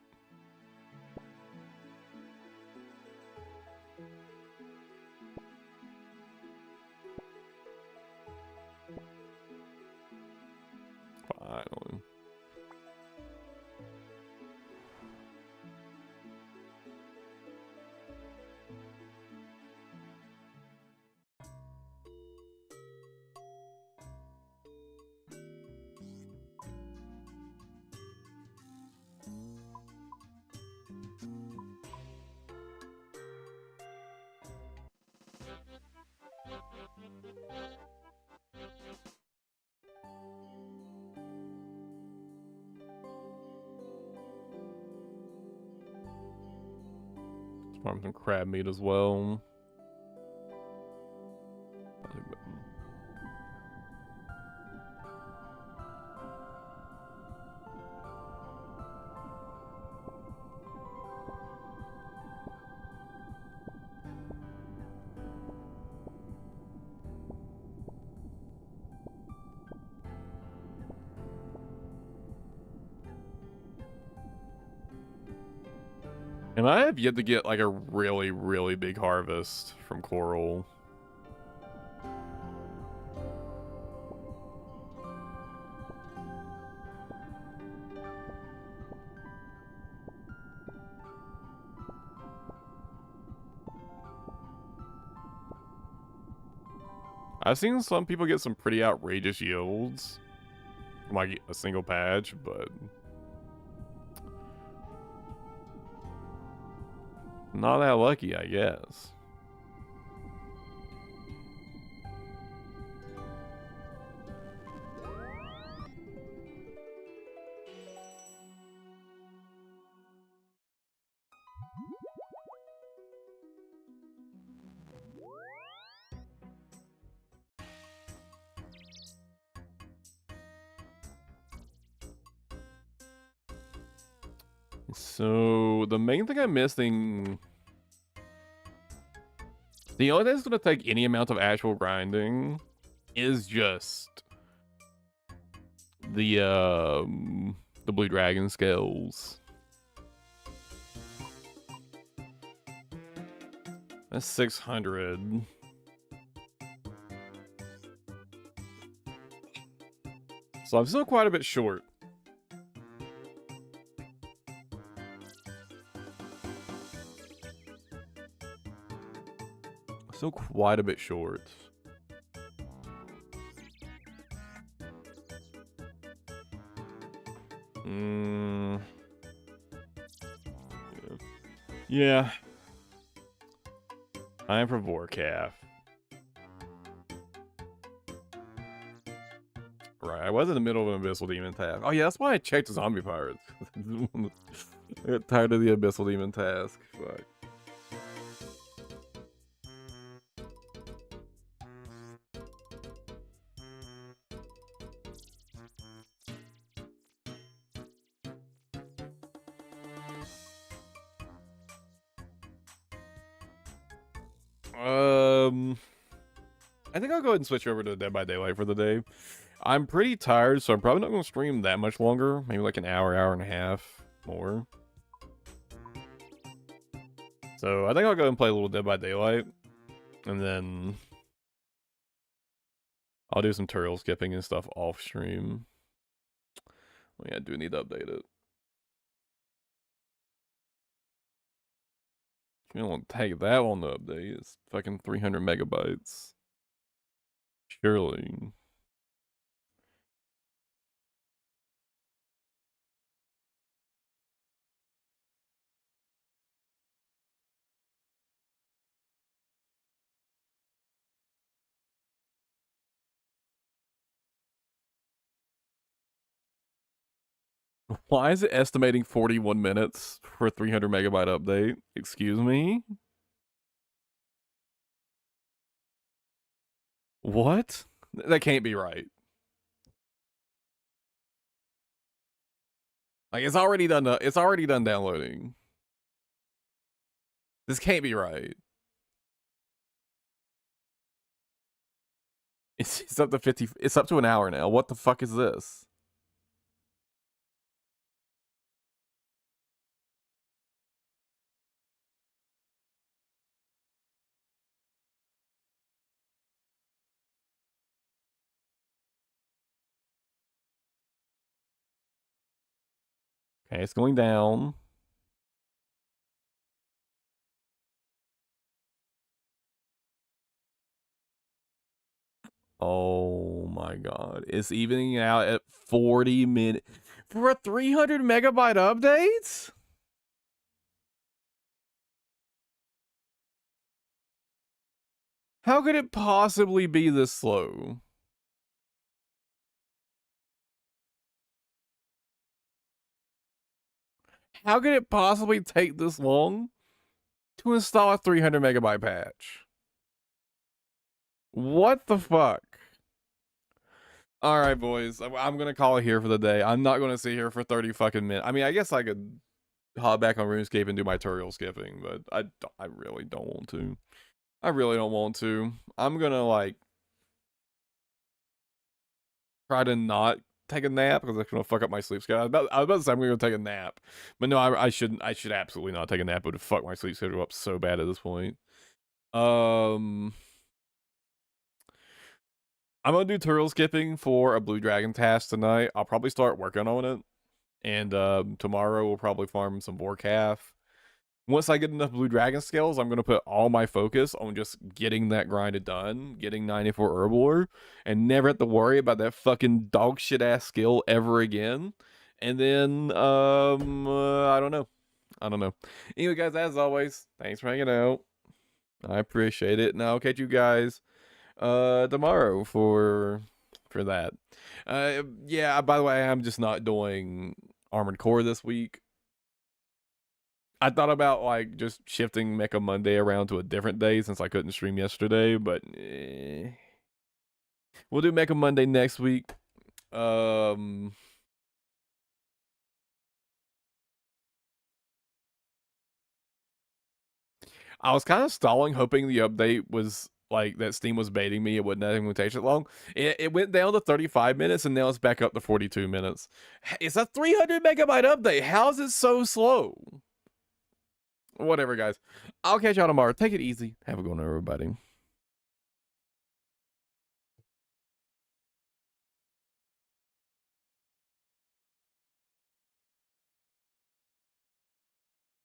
Farm some crab meat as well. And I have yet to get like a really, really big harvest from coral. I've seen some people get some pretty outrageous yields from like a single patch, but not that lucky, I guess. So the main thing I'm missing, the only thing that's gonna take any amount of actual grinding is just the blue dragon scales. That's 600. So I'm still quite a bit short. Still quite a bit short. Yeah. Time for Vorcalf. Right, I was in the middle of an Abyssal Demon task. Oh yeah, that's why I checked Zombie Pirates. I got tired of the Abyssal Demon task. Fuck. I think I'll go ahead and switch over to Dead by Daylight for the day. I'm pretty tired, so I'm probably not going to stream that much longer. Maybe like an hour, hour and a half more. So I think I'll go and play a little Dead by Daylight. And then I'll do some tutorial skipping and stuff off stream. Oh yeah, I do need to update it. You don't want to take that long to update. It's fucking 300 megabytes. Surely. Why is it estimating 41 minutes for a 300 megabyte update? Excuse me? What? That can't be right. Like it's already done. It's already done downloading. This can't be right. It's up to 50. It's up to an hour now. What the fuck is this? Okay, it's going down. Oh my god. It's evening out at 40 minutes for a 300 megabyte update? How could it possibly be this slow? How could it possibly take this long? to install a 300 megabyte patch. What the fuck? All right, boys. I'm gonna call it here for the day. I'm not gonna sit here for 30 fucking minutes. I mean, I guess I could hop back on RuneScape and do my tutorial skipping, but I really don't want to. I really don't want to. I'm gonna like try to not take a nap because it's gonna fuck up my sleep schedule. I was about to say I'm gonna go take a nap, but no, I shouldn't. I should absolutely not take a nap. It would fuck my sleep schedule up so bad at this point. I'm gonna do tutorial skipping for a Blue Dragon task tonight. I'll probably start working on it, and tomorrow we'll probably farm some Vorkath. Once I get enough Blue Dragon skills, I'm gonna put all my focus on just getting that grinded done, getting 94 Herbivore, and never have to worry about that fucking dog shit ass skill ever again. And then, I don't know. I don't know. Anyway, guys, as always, thanks for hanging out. I appreciate it, and I'll catch you guys tomorrow for that. Yeah, by the way, I'm just not doing Armored Core this week. I thought about like just shifting Mecha Monday around to a different day since I couldn't stream yesterday, but we'll do Mecha Monday next week. I was kind of stalling, hoping the update was like that Steam was baiting me. It wouldn't even take that long. It went down to 35 minutes and now it's back up to 42 minutes. It's a 300 megabyte update. How is it so slow? Whatever, guys. I'll catch y'all tomorrow. Take it easy. Have a good one, everybody.